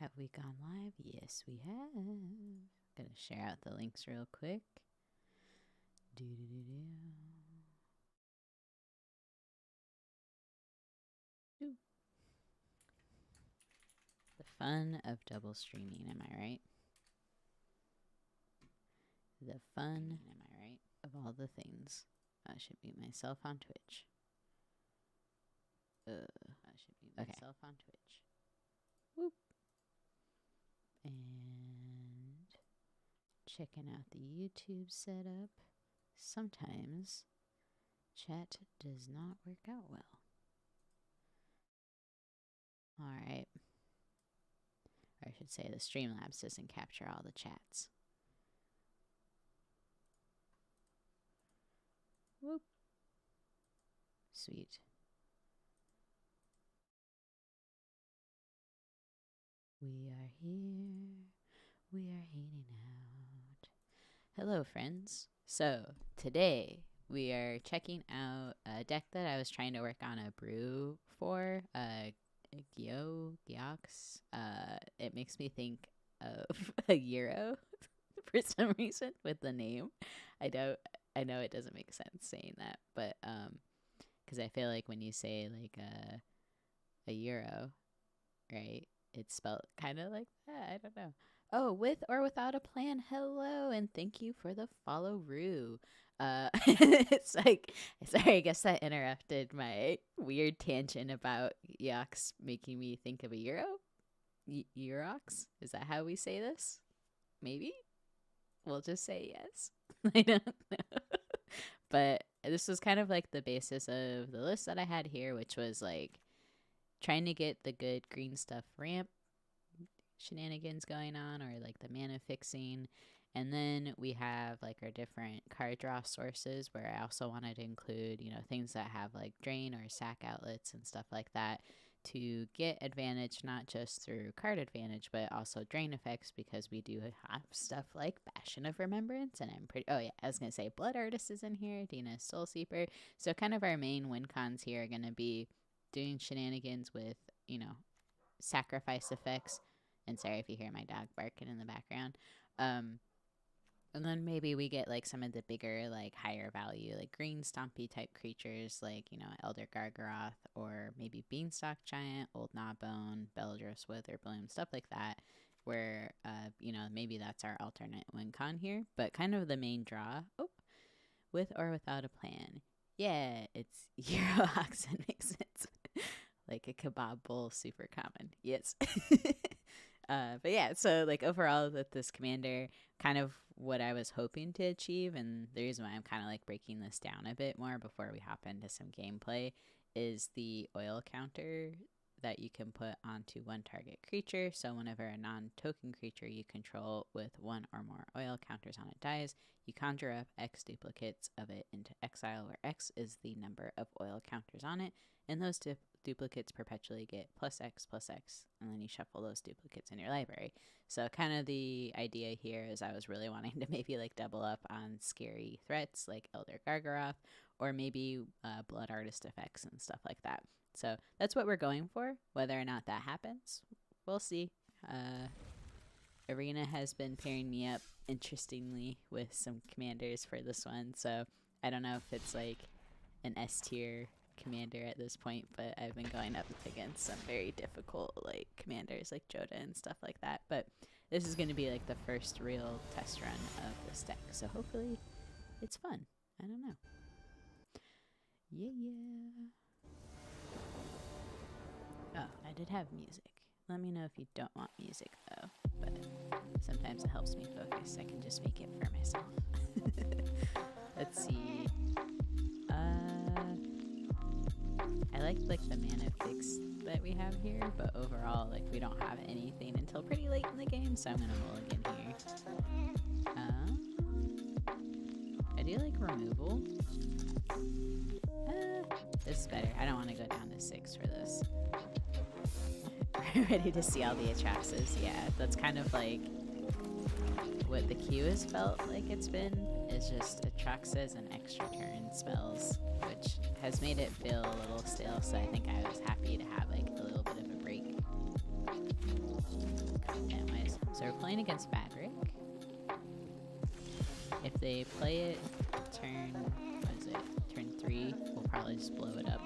Have we gone live? Yes, we have. Gonna share out the links real quick. The fun of double streaming, am I right? The fun, am I right? Of all the things. I should mute myself on Twitch. I should mute myself on Twitch. Whoop. And checking out the YouTube setup. Sometimes chat does not work out well. Alright. Or I should say the Streamlabs doesn't capture all the chats. Whoop. Sweet. We are here. We are hanging out. Hello, friends. So, today we are checking out a deck that I was trying to work on a brew for. Gyox. It makes me think of a Euro for some reason with the name. I know it doesn't make sense saying that, but because I feel like when you say like a Euro, right? It's spelled kind of like that. I don't know. Oh, with or without a plan. Hello, and thank you for the follow, Rue. It's like, sorry, I guess that interrupted my weird tangent about Yox making me think of a Euro. Eurox? Is that how we say this? Maybe? We'll just say yes. I don't know. But this was kind of like the basis of the list that I had here, which was like trying to get the good green stuff ramp shenanigans going on, or like the mana fixing. And then we have like our different card draw sources, where I also wanted to include, you know, things that have like drain or sack outlets and stuff like that to get advantage, not just through card advantage, but also drain effects, because we do have stuff like Bastion of Remembrance, and oh yeah, I was going to say Blood Artist is in here, Dina's Soul Seeper. So kind of our main win cons here are going to be doing shenanigans with, you know, sacrifice effects. And sorry if you hear my dog barking in the background. And then maybe we get like some of the bigger, like higher value, like green stompy type creatures, like, you know, Elder Gargaroth, or maybe Beanstalk Giant, Old Gnawbone, Beldress Witherbloom, stuff like that, where, you know, maybe that's our alternate win con here. But kind of the main draw, with or without a plan. Yeah, it's Euro Oxen, makes sense. Like a kebab bowl, super common. Yes. But yeah, so like overall with this commander, kind of what I was hoping to achieve, and the reason why I'm kind of like breaking this down a bit more before we hop into some gameplay, is the oil counter that you can put onto one target creature. So whenever a non-token creature you control with one or more oil counters on it dies, you conjure up X duplicates of it into exile, where X is the number of oil counters on it, and those duplicates perpetually get +X, and then you shuffle those duplicates in your library. So kind of the idea here is I was really wanting to maybe like double up on scary threats like Elder Gargaroth, or maybe Blood Artist effects and stuff like that. So that's what we're going for. Whether or not that happens, we'll see. Arena has been pairing me up interestingly with some commanders for this one, so I don't know if it's like an S tier commander at this point, but I've been going up against some very difficult like commanders like Joda and stuff like that. But this is going to be like the first real test run of this deck, so hopefully it's fun. I don't know. Yeah. Oh, I did have music. Let me know if you don't want music though, but sometimes it helps me focus. I can just make it for myself. Let's see. I like the mana fix that we have here, but overall, like, we don't have anything until pretty late in the game, so I'm gonna mulligan here. I do like removal. This is better. I don't want to go down to 6 for this. Ready to see all the Atraxes. Yeah, that's kind of like what the queue has felt like it's been, is just Atraxes and extra turn spells, which has made it feel a little stale, so I think I was happy to have like a little bit of a break. So we're playing against Fabric. If they play it turn, what is it, turn 3, we'll probably just blow it up.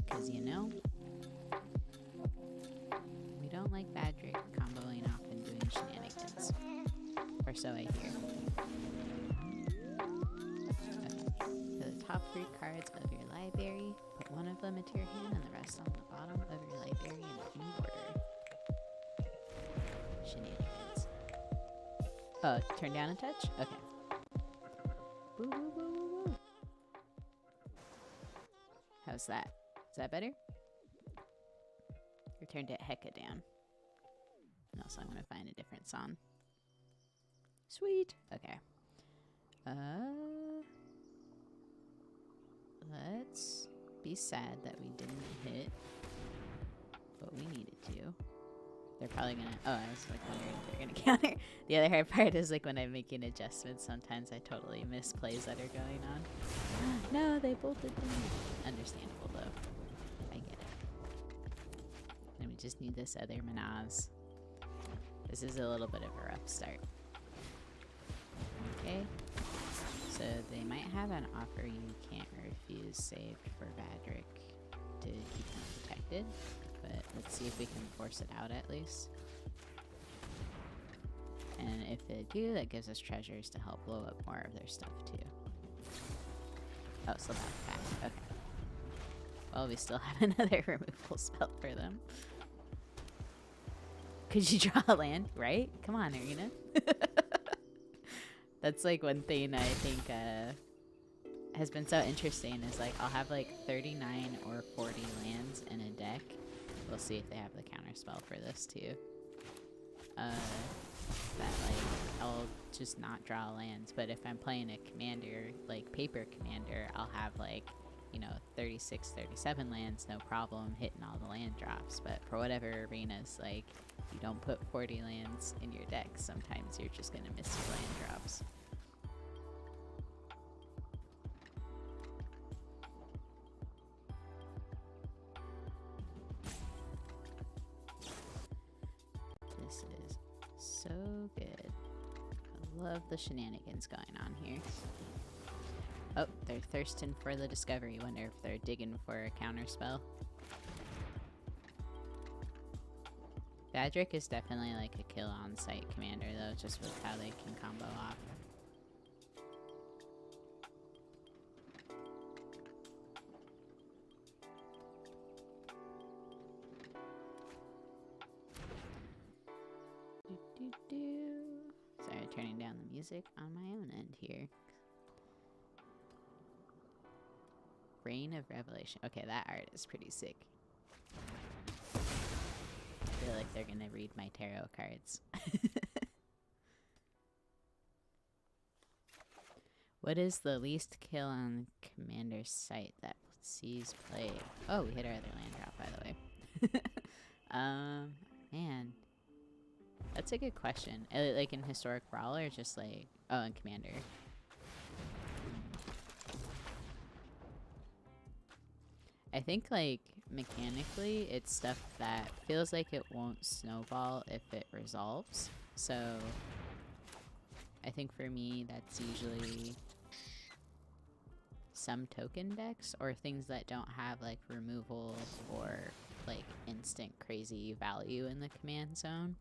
Because, you know, we don't like Fabric comboing off and doing shenanigans. Or so I hear. Okay. For the top 3 cards of your library, put one of them into your hand and the rest on the bottom of your library in any order. Shenanigans. Oh, turn down a touch? Okay. Woo, woo, woo, woo, woo. How's that? Is that better? Or turned it hecka down. And also I'm gonna find a different song. Sweet. Okay. Let's be sad that we didn't hit what we needed to. They're probably gonna, oh, I was like wondering if they're gonna counter. The other hard part is like when I'm making adjustments, sometimes I totally miss plays that are going on. No, they bolted me. Understandable though. I get it. And we just need this other Manaz. This is a little bit of a rough start. Okay. So they might have an offer you can't refuse saved for Vadric to keep them protected. But let's see if we can force it out at least. And if they do, that gives us treasures to help blow up more of their stuff too. Oh, so that's back. Okay. Well, we still have another removal spell for them. Could you draw a land? Right? Come on, Arena. That's like one thing I think has been so interesting is like I'll have like 39 or 40 lands in a deck. We'll see if they have the counter spell for this too. That like I'll just not draw lands, but if I'm playing a commander, like paper commander, I'll have like, you know, 36, 37 lands, no problem, hitting all the land drops. But for whatever arenas, like you don't put 40 lands in your deck, sometimes you're just gonna miss your land drops. This is so good. I love the shenanigans going on here. Oh, they're thirsting for the discovery. Wonder if they're digging for a counter spell. Vadric is definitely like a kill on site commander though, just with how they can combo off. Sorry, turning down the music on my own end here. Reign of Revelation. Okay, that art is pretty sick. I feel like they're gonna read my tarot cards. What is the least kill on commander's site that sees play? Oh, we hit our other land drop, by the way. Man. That's a good question. Like in Historic Brawl or just like... Oh, in Commander. I think like mechanically it's stuff that feels like it won't snowball if it resolves. So I think for me that's usually some token decks or things that don't have like removal or like instant crazy value in the command zone.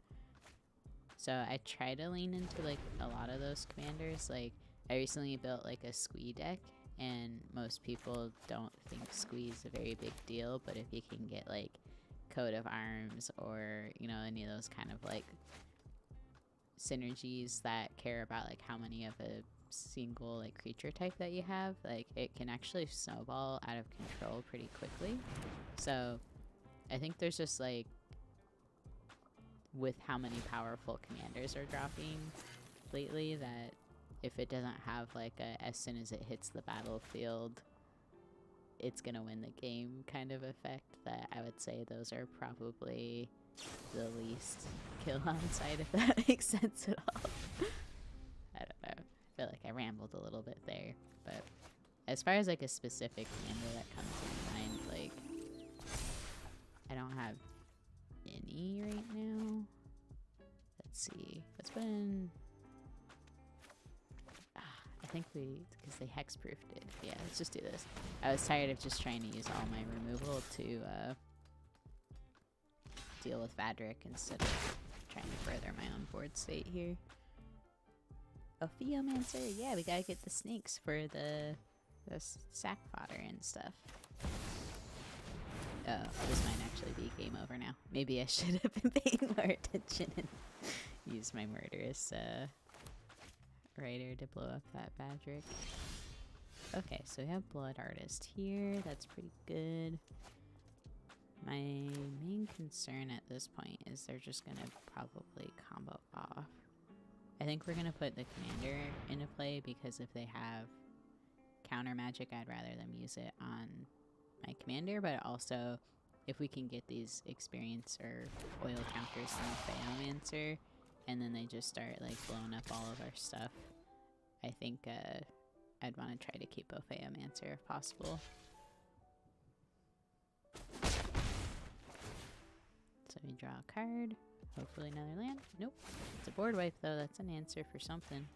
So I try to lean into like a lot of those commanders. Like I recently built like a squee deck and most people don't think squee is a very big deal, but if you can get like Coat of Arms or, you know, any of those kind of like synergies that care about like how many of a single like creature type that you have, like it can actually snowball out of control pretty quickly. So I think there's just like, with how many powerful commanders are dropping lately, that if it doesn't have like a as soon as it hits the battlefield it's gonna win the game kind of effect, that I would say those are probably the least kill on site, if that makes sense at all. I don't know, I feel like I rambled a little bit there, but as far as like a specific commander that comes to mind, like I don't have any right now. Let's see. Let's put in... I think because they hexproofed it. Yeah, let's just do this. I was tired of just trying to use all my removal to deal with Vadric instead of trying to further my own board state here. Oh, Theomancer. Yeah, we gotta get the snakes for the sack fodder and stuff. Oh, this might actually be game over now. Maybe I should have been paying more attention and used my murderous Rider to blow up that Badrick. Okay, so we have Blood Artist here. That's pretty good. My main concern at this point is they're just gonna probably combo off. I think we're gonna put the commander into play because if they have counter magic, I'd rather them use it on my commander, but also if we can get these experience or oil counters on the Theomancer and then they just start like blowing up all of our stuff, I think I'd want to try to keep a Theomancer if possible. So we draw a card, hopefully another land. Nope, it's a board wipe though. That's an answer for something.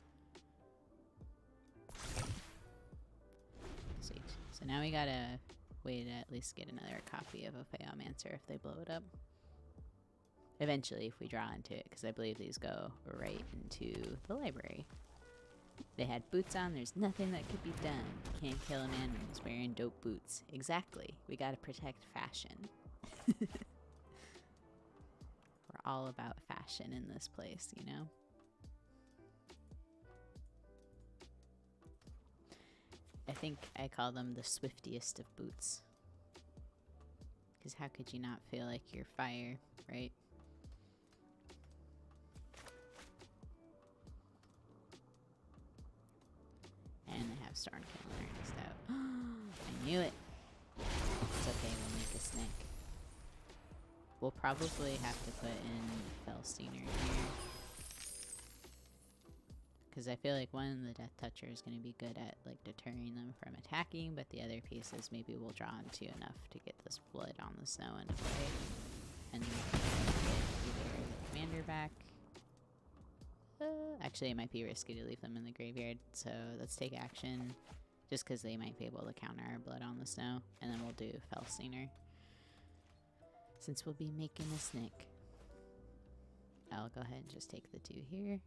Sweet. So now we gotta way to at least get another copy of a Theomancer if they blow it up. Eventually, if we draw into it, because I believe these go right into the library. They had boots on, there's nothing that could be done. Can't kill a man when he's wearing dope boots. Exactly. We gotta protect fashion. We're all about fashion in this place, you know? I think I call them the swiftiest of boots. Because how could you not feel like you're fire, right? And they have Stormkiller next out. I knew it! It's okay, we'll make a snake. We'll probably have to put in Felsteiner here. Because I feel like one, the Death Toucher is going to be good at like deterring them from attacking, but the other piece is maybe we'll draw into enough to get this blood on the snow into play. And then we can get either the commander back. Actually, it might be risky to leave them in the graveyard, so let's take action just because they might be able to counter our blood on the snow. And then we'll do Felsteiner, since we'll be making a snake. I'll go ahead and just take the 2 here.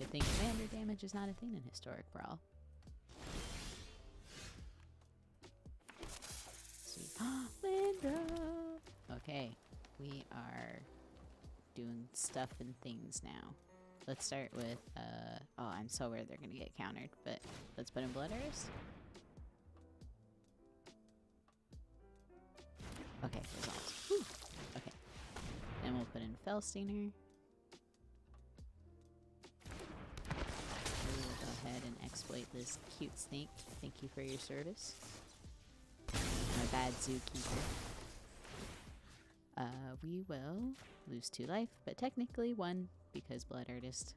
Good thing commander damage is not a thing in Historic Brawl. Sweet. Landra! Okay, we are doing stuff and things now. Let's start with, oh, I'm so worried they're gonna get countered, but let's put in Blood Artist. Okay, resolved. Whew. Okay. Then we'll put in Felsteiner. We'll go ahead and exploit this cute snake. Thank you for your service. I'm a bad zookeeper. We will lose 2 life, but technically 1 because Blood Artist.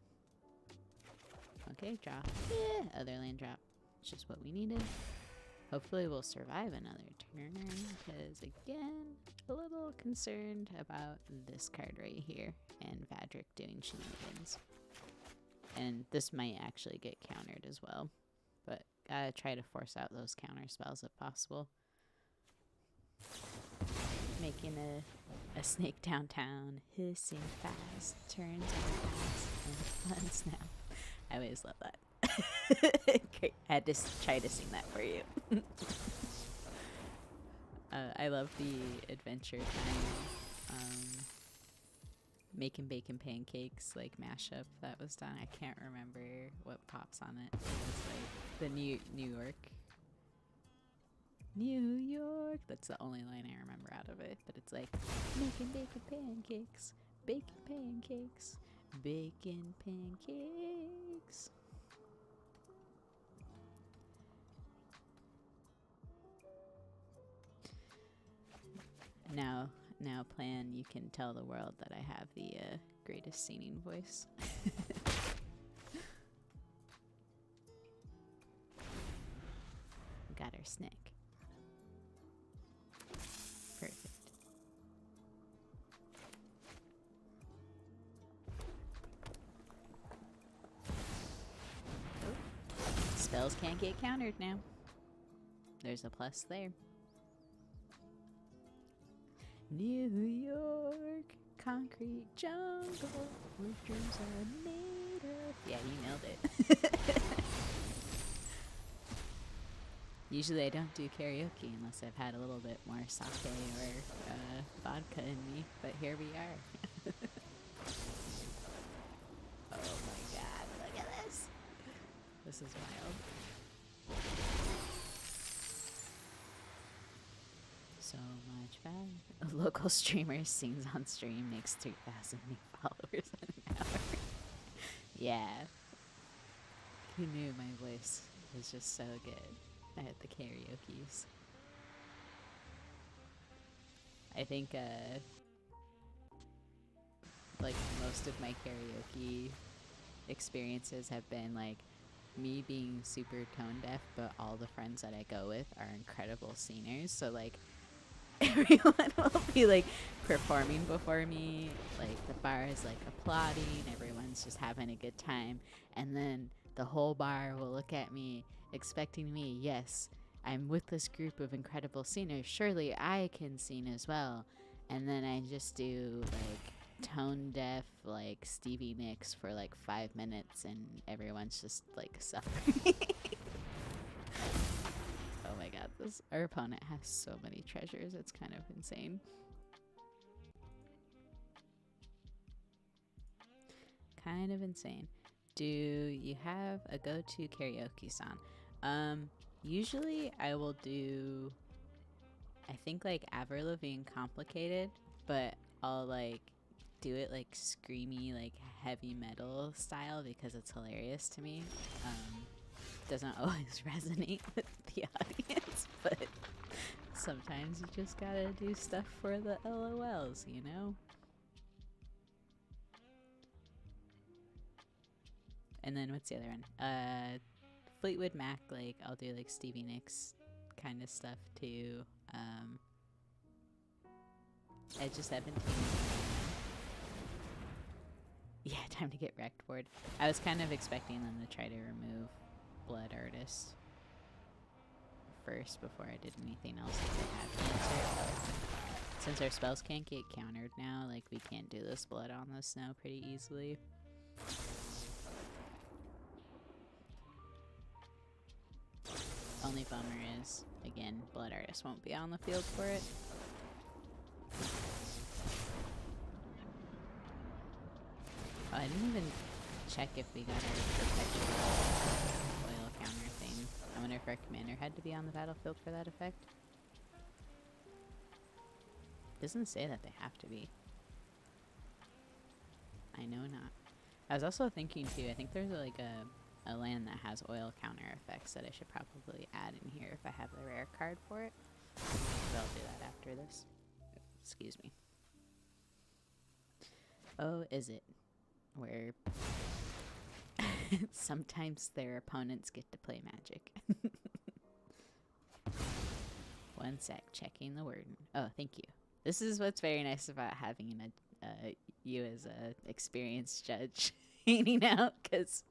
Okay, draw. Yeah, other land drop. It's just what we needed. Hopefully we'll survive another turn, because again, a little concerned about this card right here and Vadric doing Shenanigans. And this might actually get countered as well, but gotta try to force out those counter spells if possible. Making a snake downtown, hissing fast, turns fast and fun snap. I always love that. Great. I had to try to sing that for you. I love the Adventure Time making bacon pancakes like mashup that was done. I can't remember what pops on it. It was like the New York. New York. That's the only line I remember out of it. But it's like making bacon pancakes, bacon pancakes, bacon pancakes. Now plan, you can tell the world that I have the greatest singing voice. Got our snake. Perfect. spells can't get countered now. There's a plus there. New York, concrete jungle, where dreams are made of. Yeah, you nailed it. Usually I don't do karaoke unless I've had a little bit more sake or vodka in me, but here we are. Oh my god, look at this! This is wild. So much fun. A local streamer sings on stream, makes 3,000 new followers in an hour. Yeah. Who knew my voice was just so good at the karaoke's? I think, like, most of my karaoke experiences have been, like, me being super tone deaf, but all the friends that I go with are incredible singers. So, like, everyone will be, like, performing before me. Like, the bar is, like, applauding. Everyone's just having a good time. And then the whole bar will look at me, expecting me, yes, I'm with this group of incredible singers. Surely I can sing as well. And then I just do, like, tone deaf, like, Stevie Nicks for, like, 5 minutes, and everyone's just, like, suffering. Oh my god, our opponent has so many treasures, it's kind of insane. Kind of insane. Do you have a go-to karaoke song? Usually I will do, I think, like, Avril Lavigne Complicated, but I'll, like, do it, like, screamy, like, heavy metal style because it's hilarious to me. Doesn't always resonate with the audience, but sometimes you just gotta do stuff for the LOLs, you know? And then what's the other one? Fleetwood Mac, like, I'll do, like, Stevie Nicks kind of stuff too. Edge of 17. Yeah, time to get wrecked board. I was kind of expecting them to try to remove Blood Artist first before I did anything else that they had answered. Since our spells can't get countered now, like, we can't do this Blood on the Snow pretty easily. Only bummer is, again, Blood Artist won't be on the field for it. Oh, I didn't even check if we got our perpetual oil counter thing. I wonder if our commander had to be on the battlefield for that effect. Doesn't say that they have to be. I know not. I was also thinking too, I think there's like a land that has oil counter effects that I should probably add in here if I have the rare card for it. But I'll do that after this. Excuse me. Oh, is it? Where sometimes their opponents get to play Magic. One sec, checking the word. Oh, thank you. This is what's very nice about having you as a experienced judge hanging out, because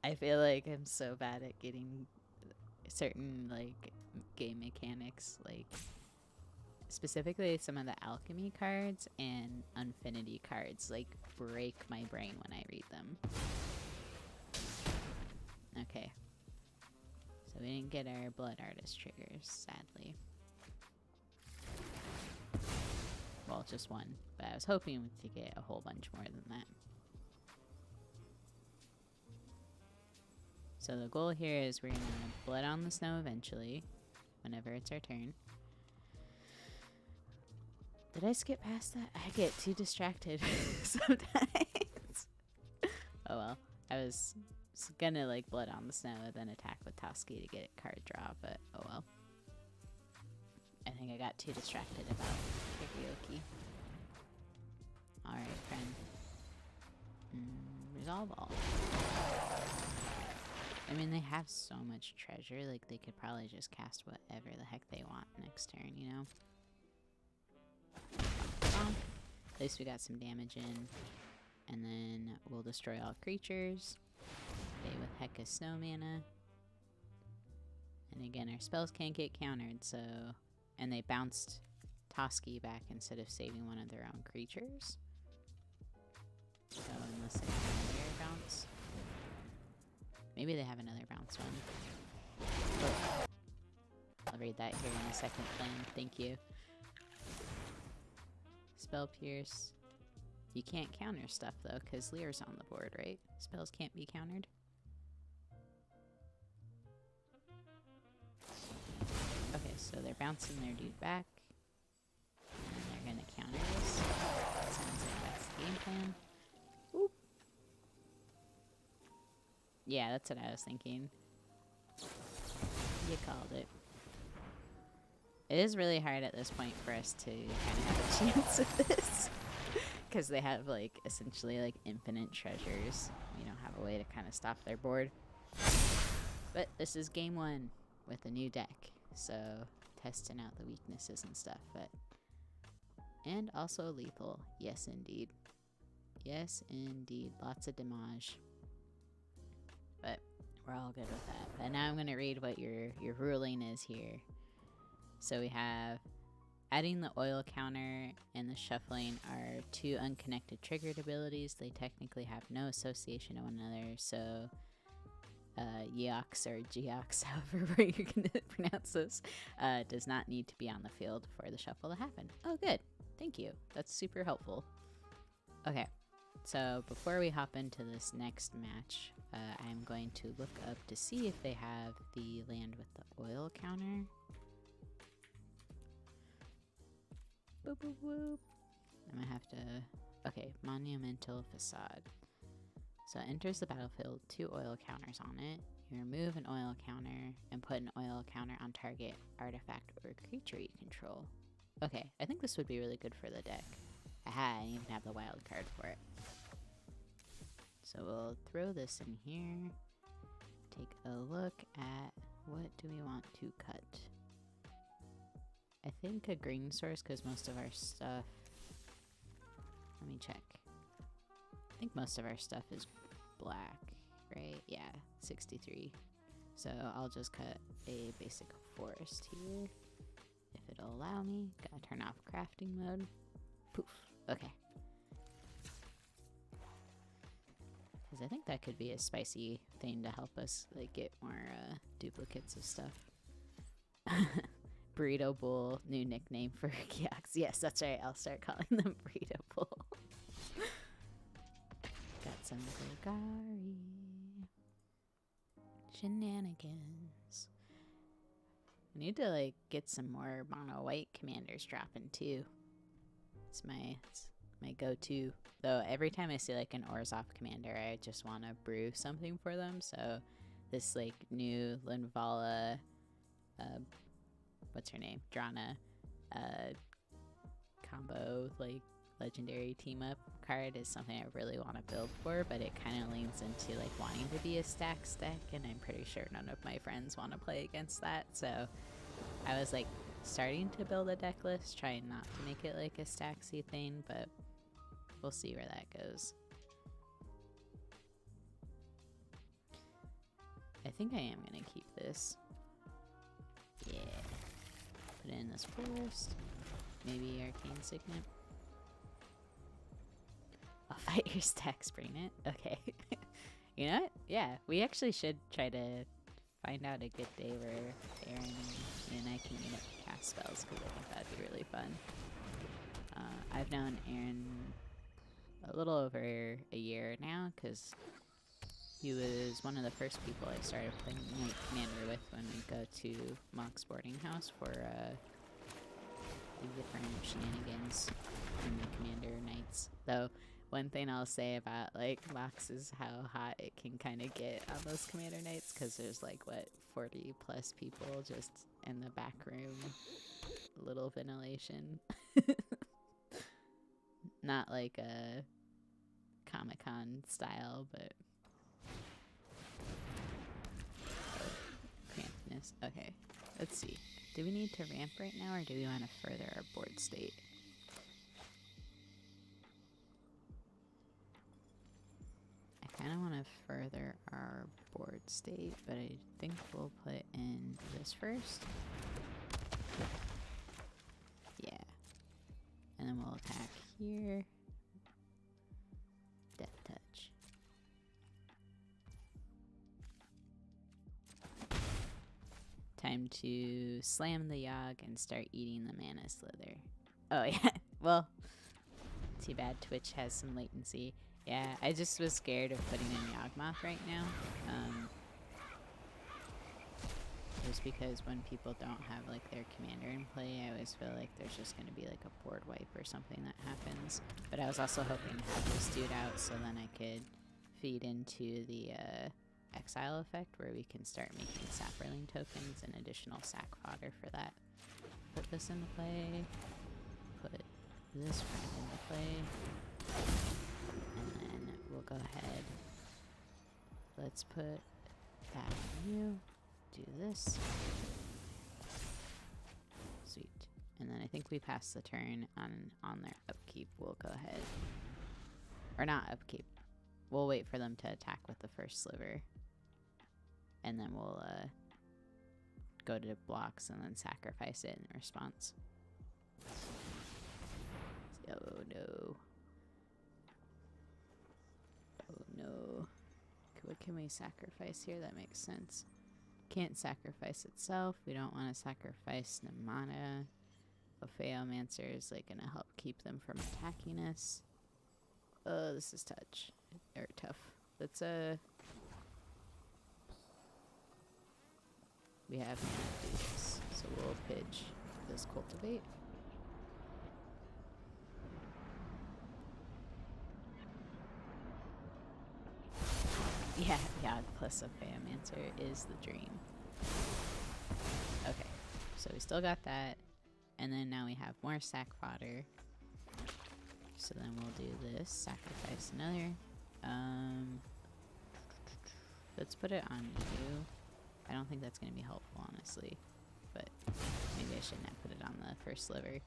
I feel like I'm so bad at getting certain, like, game mechanics, like, specifically some of the alchemy cards and infinity cards, like, break my brain when I read them. Okay. So we didn't get our Blood Artist triggers, sadly. Well, just one, but I was hoping to get a whole bunch more than that. So the goal here is we're gonna Blood on the Snow eventually, whenever it's our turn. Did I skip past that? I get too distracted sometimes. Oh well. I was gonna, like, Blood on the Snow and then attack with Toski to get a card draw, but oh well. I think I got too distracted about karaoke. Alright, friend. Resolve all. I mean, they have so much treasure, like, they could probably just cast whatever the heck they want next turn, you know? Well, at least we got some damage in. And then we'll destroy all creatures. Stay with Hecka Snow mana. And again, our spells can't get countered, so... And they bounced Toski back instead of saving one of their own creatures. So unless they have another bounce. Maybe they have another bounce one. Oh. I'll read that here in a second, plan. Thank you. Spell Pierce. You can't counter stuff though, because Lear's on the board, right? Spells can't be countered. Okay, so they're bouncing their dude back. And they're gonna counter this. Sounds like that's the game plan. Oop. Yeah, that's what I was thinking. You called it. It is really hard at this point for us to kind of have a chance at this. Because they have, like, essentially, like, infinite treasures. We don't have a way to kind of stop their board. But this is game 1 with a new deck. So, testing out the weaknesses and stuff. But and also lethal. Yes, indeed. Yes, indeed. Lots of damage. But we're all good with that. But now I'm going to read what your ruling is here. So we have adding the oil counter and the shuffling are 2 unconnected triggered abilities. They technically have no association to one another. So Yeox or Geox, however you can pronounce this, does not need to be on the field for the shuffle to happen. Oh, good. Thank you. That's super helpful. Okay. So before we hop into this next match, I'm going to look up to see if they have the land with the oil counter. Boop, boop, boop. I'm gonna have to... Okay, Monumental Facade. So it enters the battlefield, 2 oil counters on it. You remove an oil counter and put an oil counter on target artifact or creature you control. Okay, I think this would be really good for the deck. Aha, I even have the wild card for it. So we'll throw this in here. Take a look at what do we want to cut. I think a green source because most of our stuff... Let me check. I think most of our stuff is black, right? Yeah, 63. So I'll just cut a basic forest here. If it'll allow me. Gotta turn off crafting mode. Poof. Okay. Because I think that could be a spicy thing to help us like get more duplicates of stuff. Burrito Bowl, new nickname for Geox. Yes, that's right. I'll start calling them Burrito Bowl. Got some Golgari. Shenanigans. I need to like get some more mono white commanders dropping too. It's my go-to. Though every time I see like an Orzhov commander, I just want to brew something for them. So this like new Linvala, what's her name? Drana, combo like legendary team up card is something I really want to build for, but it kind of leans into like wanting to be a stacks deck, and I'm pretty sure none of my friends want to play against that. So I was like starting to build a deck list, trying not to make it like a stacksy thing, but we'll see where that goes. I think I am gonna keep this. Yeah. Put it in this forest. Maybe Arcane Signet. I'll fight your stacks, bring it. Okay. You know what? Yeah, we actually should try to find out a good day where Aaron and I can meet up to cast spells, because I think that'd be really fun. I've known Aaron a little over a year now, because he was one of the first people I started playing Night Commander with when we go to Monk's boarding house for the different shenanigans in the Commander nights. Though one thing I'll say about like Mox is how hot it can kind of get on those Commander nights, because there's like what 40 plus people just in the back room, little ventilation. Not like a Comic-Con style, but crampedness. Okay, let's see. Do we need to ramp right now, or do we want to further our board state? I kind of want to further our board state, but I think we'll put in this first. Yeah. And then we'll attack here. Death touch. Time to slam the Yogg and start eating the Mana Slither. Oh yeah, well, too bad Twitch has some latency. Yeah, I just was scared of putting in Yawgmoth right now. Just because when people don't have like their commander in play, I always feel like there's just going to be like a board wipe or something that happens. But I was also hoping to have this dude out so then I could feed into the exile effect where we can start making sapperling tokens and additional sack fodder for that. Put this into play. Put this friend into play. And then we'll go ahead. Let's put that in you. Do this. Sweet. And then I think we pass the turn on their upkeep. We'll go ahead. Or not upkeep. We'll wait for them to attack with the first sliver. And then we'll go to blocks and then sacrifice it in response. Oh no. Oh no. What can we sacrifice here that makes sense? Can't sacrifice itself. We don't want to sacrifice Namana. Opheomancer is like gonna help keep them from attacking us. Oh, this is touch. Or tough. Let's we have mana to do this. So we'll pitch this cultivate. Yeah, Yogg plus Opheomancer is the dream. Okay, so we still got that. And then now we have more sack fodder. So then we'll do this. Sacrifice another. Let's put it on you. I don't think that's going to be helpful, honestly. But maybe I shouldn't have put it on the first sliver.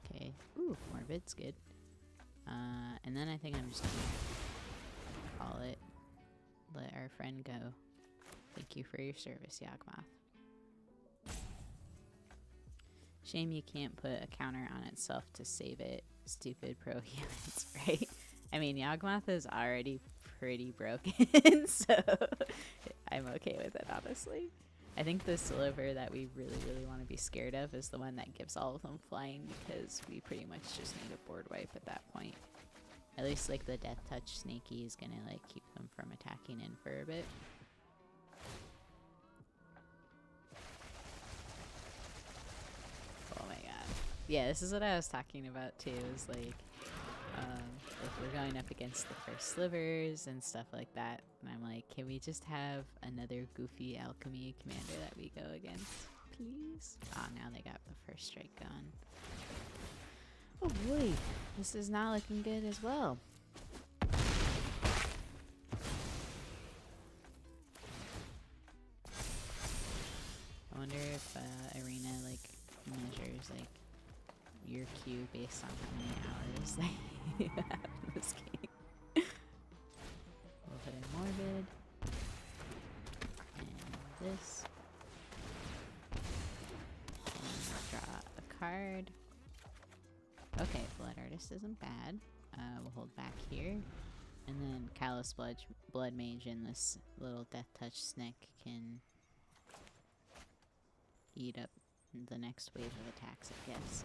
Okay. Ooh, Morbid's good. And then I think I'm just gonna call it. Let our friend go. Thank you for your service, Yawgmoth. Shame you can't put a counter on itself to save it, stupid pro-humans, right? I mean, Yawgmoth is already pretty broken, so I'm okay with it, honestly. I think the sliver that we really, really want to be scared of is the one that gives all of them flying, because we pretty much just need a board wipe at that point. At least, like, the Death Touch Snaky is gonna, like, keep them from attacking in for a bit. Oh my god. Yeah, this is what I was talking about, too, is, like, if we're going up against the first slivers and stuff like that, and I'm like, can we just have another goofy alchemy commander that we go against, please? Oh, now they got the first strike gone. Oh boy, this is not looking good as well. I wonder if Arena like measures like your queue based on how many hours like you have in this game. We'll put in Morbid and this. And draw a card. Okay, Blood Artist isn't bad. We'll hold back here. And then Callous Blood Mage and this little Death Touch Snick can eat up the next wave of attacks, I guess.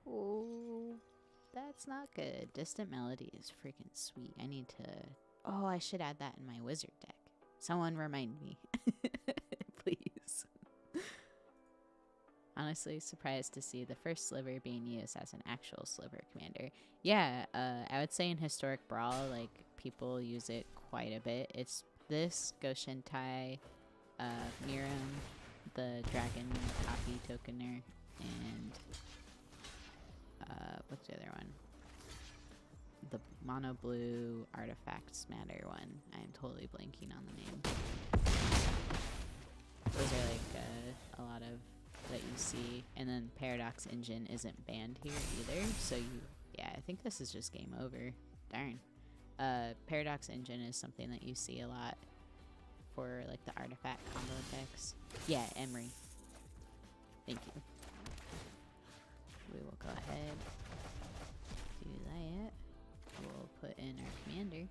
Oh, that's not good. Distant Melody is freaking sweet. I need to... Oh, I should add that in my wizard deck. Someone remind me. Please. Honestly, surprised to see the first sliver being used as an actual sliver commander. Yeah, I would say in Historic Brawl, like, people use it quite a bit. It's this, Goshentai, Miram, the Dragon Copy Tokener, and, what's the other one? The Mono Blue Artifacts Matter one. I'm totally blanking on the name. Those are, like, a lot of that you see, and then Paradox Engine isn't banned here either, so yeah, I think this is just game over. Darn. Paradox Engine is something that you see a lot for like the artifact combo decks. Yeah, Emery. Thank you. We will go ahead, do that. We'll put in our commander.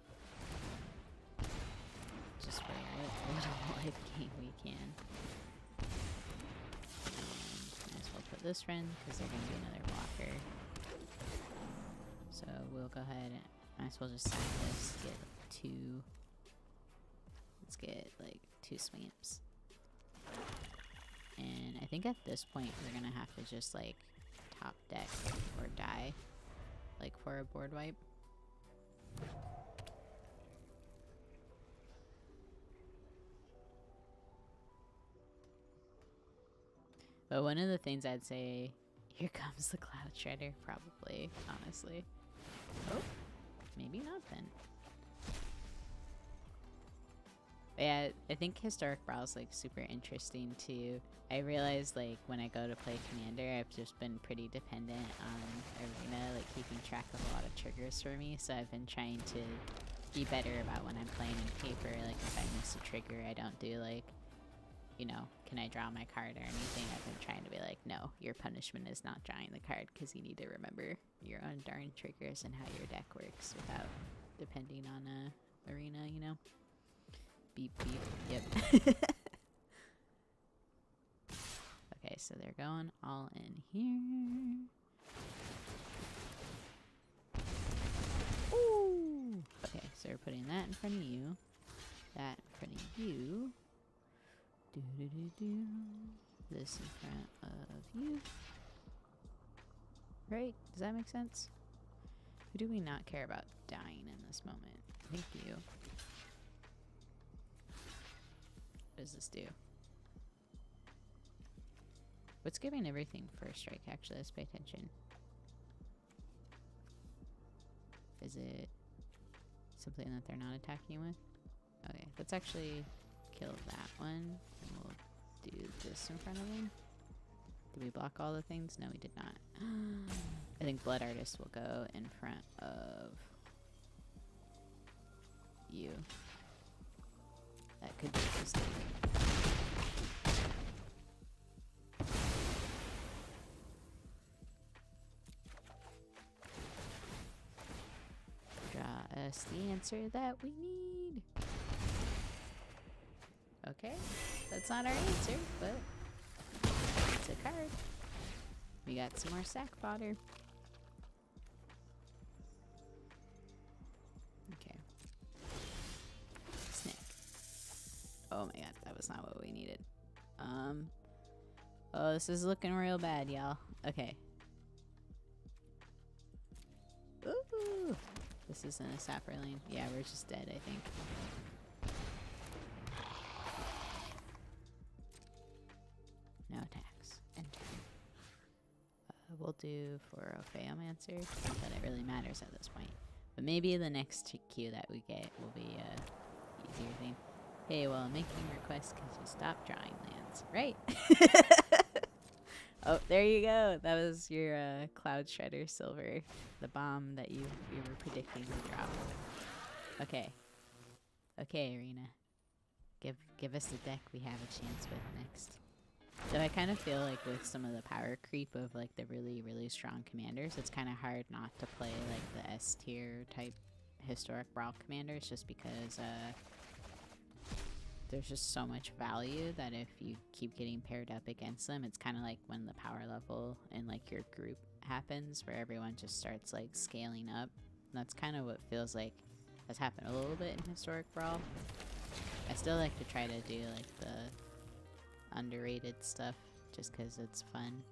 Just for what little life gain we can. Might as well put this friend because they're going to be another walker. So we'll go ahead and might as well just sign this. Get two. Let's get like 2 swamps. And I think at this point we're going to have to just like top deck or die. Like for a board wipe. But one of the things I'd say, here comes the Cloud Shredder, probably, honestly. Oh, maybe not then. But yeah, I think Historic Brawl is like super interesting too. I realized like when I go to play Commander, I've just been pretty dependent on Arena, like keeping track of a lot of triggers for me. So I've been trying to be better about when I'm playing in paper. Like if I miss a trigger, I don't do like, you know, can I draw my card or anything? I've been trying to be like, no, your punishment is not drawing the card because you need to remember your own darn triggers and how your deck works without depending on Arena, you know? Beep, beep, yep. Okay, so they're going all in here. Ooh! Okay, so we're putting that in front of you. That in front of you. Do-do-do-do. This in front of you. Right? Does that make sense? Who do we not care about dying in this moment? Thank you. What does this do? What's giving everything first strike? Actually, let's pay attention. Is it something that they're not attacking with? Okay, let's actually kill that one. And we'll do this in front of him. Did we block all the things? No, we did not. I think Blood Artist will go in front of you. That could be a mistake. Draw us the answer that we need. Okay, that's not our answer, but it's a card. We got some more sack fodder. Okay. Snake. Oh my god, that was not what we needed. Oh, this is looking real bad, y'all. Okay. Ooh! This isn't a sapper lane. Yeah, we're just dead, I think. No attacks. Enter. We'll do for a Phaomancer. Not that it really matters at this point. But maybe the next Q that we get will be a easier thing. Hey, well, I'm making requests because you stopped drawing lands, right? Oh, there you go. That was your Cloud Shredder Silver, the bomb that you were predicting to drop. Okay. Okay, Arena. Give us the deck we have a chance with next. So I kind of feel like with some of the power creep of like the really, really strong commanders, it's kind of hard not to play like the S tier type Historic Brawl commanders just because there's just so much value that if you keep getting paired up against them, it's kind of like when the power level in like your group happens where everyone just starts like scaling up. And that's kind of what feels like has happened a little bit in Historic Brawl. I still like to try to do like the underrated stuff just because it's fun.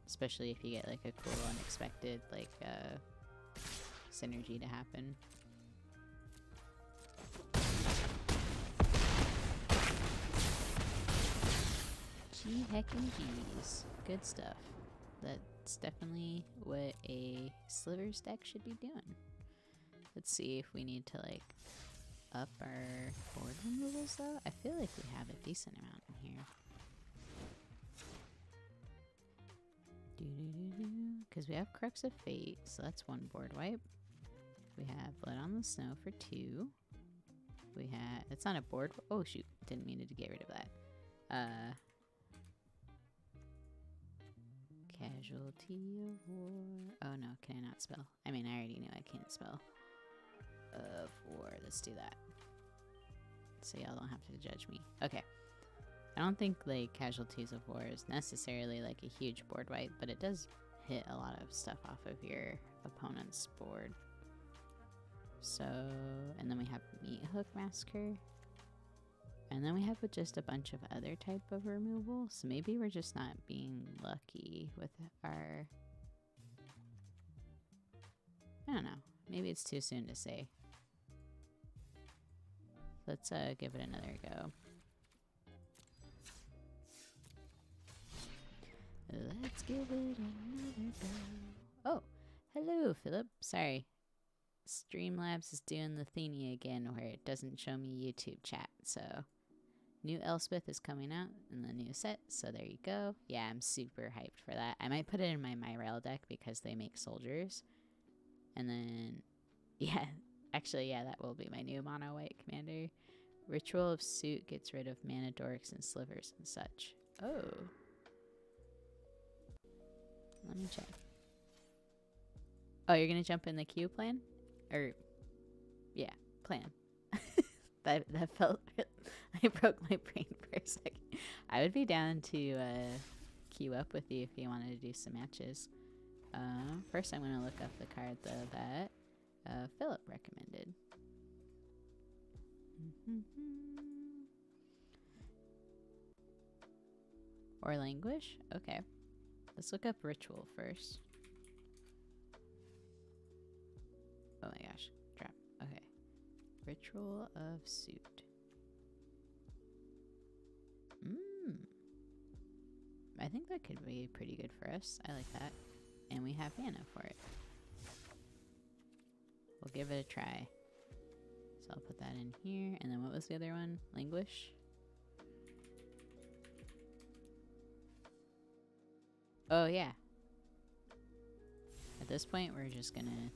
Especially if you get like a cool unexpected like synergy to happen. Gee heckin' geez. Good stuff. That's definitely what a Slivers deck should be doing. Let's see if we need to like up our board removals though. I feel like we have a decent amount in here. Because we have Crux of Fate, so that's one board wipe. We have Blood on the Snow for 2. We have, it's on a board. Oh shoot, didn't mean to get rid of that. Casualty of War. Oh no, can I not spell? I mean, I already knew I can't spell. Of War, let's do that. So y'all don't have to judge me. Okay. I don't think like Casualties of War is necessarily like a huge board wipe, but it does hit a lot of stuff off of your opponent's board. So, and then we have Meat Hook Massacre. And then we have just a bunch of other type of removal. So maybe we're just not being lucky with our... I don't know. Maybe it's too soon to say. Let's give it another go. Let's give it another go. Oh, hello, Philip. Sorry. Streamlabs is doing the thingy again where it doesn't show me YouTube chat. So, new Elspeth is coming out in the new set. So, there you go. Yeah, I'm super hyped for that. I might put it in my rail deck because they make soldiers. And then, yeah, actually, yeah, that will be my new mono white commander. Ritual of Suit gets rid of mana dorks and slivers and such. Oh. Let me check. Oh, you're gonna jump in the queue plan? Or, yeah, plan. that felt... I broke my brain for a second. I would be down to queue up with you if you wanted to do some matches. First I'm gonna look up the card, though, that Philip recommended. Or Languish? Okay. Let's look up Ritual first. Oh my gosh. Drop. Okay. Ritual of Suit. I think that could be pretty good for us. I like that. And we have mana for it. We'll give it a try. So I'll put that in here. And then what was the other one? Languish? Oh yeah. At this point, we're just gonna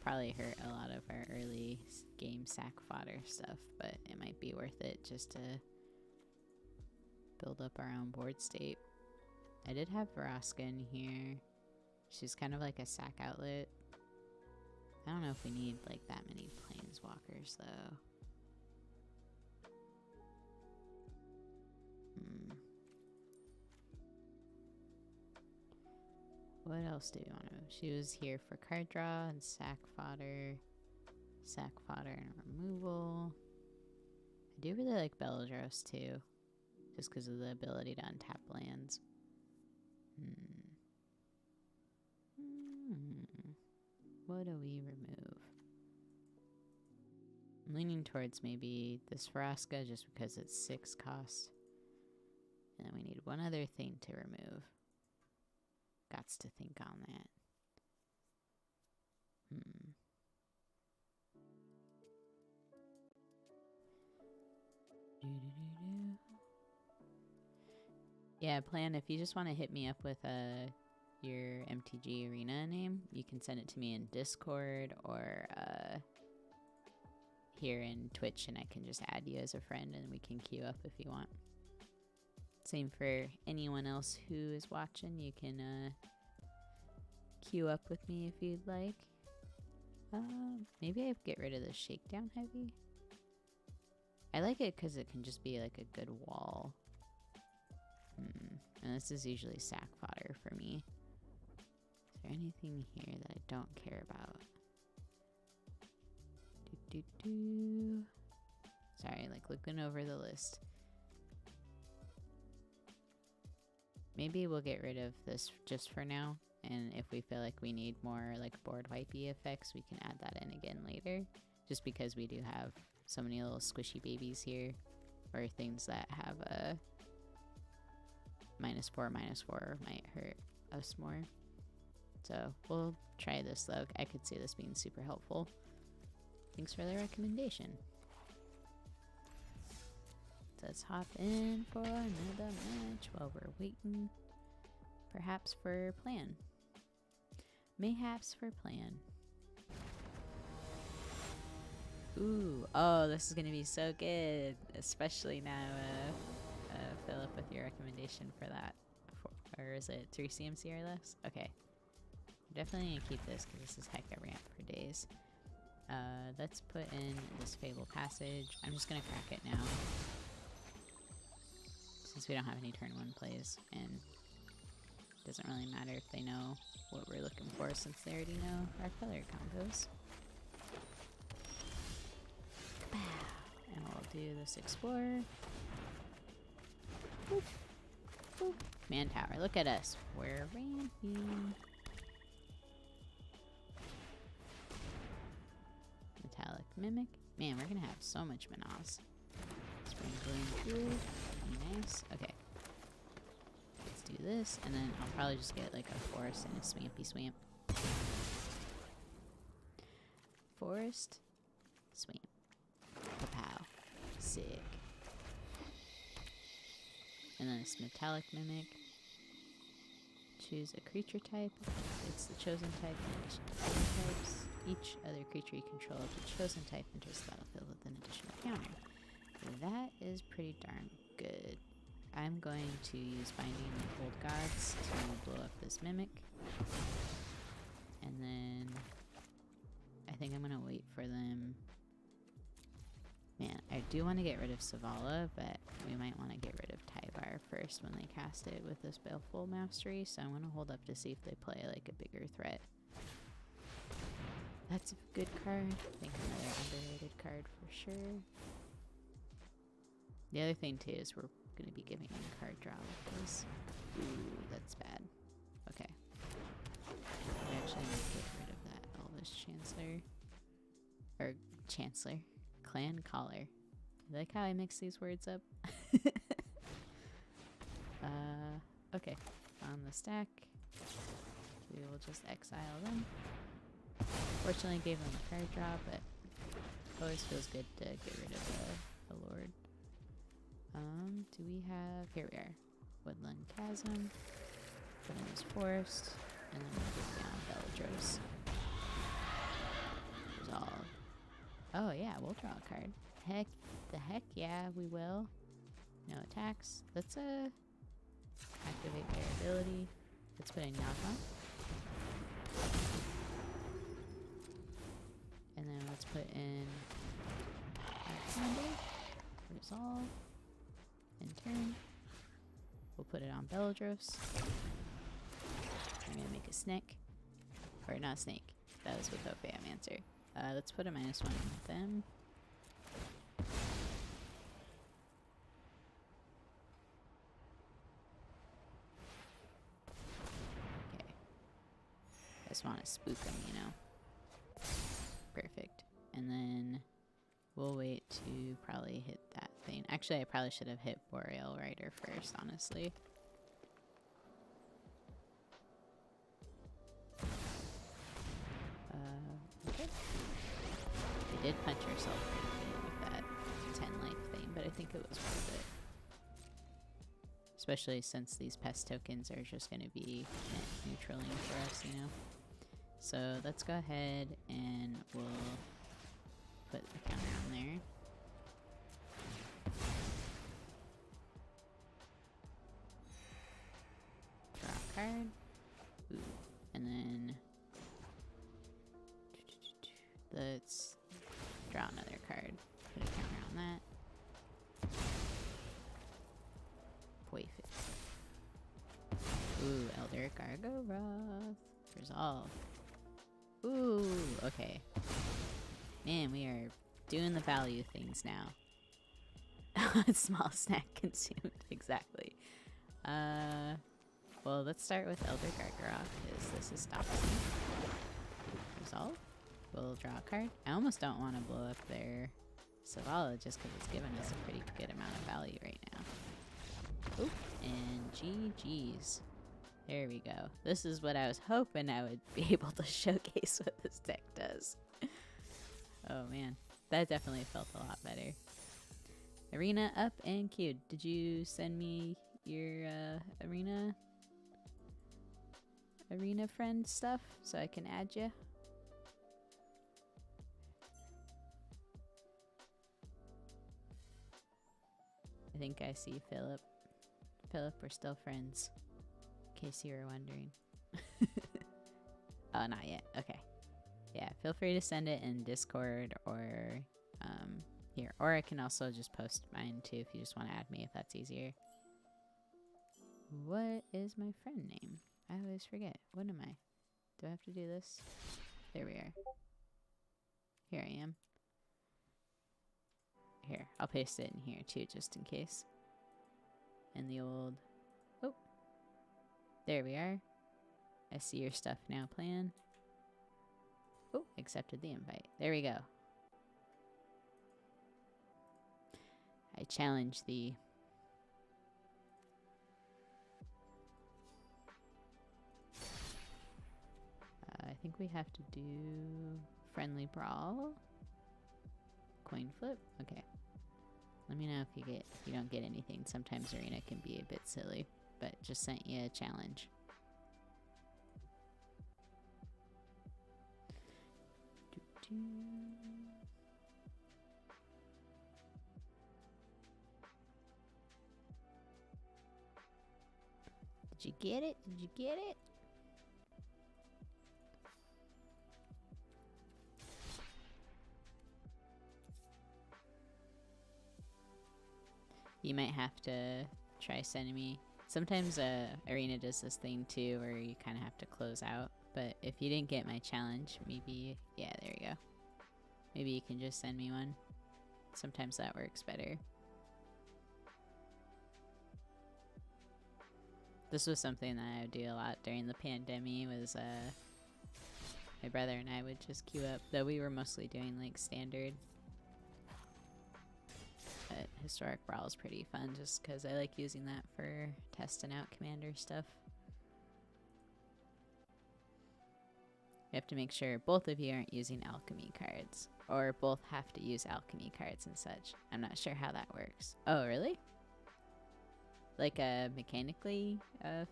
probably hurt a lot of our early game sack fodder stuff, but it might be worth it just to build up our own board state. I did have Vraska in here. She's kind of like a sack outlet. I don't know if we need like that many planeswalkers though. What else do we want to... She was here for card draw and sack fodder and removal. I do really like Beldros too, just because of the ability to untap lands. What do we remove? I'm leaning towards maybe this Vraska just because it's 6 cost. And then we need one other thing to remove. Gots to think on that. Yeah, plan, if you just want to hit me up with your MTG Arena name, you can send it to me in Discord or here in Twitch, and I can just add you as a friend and we can queue up if you want. Same for anyone else who is watching. You can queue up with me if you'd like. Maybe I get rid of the Shakedown Heavy. I like it because it can just be like a good wall. And this is usually sack fodder for me. Is there anything here that I don't care about? Sorry, like looking over the list. Maybe we'll get rid of this just for now, and if we feel like we need more like board wipey effects, we can add that in again later, just because we do have so many little squishy babies here, or things that have a -4/-4 might hurt us more. So we'll try this though. I could see this being super helpful. Thanks for the recommendation. Let's hop in for another match while we're waiting. Perhaps for plan. Mayhaps for plan. Ooh, oh, this is gonna be so good, especially now, Philip, with your recommendation for that. Or is it 3 CMC or less? Okay. I'm definitely gonna keep this because this is Hecka ramp for days. Let's put in this Fable Passage. I'm just gonna crack it now, since we don't have any turn 1 plays, and it doesn't really matter if they know what we're looking for since they already know our color combos. And we'll do this Explorer. Boop. Boop. Command Tower, look at us. We're ramping. Metallic Mimic. Man, we're gonna have so much Manas. Spring Bloom Tool. Nice. Okay. Let's do this, and then I'll probably just get like a Forest and a Swampy Swamp. Forest. Swamp. Kapow. Sick. And then this Metallic Mimic. Choose a creature type. It's the chosen type in addition to other types. Each other creature you control of the chosen type enters the battlefield with an additional counter. That is pretty darn good. I'm going to use Binding the Old Gods to blow up this Mimic. And then I think I'm going to wait for them. Man, I do want to get rid of Savala, but we might want to get rid of Tyvar first when they cast it with this Baleful Mastery, so I'm going to hold up to see if they play like a bigger threat. That's a good card. I think another underrated card for sure. The other thing too is we're going to be giving them card draw with this. Ooh, that's bad. Okay. I'm actually going to get rid of that Elvish Chancellor. Or Chancellor. Clan Caller. You like how I mix these words up? Okay. On the stack, we will just exile them. Fortunately, gave them a card draw, but always feels good to get rid of a Lord. Do we have... Here we are. Woodland Chasm. Put in this Forest. And then we'll get down Bellatrix. Resolve. Oh yeah, we'll draw a card. Heck, the heck yeah, we will. No attacks. Let's activate their ability. Let's put in Yaga. And then let's put in Commander. Resolve. In turn. We'll put it on Bellatrix. I'm gonna make a snake. Or not a snake. That was with Ophiamancer. Let's put a -1 on them. Okay. I just want to spook them, you know. Perfect. And then we'll wait to probably hit that thing. Actually, I probably should have hit Boreal Rider first, honestly. Okay. I did punch ourselves with that 10 life thing, but I think it was worth it. Especially since these pest tokens are just going to be neutraling for us, you know? So let's go ahead and we'll put the counter on there. Draw a card. Ooh. And then let's draw another card. Put a counter on that. Poifit. Ooh, Elder Gargoroth. Resolve. Ooh, okay. Man, we are doing the value things now. Small snack consumed, exactly. Well, let's start with Elder Gargoroth, because this is stopping. Resolve. We'll draw a card. I almost don't want to blow up their Savala just because it's giving us a pretty good amount of value right now. Oop, and GG's. There we go. This is what I was hoping I would be able to showcase what this deck does. Oh man, that definitely felt a lot better. Arena up and queued. Did you send me your arena friend stuff so I can add you? I think I see Philip. Philip, we're still friends. In case you were wondering. Oh, not yet. Okay. Yeah, feel free to send it in Discord or here. Or I can also just post mine too if you just want to add me, if that's easier. What is my friend name? I always forget. What am I? Do I have to do this? There we are. Here I am. Here, I'll paste it in here too, just in case. In the old... Oh. There we are. I see your stuff now, plan. Oh, accepted the invite. There we go. I challenge thee. I think we have to do friendly brawl. Coin flip. Okay. Let me know if you don't get anything. Sometimes arena can be a bit silly, but just sent you a challenge. Did you get it? Did you get it? You might have to try sending me. Sometimes Arena does this thing too where you kind of have to close out. But if you didn't get my challenge, maybe... Yeah, there you go. Maybe you can just send me one. Sometimes that works better. This was something that I would do a lot during the pandemic was my brother and I would just queue up. Though we were mostly doing like standard. But Historic Brawl is pretty fun just because I like using that for testing out commander stuff. You have to make sure both of you aren't using alchemy cards. Or both have to use alchemy cards and such. I'm not sure how that works. Oh, really? Like, mechanically,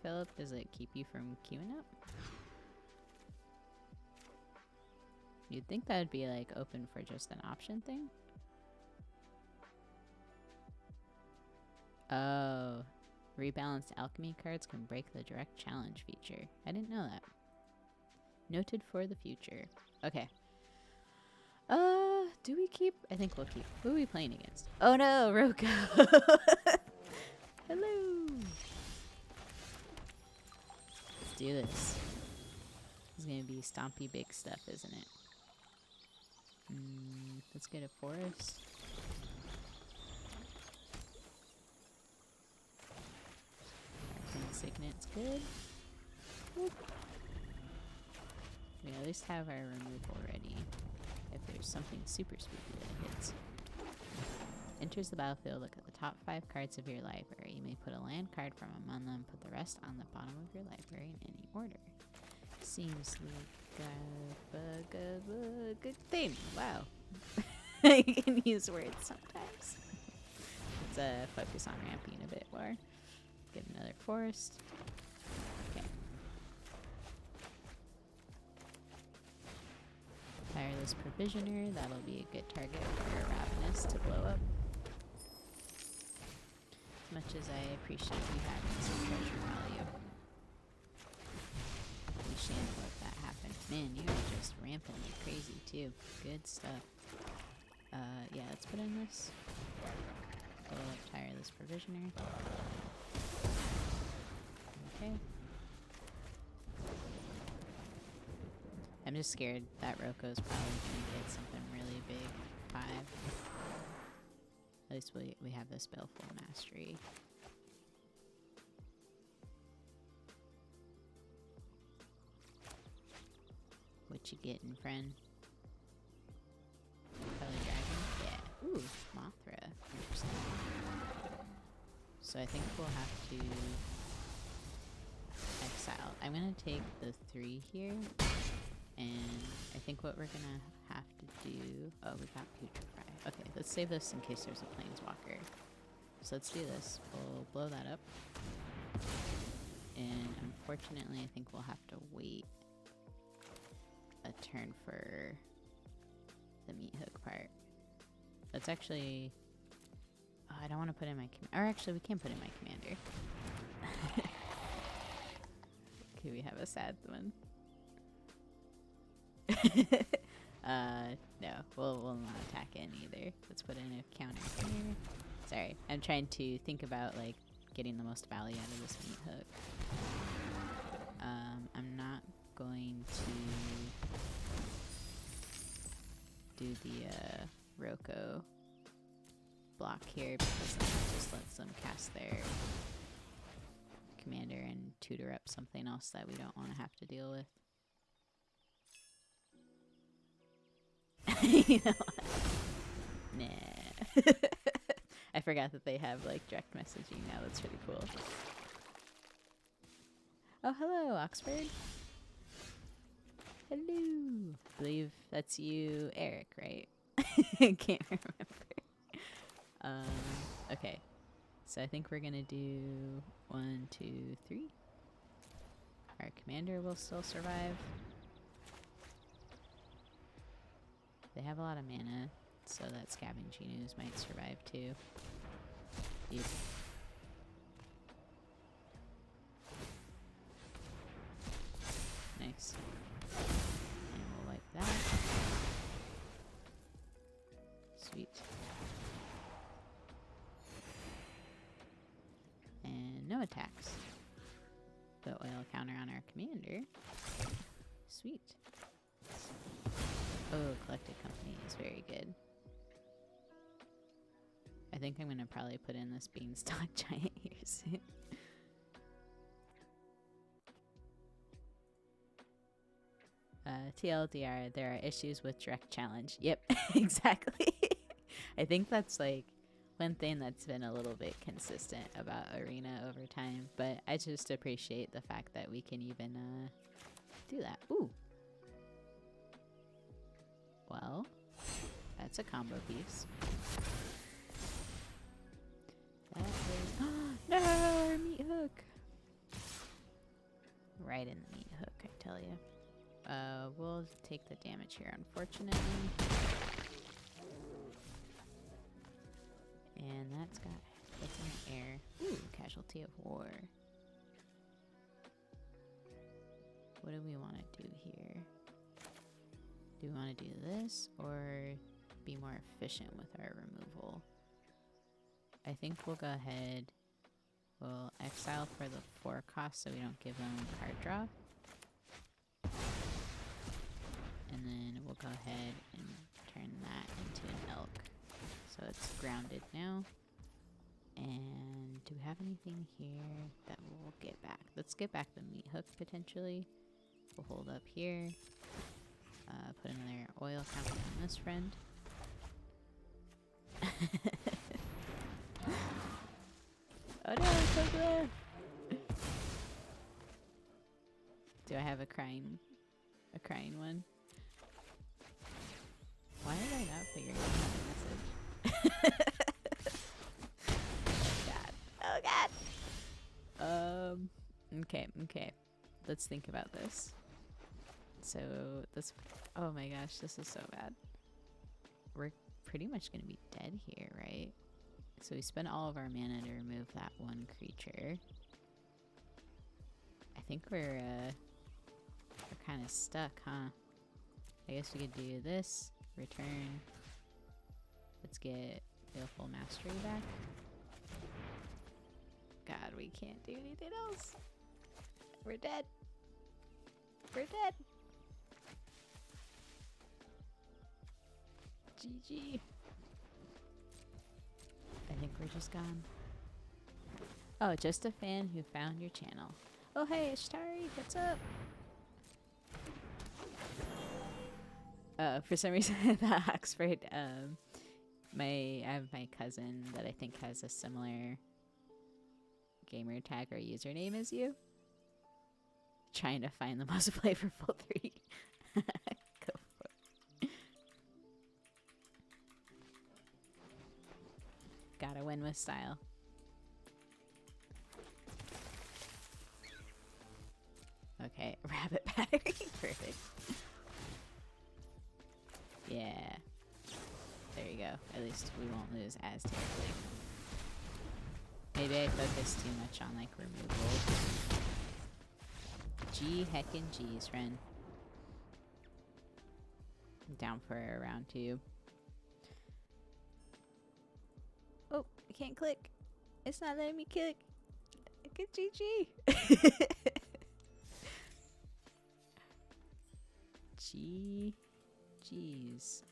Philip, does it keep you from queuing up? You'd think that would be, like, open for just an option thing? Oh. Rebalanced alchemy cards can break the direct challenge feature. I didn't know that. Noted for the future. Okay. Do we keep? I think we'll keep. Who are we playing against? Oh no, Roko! Hello! Let's do this. This is gonna be stompy big stuff, isn't it? Let's get a forest. Signet's good. Whoop. We at least have our removal ready. If there's something super spooky that hits. Enters the battlefield, look at the top 5 cards of your library. You may put a land card from among them, put the rest on the bottom of your library in any order. Seems like a good thing. Wow. I can use words sometimes. Let's focus on ramping a bit more. Get another forest. Okay. Tireless Provisioner. That'll be a good target for Ravenous to blow up. As much as I appreciate you having some treasure value. We shan't let that happen. Man, you are just ramping like crazy too. Good stuff. Yeah, let's put in this. Blow up Tireless Provisioner. Okay. I'm just scared that Roko's probably gonna get something really big. 5. At least we have this spell full mastery. What you getting, friend? Color dragon? Yeah. Ooh, Mothra. Interesting. So I think we'll have to exile. I'm gonna take the 3 here, and I think what we're gonna have to do... Oh, we got Putrefy. Okay, let's save this in case there's a Planeswalker. So let's do this. We'll blow that up. And unfortunately, I think we'll have to wait a turn for the meat hook part. That's actually... Oh, I don't want to put in my... Or actually, we can put in my commander. Okay, we have a sad one. No, we'll not attack in either. Let's put in a counter here. Sorry, I'm trying to think about, like, getting the most value out of this meat hook. I'm not going to do the Roko block here because then it just lets them cast their commander and tutor up something else that we don't want to have to deal with. You know what? Nah. I forgot that they have like direct messaging now. That's really cool. Oh, hello, Oxford. Hello. I believe that's you, Eric, right? I can't remember. Okay. So I think we're gonna do 1, 2, 3. Our commander will still survive. They have a lot of mana, so that Scavenging Ooze might survive too. Yep. Nice. And we'll wipe that. Sweet. And no attacks. The oil counter on our commander. Sweet. Oh, Collected Company is very good. I think I'm gonna probably put in this Beanstalk Giant here soon. TLDR, there are issues with direct challenge. Yep, exactly. I think that's like one thing that's been a little bit consistent about Arena over time, but I just appreciate the fact that we can even do that. Ooh. Well, that's a combo piece. That is... No! Our meat hook! Right in the meat hook, I tell you. We'll take the damage here, unfortunately. And that's got... What's in the air? Ooh, Casualty of War. What do we want to do here? Do we want to do this or be more efficient with our removal? I think we'll go ahead. We'll exile for the 4 cost so we don't give them card draw. And then we'll go ahead and turn that into an elk. So it's grounded now. And do we have anything here that we'll get back? Let's get back the meat hook potentially. We'll hold up here. Put another oil counter on this friend. Oh no, it's over there! Do I have a crying one? Why did I not figure out the message? Oh god. Oh god. Okay. Let's think about this. So this, oh my gosh, this is so bad. We're pretty much gonna be dead here, right? So we spent all of our mana to remove that one creature. I think we're kind of stuck, huh? I guess we could do this, return. Let's get Baleful Mastery back. God, we can't do anything else. We're dead. We're dead. GG. I think we're just gone. Oh, just a fan who found your channel. Oh, hey, Ashtari, what's up? For some reason, the Oxford, I have my cousin that I think has a similar gamer tag or username as you. Trying to find the most flavorful 3. Go for it. Gotta win with style. Okay, rabbit battery. Perfect. Yeah. There you go. At least we won't lose as terribly. Maybe I focus too much on like removal. G heckin' G's, friend. I'm down for a round 2. Oh, I can't click. It's not letting me click. Good GG. G's.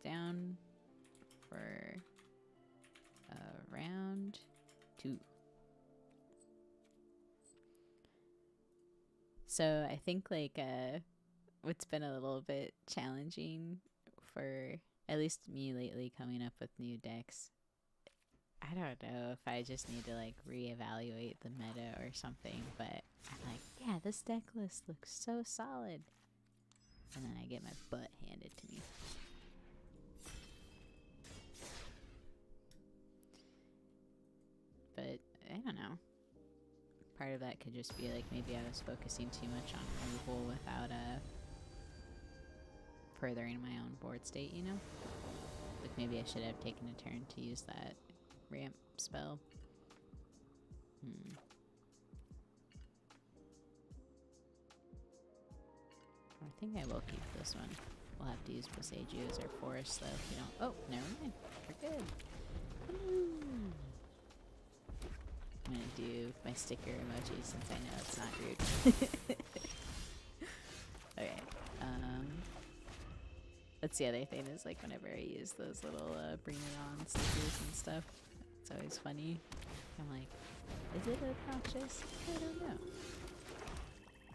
Down for round 2. So I think like what's been a little bit challenging for at least me lately coming up with new decks. I don't know if I just need to like reevaluate the meta or something, but I'm like, yeah, this deck list looks so solid. And then I get my butt handed to me. But I don't know. Part of that could just be like maybe I was focusing too much on removal without furthering my own board state, you know? Like maybe I should have taken a turn to use that ramp spell. I think I will keep this one. We'll have to use Boseiju as our forest though if we don't. Oh, never mind. We're good. I'm gonna do my sticker emoji since I know it's not rude. Okay. That's the other thing is like whenever I use those little bring it on stickers and stuff, it's always funny. I'm like, is it obnoxious? I don't know.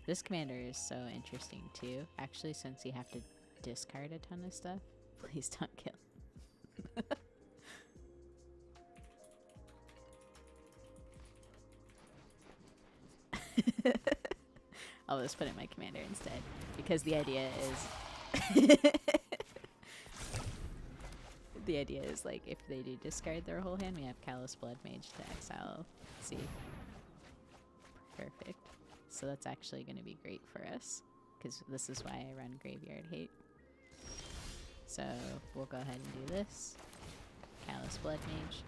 This commander is so interesting too. Actually, since you have to discard a ton of stuff, please don't kill. I'll just put in my commander instead because the idea is the idea is like if they do discard their whole hand, we have Callous Blood Mage to exile. See, perfect. So that's actually going to be great for us because this is why I run Graveyard Hate. So we'll go ahead and do this. Callous Blood Mage.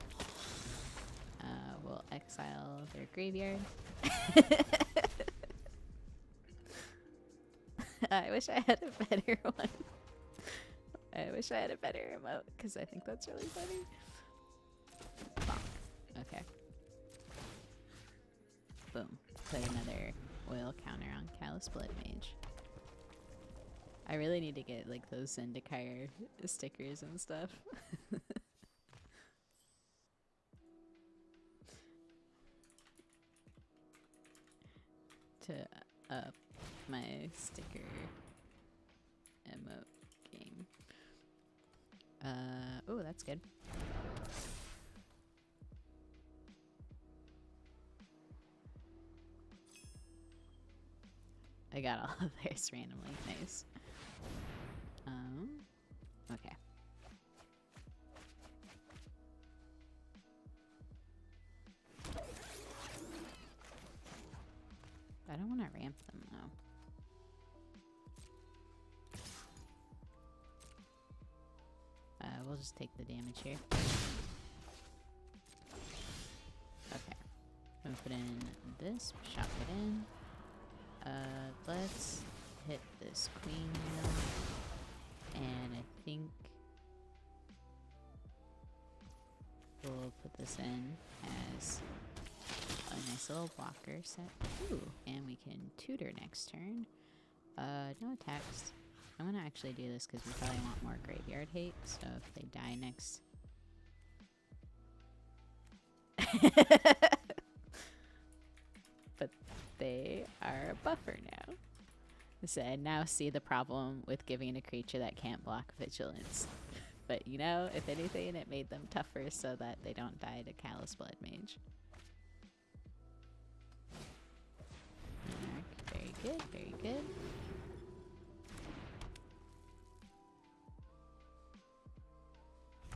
We'll exile their graveyard. I wish I had a better one. I wish I had a better emote because I think that's really funny. Bonk. Okay. Boom. Put another oil counter on Callous Blood Mage. I really need to get like those Zendikar stickers and stuff. To up my sticker emote game. Oh, that's good. I got all of theirs randomly. Nice. Okay. I don't want to ramp them though. We'll just take the damage here. Okay. I'm gonna put in this, shop it in. Let's hit this queen now. And I think we'll put this in as a nice little blocker set. Ooh, and we can tutor next turn. No attacks. I'm gonna actually do this because we probably want more graveyard hate, so if they die next... But they are a buffer now. So I now see the problem with giving a creature that can't block vigilance. But you know, if anything, it made them tougher so that they don't die to Callous Blood Mage. Very good, very good.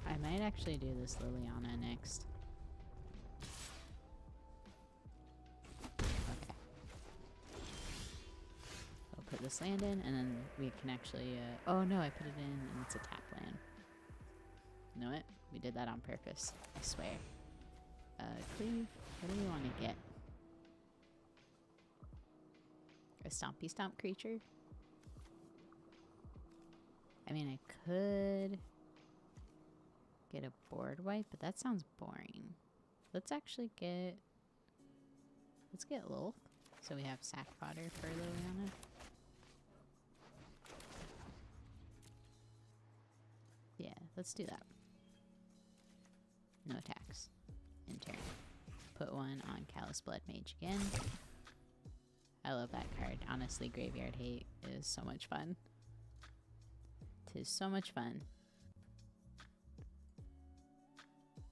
I might actually do this Liliana next. Okay. I'll put this land in, and then we can actually, oh no, I put it in, and it's a tap land. You know what? We did that on purpose. I swear. Cleave. What do we want to get? A Stompy Stomp creature? I mean, I could get a board wipe, but that sounds boring. Let's actually get... Let's get Lolth, so we have sack fodder for Liliana. Yeah, let's do that. No attacks. In turn. Put one on Callous Blood Mage again. I love that card. Honestly, Graveyard Hate is so much fun. 'Tis so much fun.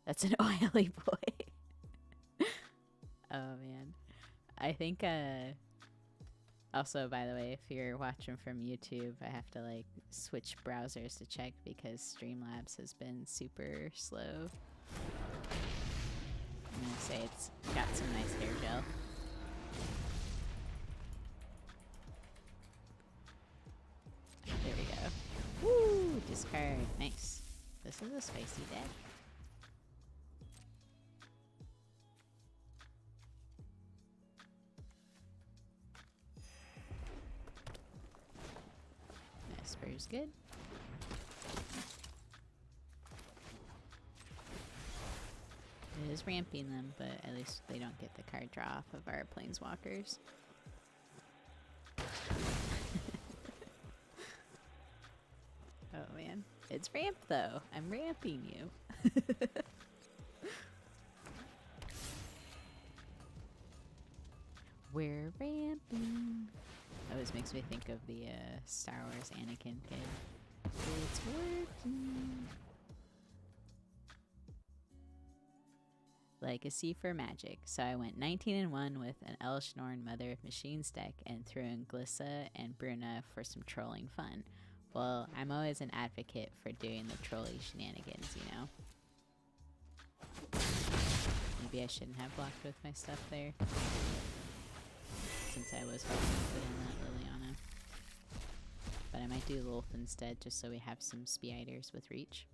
That's an oily boy. Oh man. I think also, by the way, if you're watching from YouTube, I have to like switch browsers to check because Streamlabs has been super slow. I'm gonna say it's got some nice hair gel. There we go. Woo! Discard. Nice. This is a spicy deck. Esper's good. It is ramping them, but at least they don't get the card draw off of our planeswalkers. Oh man. It's ramp though. I'm ramping you. We're ramping. Always makes me think of the Star Wars Anakin kid. It's working. Legacy for Magic. So I went 19-1 with an Elishnorn Mother of Machines deck and threw in Glissa and Bruna for some trolling fun. Well, I'm always an advocate for doing the trolly shenanigans, you know? Maybe I shouldn't have blocked with my stuff there, since I was hoping to put in that Liliana. But I might do Lolth instead, just so we have some Speiders with reach.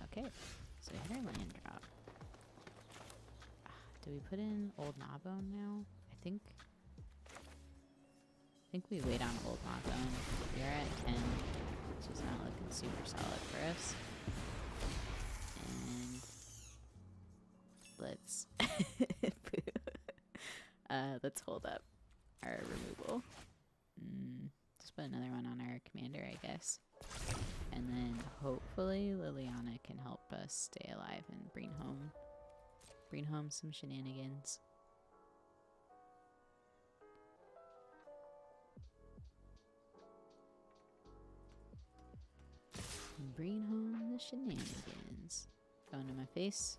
Okay, so we hit our land drop. Do we put in Old Gnawbone now? I think we wait on Old Gnawbone. We are at 10, which is not looking super solid for us. And let's let's hold up our removal. Just put another one on our commander, I guess. And then hopefully Liliana can help us stay alive and bring home some shenanigans. Bring home the shenanigans. Going to my face.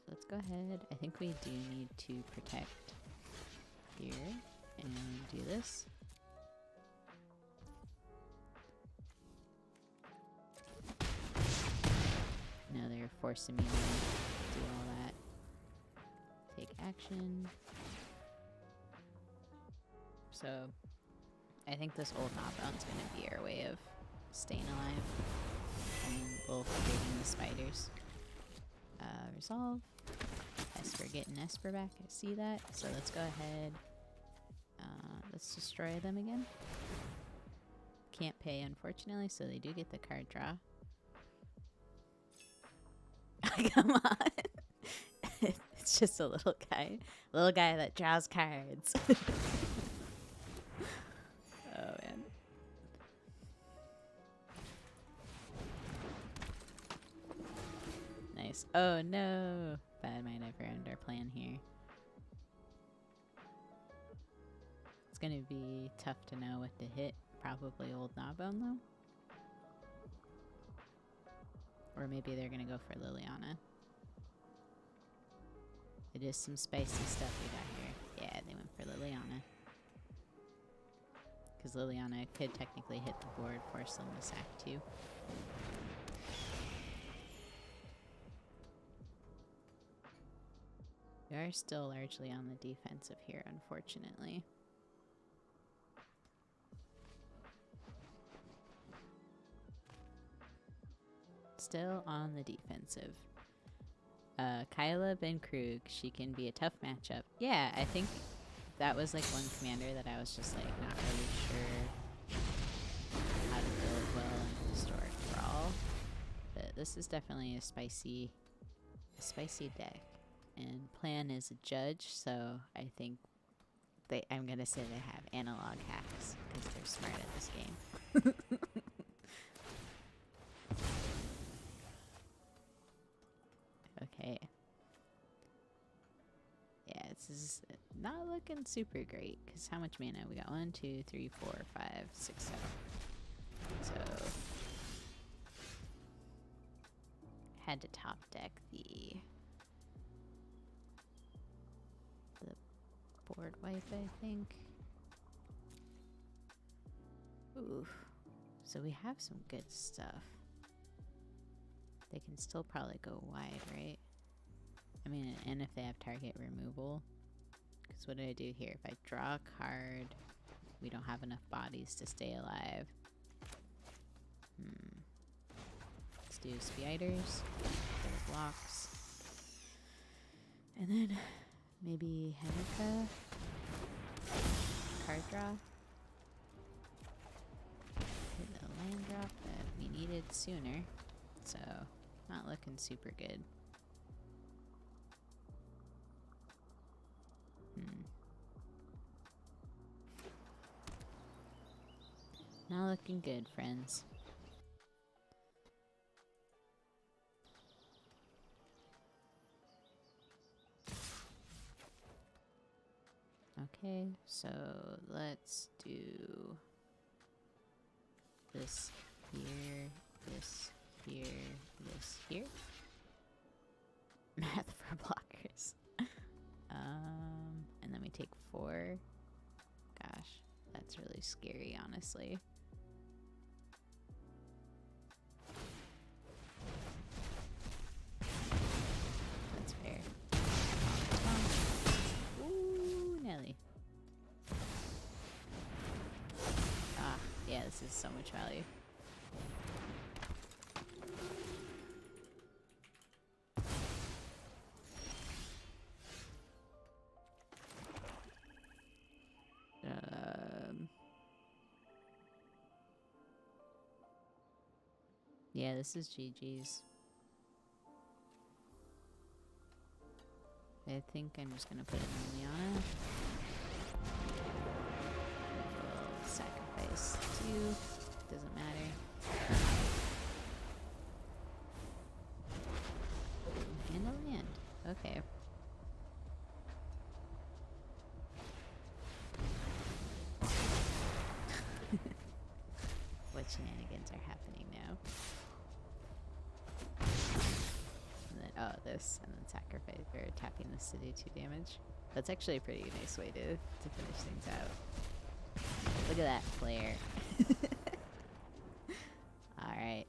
Let's go ahead. I think we do need to protect here and do this. Now they're forcing me to do all that. Take action. So I think this Old Gnawbone's gonna be our way of staying alive. And we'll creating the spiders. Resolve. Esper getting Esper back. I see that. So let's go ahead. Let's destroy them again. Can't pay, unfortunately, so they do get the card draw. Come on. It's just a little guy. Little guy that draws cards. Oh, man. Nice. Oh, no. That might have ruined our plan here. It's going to be tough to know what to hit. Probably Old Gnawbone, though. Or maybe they're going to go for Liliana. It is some spicy stuff we got here. Yeah, they went for Liliana. Because Liliana could technically hit the board, force them to sack too. We are still largely on the defensive here, unfortunately. still on the defensive. Kyla Ben Krug, she can be a tough matchup. Yeah, I think that was like one commander that I was just like not really sure how to build well in historic Brawl. But this is definitely a spicy deck. And Plan is a judge, so I think I'm gonna say they have analog hacks because they're smart at this game. Okay. Yeah, this is not looking super great because how much mana we got? 1, 2, 3, 4, 5, 6, 7. So had to top deck the board wipe, I think. Ooh. So we have some good stuff. They can still probably go wide, right? I mean, and if they have target removal. Because what do I do here? If I draw a card, we don't have enough bodies to stay alive. Let's do spiders. Double blocks. And then maybe Henika. Card draw. Hit the land drop that we needed sooner. So, not looking super good. Not looking good, friends. Okay, so let's do this here, this here, this here. Math for blockers. And then we take 4. Gosh, that's really scary, honestly. That's fair. Ooh, Nelly. Ah, yeah, this is so much value. Yeah, this is GG's. I think I'm just gonna put it in Liana. We'll sacrifice 2. Doesn't matter. And a land. Okay. What shenanigans are happening now? And then, oh, this, and then sacrifice, or tapping this to do 2 damage. That's actually a pretty nice way to finish things out. Look at that flare. Alright.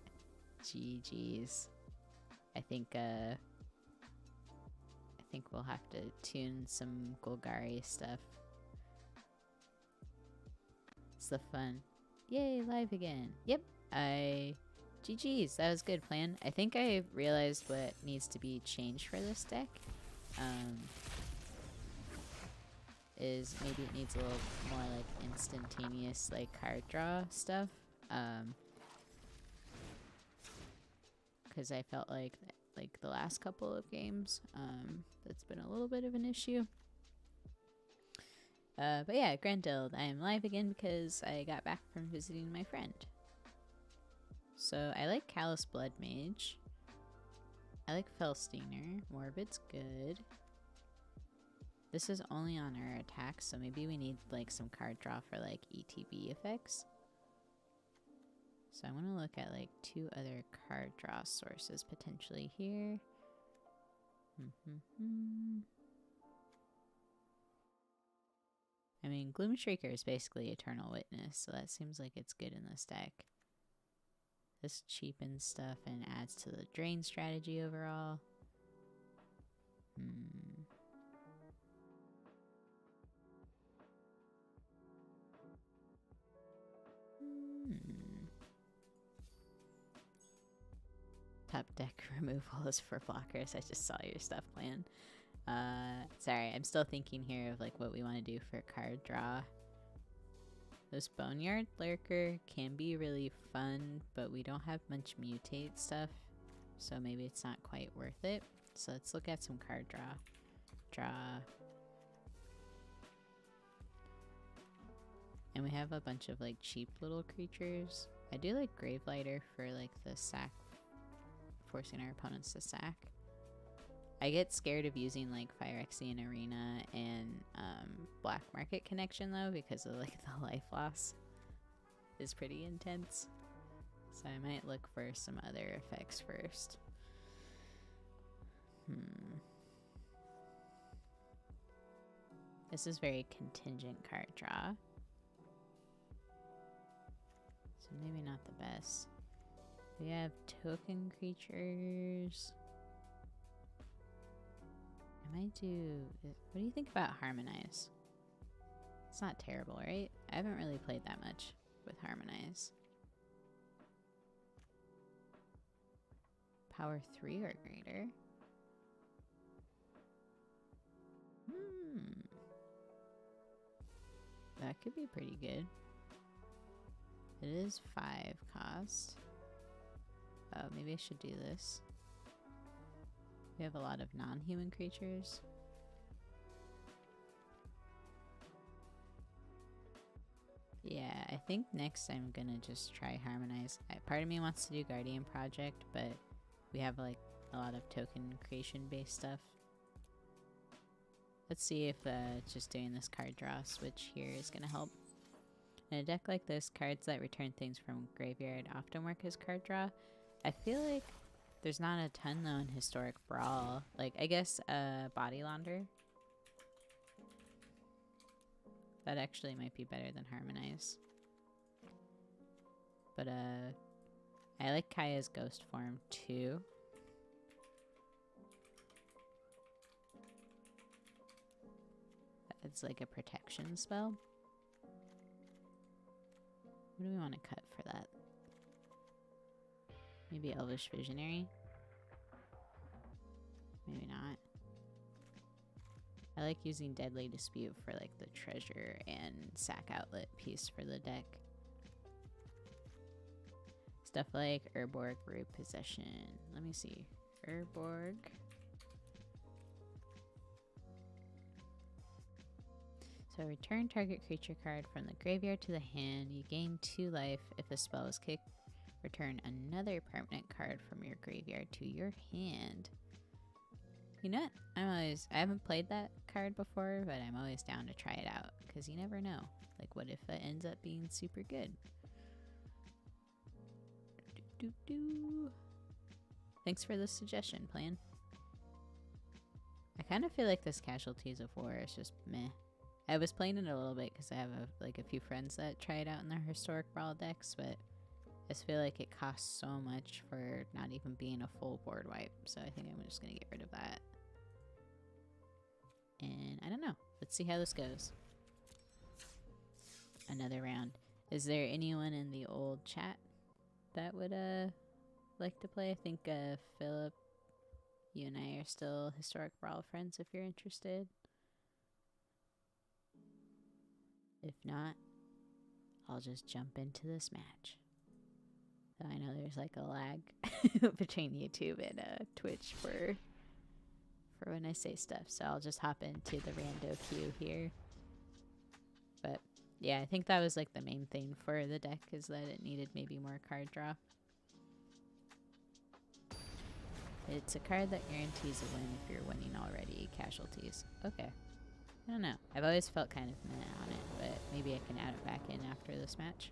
GG's. I think we'll have to tune some Golgari stuff. It's the fun. Yay, live again. Yep, GG's, that was good plan. I think I realized what needs to be changed for this deck. Is maybe it needs a little more like instantaneous like card draw stuff. Because I felt like the last couple of games, that's been a little bit of an issue. But yeah, Grendel, I am live again because I got back from visiting my friend. So I like Callous Blood Mage. I like Felsteiner. Morbid's good. This is only on our attacks, so maybe we need like some card draw for like ETB effects. So I want to look at like 2 other card draw sources potentially here. I mean, Gloomshrieker is basically Eternal Witness, so that seems like it's good in this deck. This cheapens stuff and adds to the drain strategy overall. Top deck removal is for blockers. I just saw your stuff plan. Sorry, I'm still thinking here of like what we want to do for card draw. This Boneyard Lurker can be really fun, but we don't have much mutate stuff, so maybe it's not quite worth it. So let's look at some card draw. And we have a bunch of like cheap little creatures. I do like Gravelighter for like the sack, forcing our opponents to sack. I get scared of using like Phyrexian Arena and Black Market Connection though, because of like the life loss is pretty intense. So I might look for some other effects first. This is very contingent card draw, so maybe not the best. We have token creatures. I might do... What do you think about Harmonize? It's not terrible, right? I haven't really played that much with Harmonize. Power 3 or greater. That could be pretty good. It is 5 cost. Oh, maybe I should do this. We have a lot of non-human creatures. Yeah, I think next I'm gonna just try Harmonize. Part of me wants to do Guardian Project, but we have like a lot of token creation based stuff. Let's see if just doing this card draw switch here is gonna help. In a deck like this, cards that return things from graveyard often work as card draw. I feel like there's not a ton though in Historic Brawl. Like, I guess Body Launder. That actually might be better than Harmonize. But I like Kaya's Ghost form too. It's like a protection spell. What do we want to cut for that? Maybe Elvish Visionary? Maybe not. I like using Deadly Dispute for like the treasure and sack outlet piece for the deck. Stuff like Urborg Repossession. Let me see. Urborg. So return target creature card from the graveyard to the hand. You gain 2 life. If a spell is kicked, return another permanent card from your graveyard to your hand. You know what? I haven't played that card before, but I'm always down to try it out, because you never know. Like, what if it ends up being super good? Thanks for the suggestion, Plan. I kind of feel like this Casualties of War is just meh. I was playing it a little bit because I have a few friends that try it out in their Historic Brawl decks, but I just feel like it costs so much for not even being a full board wipe, so I think I'm just going to get rid of that. And I don't know. Let's see how this goes. Another round. Is there anyone in the old chat that would like to play? I think Philip, you and I are still Historic Brawl friends if you're interested. If not, I'll just jump into this match. So I know there's like a lag between YouTube and Twitch for when I say stuff, so I'll just hop into the rando queue here. But yeah, I think that was like the main thing for the deck, is that it needed maybe more card draw. It's a card that guarantees a win if you're winning already. Casualties. Okay. I don't know. I've always felt kind of meh on it, but maybe I can add it back in after this match.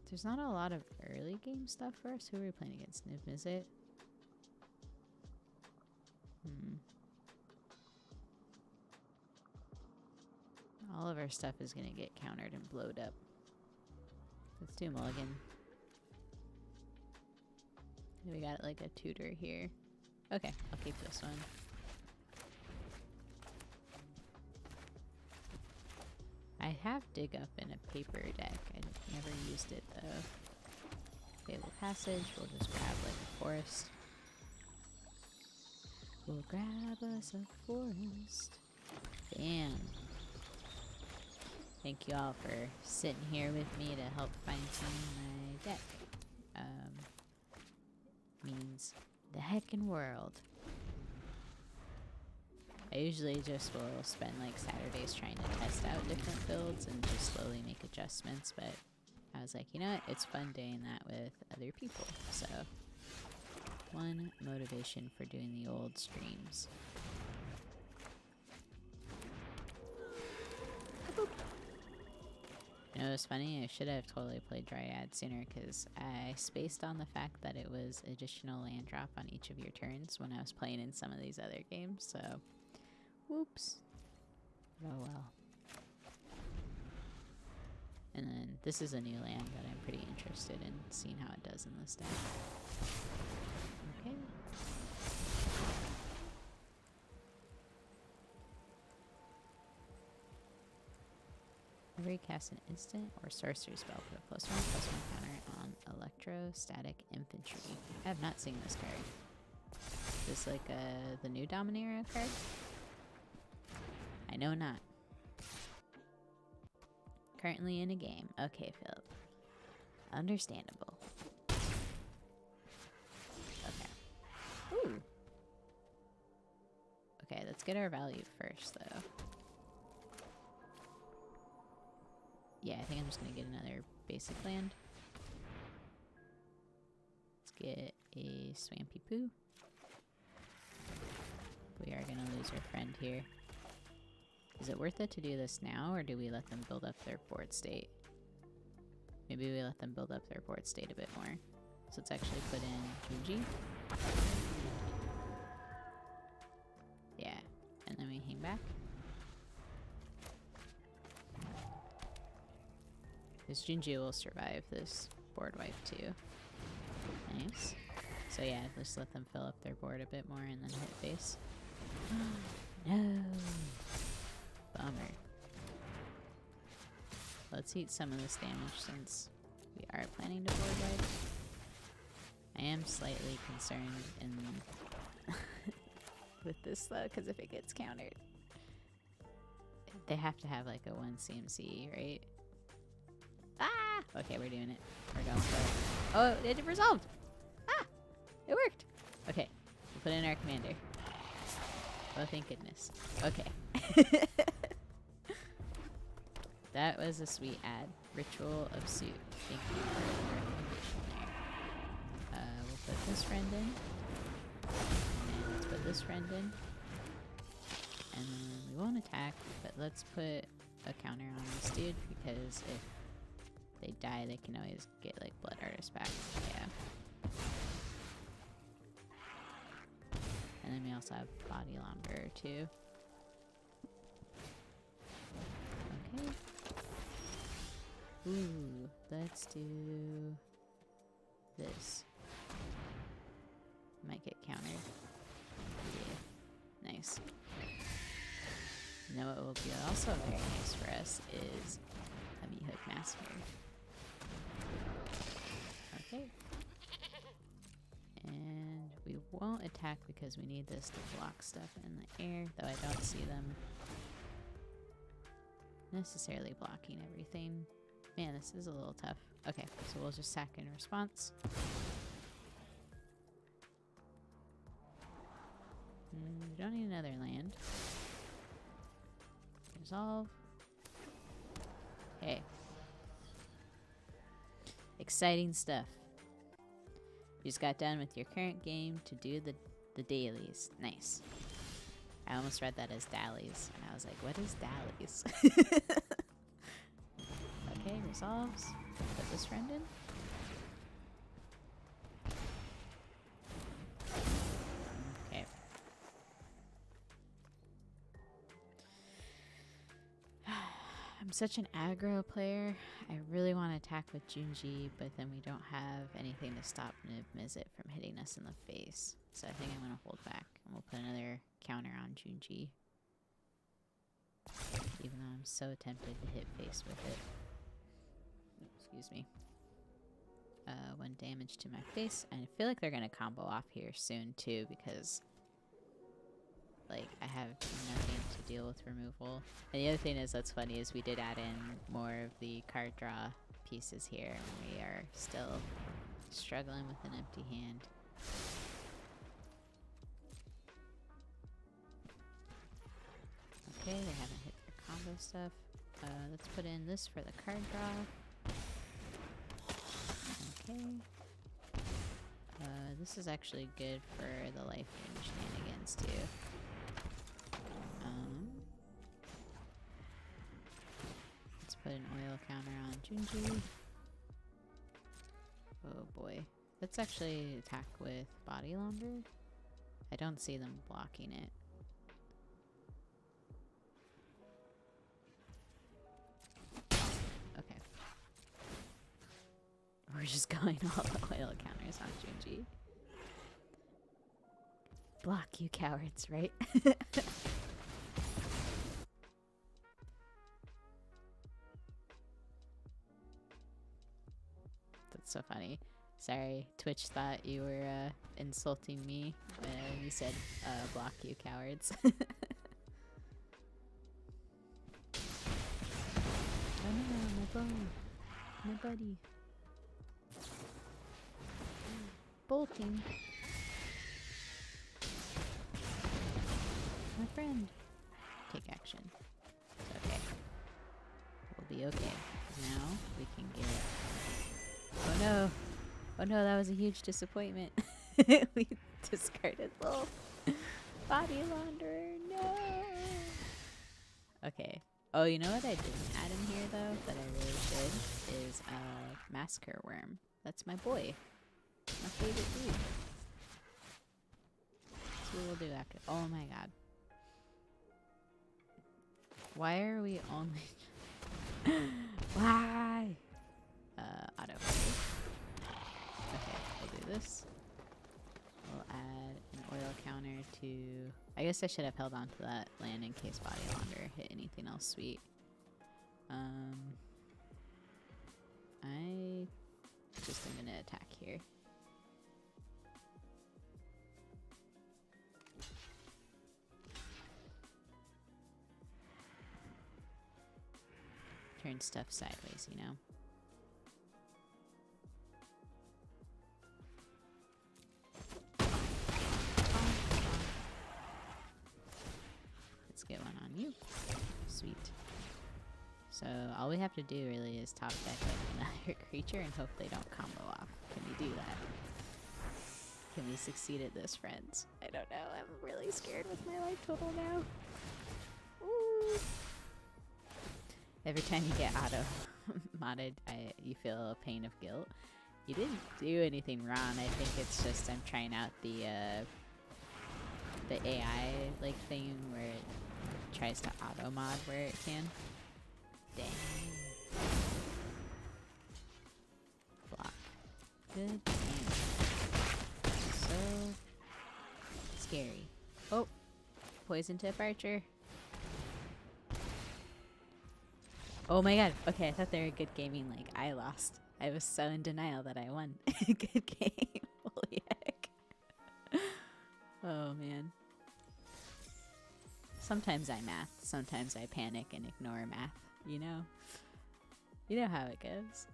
There's not a lot of early game stuff for us. Who are we playing against? Niv Mizzet? All of our stuff is going to get countered and blowed up. Let's do Mulligan. We got like a tutor here. Okay, I'll keep this one. I have Dig Up in a paper deck. I never used it though. Fabled Passage, we'll just grab like a forest. We'll grab us a forest. Damn. Thank you all for sitting here with me to help fine-tune my deck. Means the heckin' world. I usually just will spend like Saturdays trying to test out different builds and just slowly make adjustments, but I was like, you know what, it's fun doing that with other people, so one motivation for doing the old streams. You know, it was funny, I should have totally played Dryad sooner because I spaced on the fact that it was additional land drop on each of your turns when I was playing in some of these other games, so whoops. Oh well. And then this is a new land that I'm pretty interested in seeing how it does in this deck. Okay. Every cast an instant or sorcery spell put a +1/+1 counter on electrostatic infantry. I have not seen this card. Is this like the new Dominaria card? I know not. Currently in a game. Okay, Philip. Understandable. Okay. Ooh. Okay, let's get our value first, though. Yeah, I think I'm just gonna get another basic land. Let's get a Swampy Poo. We are gonna lose our friend here. Is it worth it to do this now, or do we let them build up their board state? Maybe we let them build up their board state a bit more. So let's actually put in Junji. Yeah, and then we hang back. This Junji will survive this board wipe too. Nice. So yeah, just let them fill up their board a bit more and then hit face. No! Bummer. Let's eat some of this damage since we are planning to board wipe. I am slightly concerned with this though, because if it gets countered, they have to have like a 1 CMC, right? Ah! Okay, we're doing it. We're going for it. Oh, it resolved! Ah! It worked! Okay, we'll put in our commander. Oh, thank goodness. Okay. That was a sweet ad. Ritual of Suit. Thank you for the recommendation there. We'll put this friend in. And let's put this friend in. And then we won't attack, but let's put a counter on this dude because if they die, they can always get like Blood Artist back. Yeah. And then we also have Body Lumber too. Okay. Ooh, let's do this. Might get countered. Yeah. Nice. You know what will be also very nice for us is a Meathook Massacre. Okay. And we won't attack because we need this to block stuff in the air, though I don't see them necessarily blocking everything. Man, this is a little tough. Okay, so we'll just sack in response. We don't need another land. Resolve. Okay. Exciting stuff. You just got done with your current game to do the dailies. Nice. I almost read that as dallies, and I was like, what is dallies? Okay, resolves. Put this friend in. Okay. I'm such an aggro player. I really want to attack with Junji, but then we don't have anything to stop Nib Mizzet from hitting us in the face. So I think I'm going to hold back, and we'll put another counter on Junji. Even though I'm so tempted to hit face with it. Excuse me. 1 damage to my face. And I feel like they're going to combo off here soon too, because like I have nothing to deal with removal. And the other thing is that's funny is we did add in more of the card draw pieces here, and we are still struggling with an empty hand. Okay, they haven't hit their combo stuff. Let's put in this for the card draw. Okay. This is actually good for the life gain shenanigans too. Let's put an oil counter on Junji. Oh boy. Let's actually attack with body launder. I don't see them blocking it. Okay. We're just going all the oil counters on Junji. Block, you cowards, right? That's so funny. Sorry, Twitch thought you were insulting me when you said block, you cowards. Oh no, my bow. My buddy. Bolting. My friend. Take action. It's okay. We'll be okay. Now we can get... Oh no! Oh no, that was a huge disappointment. We discarded little body launderer. No! Okay. Oh, you know what I didn't add in here though, that I really should, is Massacre Worm. That's my boy. My favorite dude. That's what we'll do after. Oh my god. Why are we only... Why? Auto. Okay, we'll do this. We'll add an oil counter to... I guess I should have held on to that land in case body launder hit anything else sweet. I just am gonna attack here. Turn stuff sideways, you know? Let's get one on you. Sweet. So all we have to do really is top deck like another creature and hope they don't combo off. Can we do that? Can we succeed at this, friends? I don't know. I'm really scared with my life total now. Ooh. Every time you get auto modded, you feel a pain of guilt. You didn't do anything wrong. I think it's just I'm trying out the AI like thing where it tries to auto mod where it can. Dang. Block. Good damage. So scary. Oh, poison tip archer. Oh my god. Okay, I thought they were good gaming. Like, I lost. I was so in denial that I won. Good game. Holy heck. Oh, man. Sometimes I math. Sometimes I panic and ignore math. You know? You know how it goes.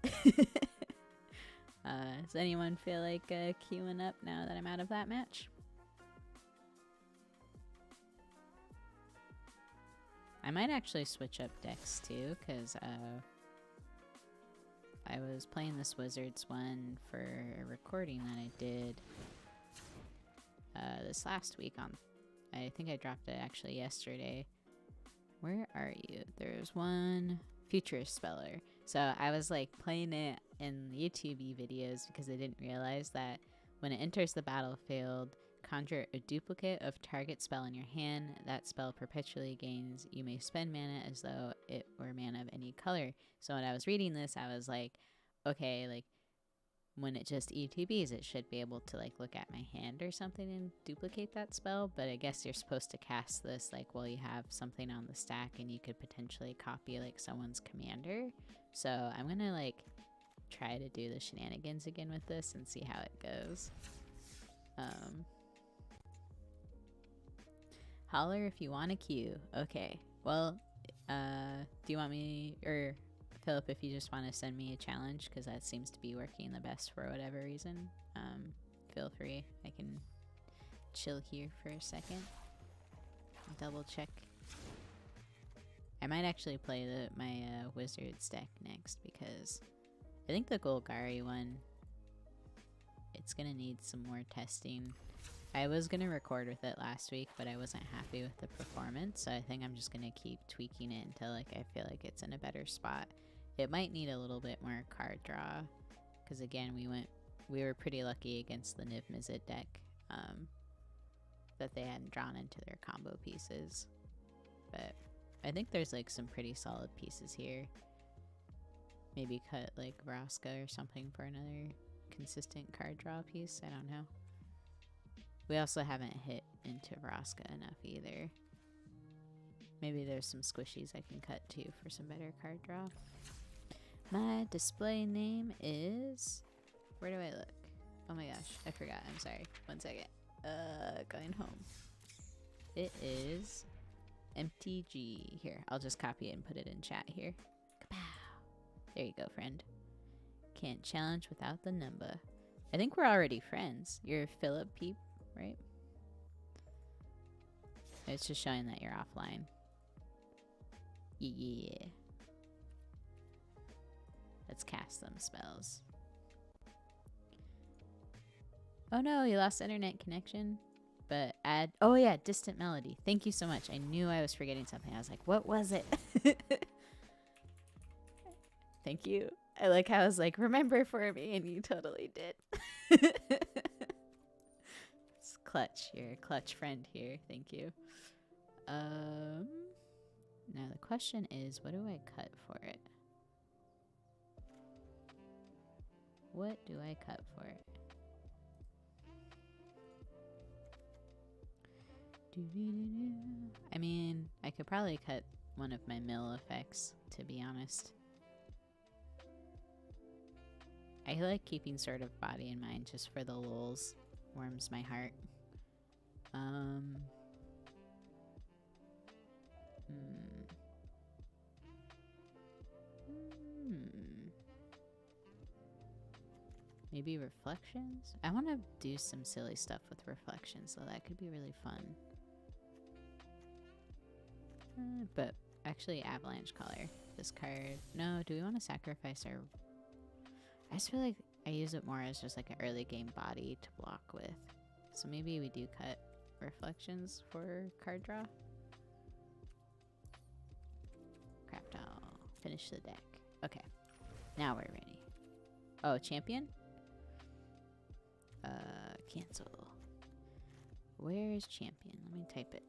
Does anyone feel like queuing up now that I'm out of that match? I might actually switch up decks too, because I was playing this Wizards one for a recording that I did this last week on... I think I dropped it actually yesterday. Where are you? There's one Futurist Speller. So I was like playing it in YouTube videos because I didn't realize that when it enters the battlefield, conjure a duplicate of target spell in your hand. That spell perpetually gains. You may spend mana as though it were mana of any color. So when I was reading this, I was like, okay, like when it just ETBs, it should be able to like look at my hand or something and duplicate that spell. But I guess you're supposed to cast this like while you have something on the stack and you could potentially copy like someone's commander. So I'm gonna like try to do the shenanigans again with this and see how it goes. Holler if you want a queue. Okay. Well, do you want me, or Philip, if you just want to send me a challenge, because that seems to be working the best for whatever reason, feel free. I can chill here for a second. Double check. I might actually play my Wizards deck next, because I think the Golgari one, it's going to need some more testing. I was going to record with it last week, but I wasn't happy with the performance, so I think I'm just going to keep tweaking it until like I feel like it's in a better spot. It might need a little bit more card draw, because again, we were pretty lucky against the Niv Mizzet deck that they hadn't drawn into their combo pieces. But I think there's like some pretty solid pieces here. Maybe cut like Vraska or something for another consistent card draw piece. I don't know. We also haven't hit into Vraska enough either. Maybe there's some squishies I can cut too for some better card draw. My display name is... Where do I look? Oh my gosh, I forgot. I'm sorry. 1 second. Going home. It is MTG. Here, I'll just copy it and put it in chat here. Kapow! There you go, friend. Can't challenge without the number. I think we're already friends. You're Philip Peep, right? It's just showing that you're offline. Yeah. Let's cast them spells. Oh no, you lost internet connection. But add... Oh yeah, Distant Melody. Thank you so much. I knew I was forgetting something. I was like, what was it? Thank you. I like how I was like, remember for me, and you totally did. It's clutch. You're a clutch friend here. Thank you. Now the question is, what do I cut for it? What do I cut for it? I mean, I could probably cut one of my mill effects, to be honest. I like keeping Sword of Body in mind just for the lulz. Warms my heart. Maybe Reflections? I want to do some silly stuff with Reflections, so that could be really fun. But actually, Avalanche Collar. This card... No, do we want to sacrifice our... I just feel like I use it more as just like an early game body to block with. So maybe we do cut Reflections for card draw. Crap, I'll finish the deck. Okay, now we're ready. Oh, champion? Cancel. Where is champion? Let me type it.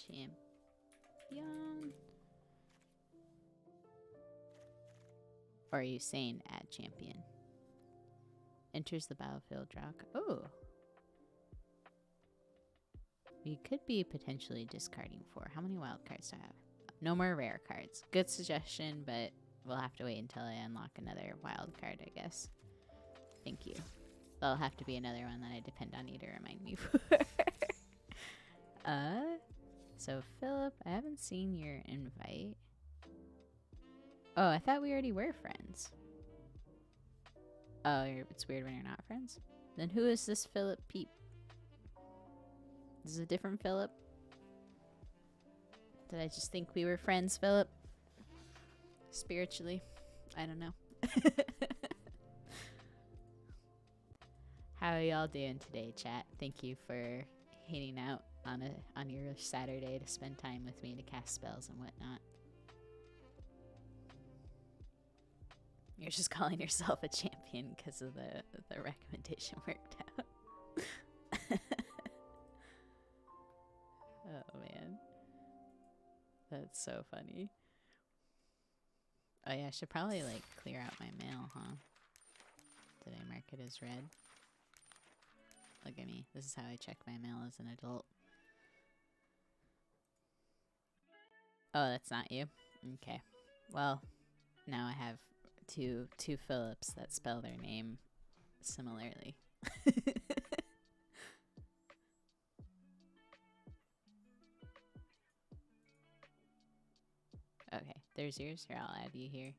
Champion. Or are you saying add champion? Enters the battlefield, Drock. Oh. We could be potentially discarding 4. How many wild cards do I have? No more rare cards. Good suggestion, but we'll have to wait until I unlock another wild card, I guess. Thank you. There'll have to be another one that I depend on you to remind me for. So Philip, I haven't seen your invite. Oh, I thought we already were friends. Oh, it's weird when you're not friends. Then who is this Philip Peep? This is a different Philip? Did I just think we were friends, Philip? Spiritually? I don't know. How are y'all doing today, chat? Thank you for hanging out on your Saturday to spend time with me to cast spells and whatnot. You're just calling yourself a champion because of the recommendation worked out. Oh man, that's so funny. Oh yeah, I should probably like clear out my mail, huh? Did I mark it as red? Look at me. This is how I check my mail as an adult. Oh, that's not you? Okay. Well, now I have two Phillips that spell their name similarly. Okay, there's yours. Here, I'll add you here.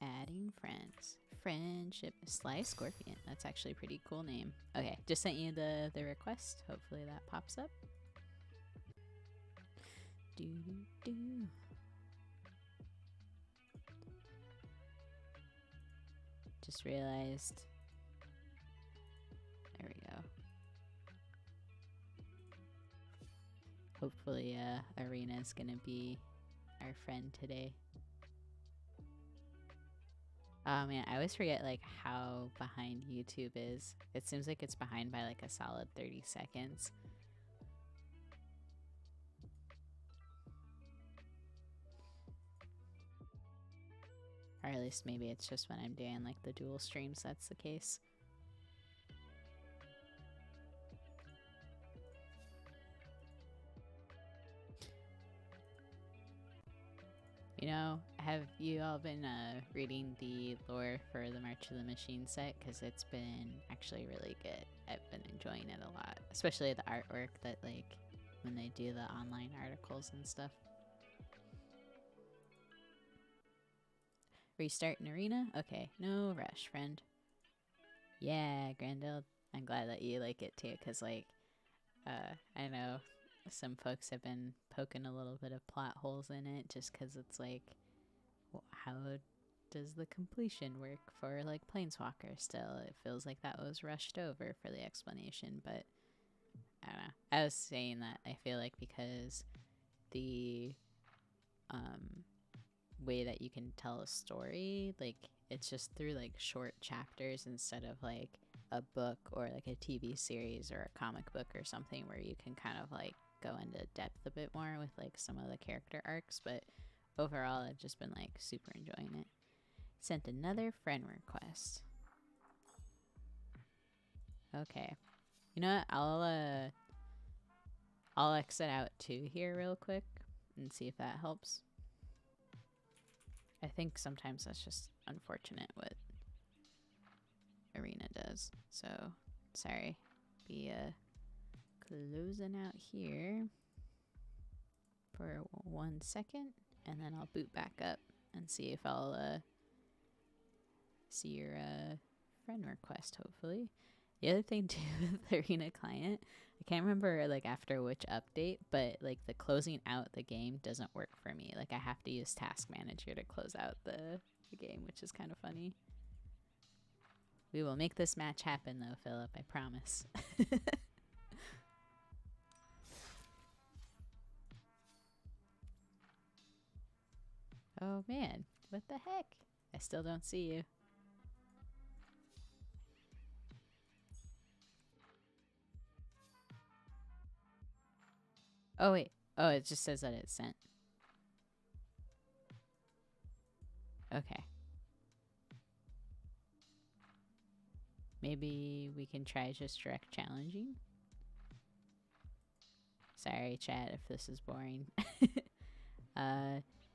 Adding friends. Friendship. Sly Scorpion. That's actually a pretty cool name. Okay, just sent you the request. Hopefully that pops up. Do do. Just realized. There we go. Hopefully, Arena's gonna be our friend today. Oh man, I always forget like how behind YouTube is. It seems like it's behind by like a solid 30 seconds. Or at least maybe it's just when I'm doing like the dual streams that's the case. You know, have you all been reading the lore for the March of the Machine set? Because it's been actually really good. I've been enjoying it a lot. Especially the artwork that, like, when they do the online articles and stuff. Restart an arena? Okay, no rush, friend. Yeah, Grandel. I'm glad that you like it too, because, like, I know some folks have been poking a little bit of plot holes in it just because it's like, well, how does the completion work for like Planeswalker still? It feels like that was rushed over for the explanation, but I don't know. I was saying that I feel like because the way that you can tell a story, like it's just through like short chapters instead of like a book or like a TV series or a comic book or something where you can kind of like go into depth a bit more with like some of the character arcs. But overall I've just been like super enjoying it. Sent another friend request. Okay, you know what, I'll exit out too here real quick and see if that helps. I think sometimes that's just unfortunate what Arena does. So sorry. Be closing out here for 1 second, and then I'll boot back up and see if I'll see your friend request, hopefully. The other thing too with the Arena client, I can't remember like after which update, but like the closing out the game doesn't work for me. Like I have to use Task Manager to close out the game, which is kind of funny. We will make this match happen though, Philip, I promise. Oh man, what the heck? I still don't see you. Oh wait, oh it just says that it's sent. Okay. Maybe we can try just direct challenging. Sorry, chat, if this is boring.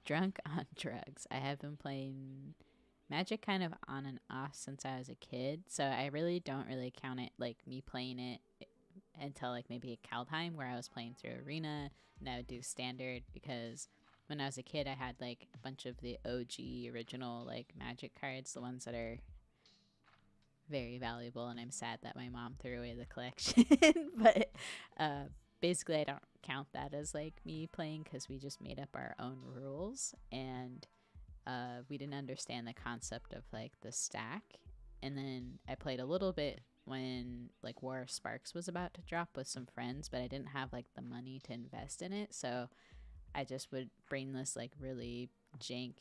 Drunk on drugs. I have been playing Magic kind of on and off since I was a kid, so I really don't really count it like me playing it until like maybe Kaldheim, where I was playing through Arena and I would do Standard, because when I was a kid I had like a bunch of the OG original like Magic cards, the ones that are very valuable, and I'm sad that my mom threw away the collection. But basically I don't count that as like me playing because we just made up our own rules, and we didn't understand the concept of like the stack. And then I played a little bit when like War of Sparks was about to drop with some friends, but I didn't have like the money to invest in it, so I just would bring this like really jank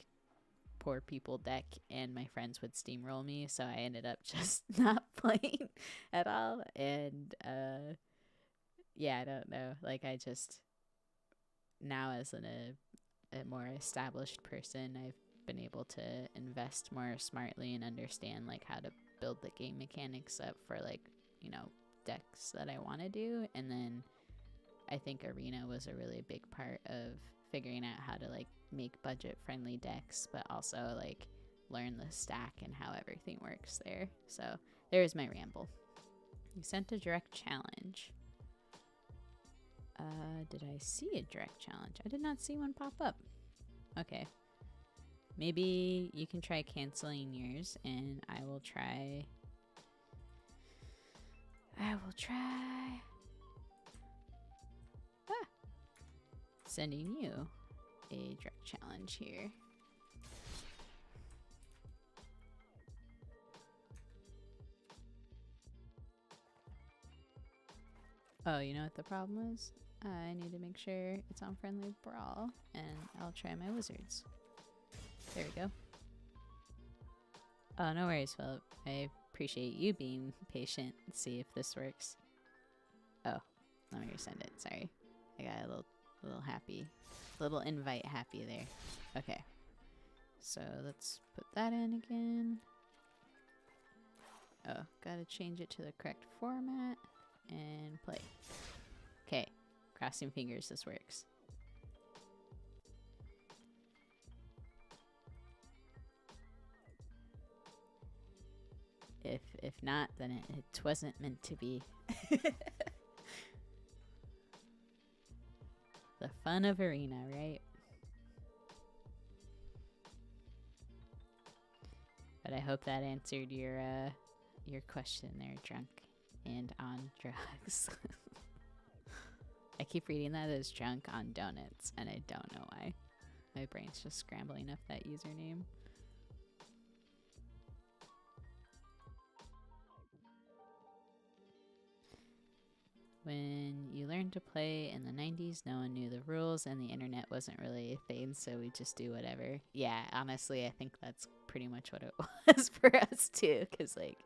poor people deck and my friends would steamroll me, so I ended up just not playing at all. And yeah, I don't know, like I just now as a more established person, I've been able to invest more smartly and understand like how to build the game mechanics up for like, you know, decks that I want to do. And then I think Arena was a really big part of figuring out how to like make budget friendly decks, but also like learn the stack and how everything works there. So there's my ramble. You sent a direct challenge. Did I see a direct challenge? I did not see one pop up. Okay. Maybe you can try canceling yours and I will try sending you a direct challenge here. Oh, you know what the problem is? I need to make sure it's on friendly Brawl, and I'll try my wizards. There we go. Oh, no worries, Philip. I appreciate you being patient. Let's see if this works. Oh, let me resend it. Sorry. I got a little happy. Little invite happy there. Okay. So let's put that in again. Oh, gotta change it to the correct format. And play. Okay. Crossing fingers this works. If not, then it wasn't meant to be. The fun of Arena, right? But I hope that answered your question there, drunk and on drugs. I keep reading that as drunk on donuts, and I don't know why. My brain's just scrambling up that username. When you learned to play in the 90s, no one knew the rules and the internet wasn't really a thing, so we just do whatever. Yeah, honestly, I think that's pretty much what it was for us too, because like,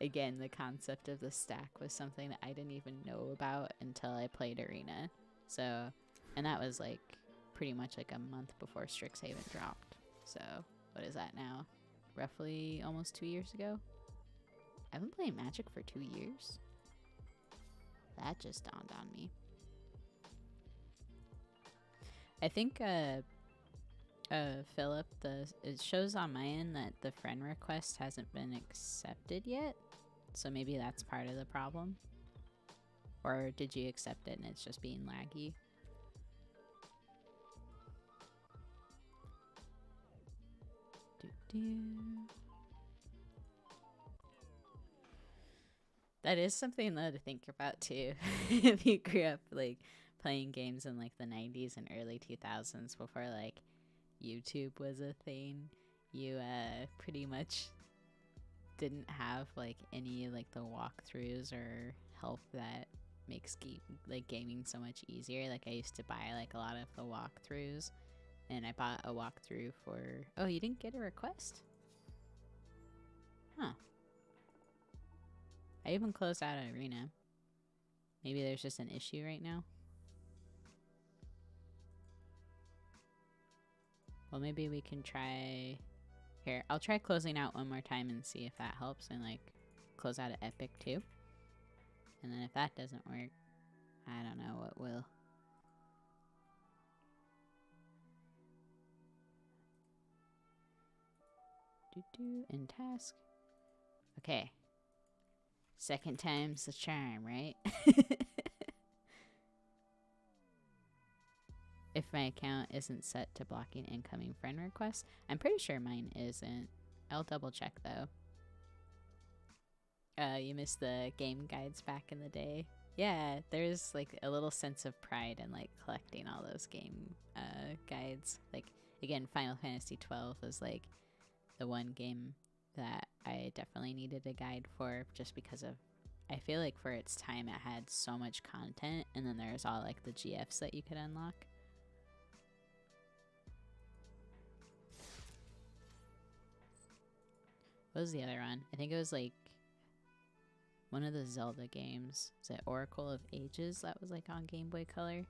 again, the concept of the stack was something that I didn't even know about until I played Arena. So, and that was like pretty much like a month before Strixhaven dropped. So, what is that now? Roughly almost 2 years ago? I've been playing Magic for 2 years? That just dawned on me. I think, Philip, it shows on my end that the friend request hasn't been accepted yet. So maybe that's part of the problem. Or did you accept it and it's just being laggy? That is something though to think about too. If you grew up like playing games in like the 90s and early 2000s before like YouTube was a thing, you pretty much didn't have like any like the walkthroughs or help that makes gaming so much easier. Like I used to buy like a lot of the walkthroughs, and I bought a walkthrough for... Oh, you didn't get a request? Huh. I even closed out Arena. Maybe there's just an issue right now. Well, maybe we can try... Here, I'll try closing out one more time and see if that helps, and like close out an Epic too. And then if that doesn't work, I don't know what will. In task. Okay. Second time's the charm, right? If my account isn't set to blocking incoming friend requests. I'm pretty sure mine isn't. I'll double check though. You missed the game guides back in the day. Yeah, there's like a little sense of pride in like collecting all those game guides. Like again, Final Fantasy 12 was like the one game that I definitely needed a guide for, just because of, I feel like for its time it had so much content, and then there's all like the GFs that you could unlock. What was the other one? I think it was like one of the Zelda games. Is it Oracle of Ages that was like on Game Boy Color?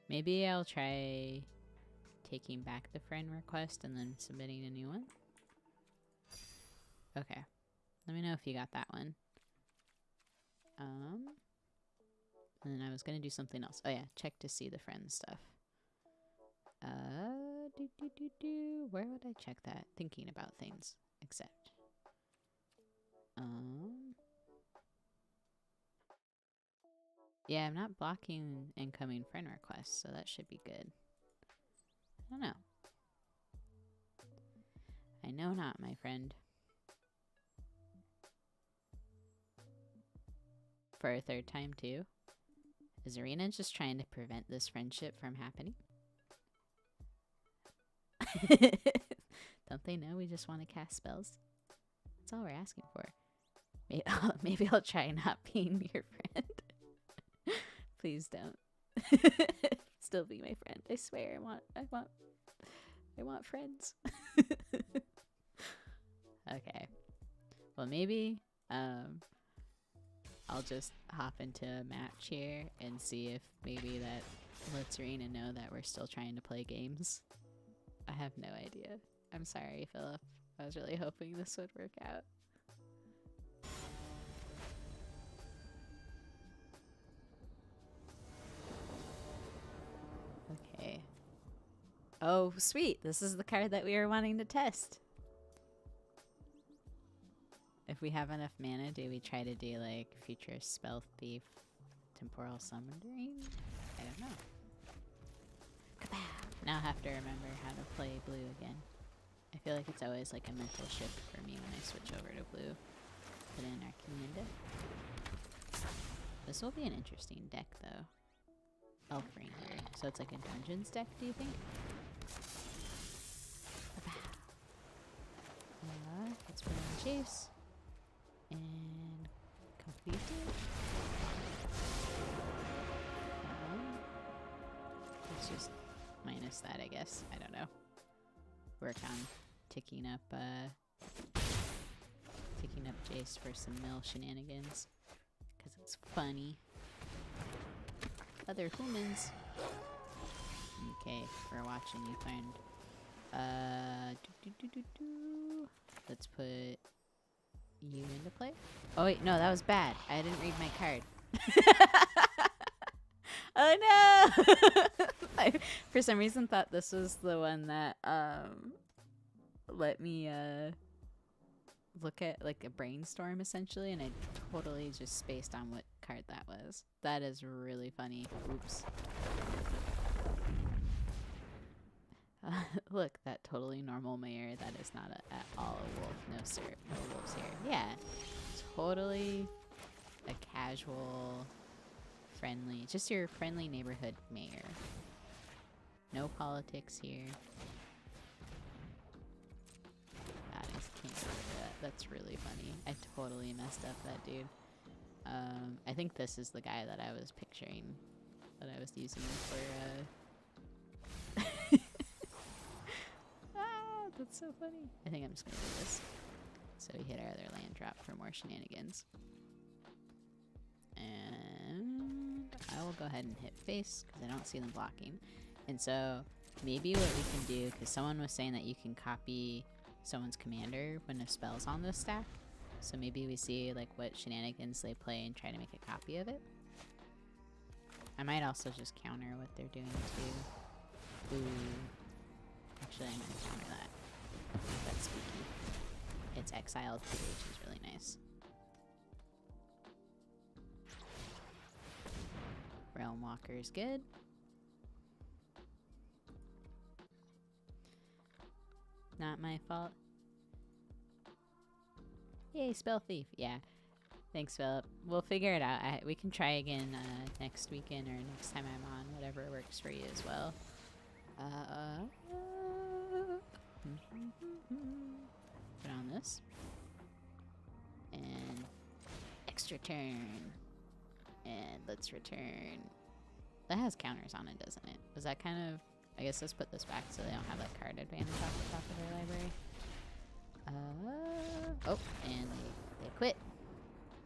Maybe I'll try taking back the friend request and then submitting a new one. Okay. Let me know if you got that one. And then I was gonna do something else. Oh yeah, check to see the friends stuff. Where would I check that? Thinking about things. Accept. Yeah, I'm not blocking incoming friend requests, so that should be good. I don't know. I know not, my friend. For a third time, too? Is Arena just trying to prevent this friendship from happening? Don't they know we just want to cast spells? That's all we're asking for. Maybe I'll try not being your friend. Please don't. Still be my friend. I swear I want friends. Okay. Well, maybe I'll just hop into a match here and see if maybe that lets Arena know that we're still trying to play games. I have no idea. I'm sorry, Philip. I was really hoping this would work out. Okay. Oh, sweet. This is the card that we were wanting to test. If we have enough mana, do we try to do like Future Spell Thief, Temporal Summoning? I don't know. Kapow! Now I have to remember how to play blue again. I feel like it's always like a mental shift for me when I switch over to blue. Put in our Commander. This will be an interesting deck though. Elf Ranger. So it's like a Dungeons deck, do you think? Let's put in Chase. And complete it. Let's just minus that, I guess. I don't know. Work on ticking up Jace for some mill shenanigans. Because it's funny. Other humans. Okay, we're watching you find. Let's put you into play. Oh wait, no, that was bad. I didn't read my card. Oh no! I, for some reason, thought this was the one that let me look at like a brainstorm essentially, and I totally just spaced on what card that was. That is really funny. Oops. Look, that totally normal mayor. That is not at all a wolf. No sir, no wolves here. Yeah, totally a casual, friendly, just your friendly neighborhood mayor. No politics here. God, I just can't believe that. That's really funny. I totally messed up that dude. I think this is the guy that I was picturing, that I was using for that's so funny. I think I'm just gonna do this. So we hit our other land drop for more shenanigans. And I will go ahead and hit face because I don't see them blocking. And so maybe what we can do, because someone was saying that you can copy someone's commander when a spell's on this stack. So maybe we see like what shenanigans they play and try to make a copy of it. I might also just counter what they're doing too. Ooh. Actually, I'm gonna counter that. That's spooky. It's exiled too, which is really nice. Realm Walker is good. Not my fault. Yay, Spell Thief. Yeah. Thanks, Philip. We'll figure it out. We can try again next weekend or next time I'm on, whatever works for you as well. Put on this. And extra turn. And let's return. That has counters on it, doesn't it? Was that kind of... I guess let's put this back so they don't have that card advantage off the top of their library. Oh, and they quit.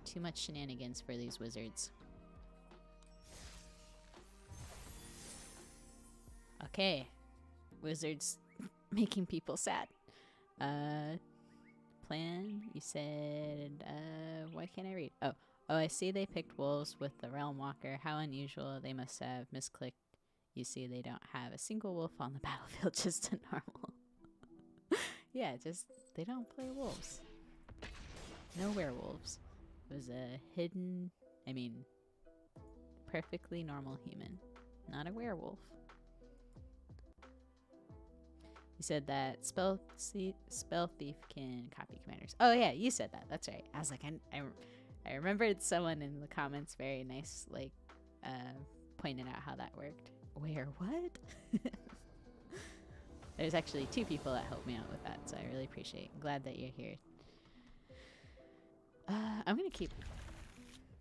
Too much shenanigans for these wizards. Okay. Wizards making people sad. Playing clan. You said, why can't I read? Oh, I see they picked wolves with the Realm Walker. How unusual. They must have misclicked. You see they don't have a single wolf on the battlefield, just a normal. Yeah, just, they don't play wolves. No werewolves. It was a hidden, perfectly normal human. Not a werewolf. You said that spell thief can copy commanders. Oh yeah, you said that. That's right. I was like, I remembered someone in the comments very nice, like, pointed out how that worked. Where what? There's actually 2 people that helped me out with that, so I really appreciate it. I'm glad that you're here. I'm gonna keep.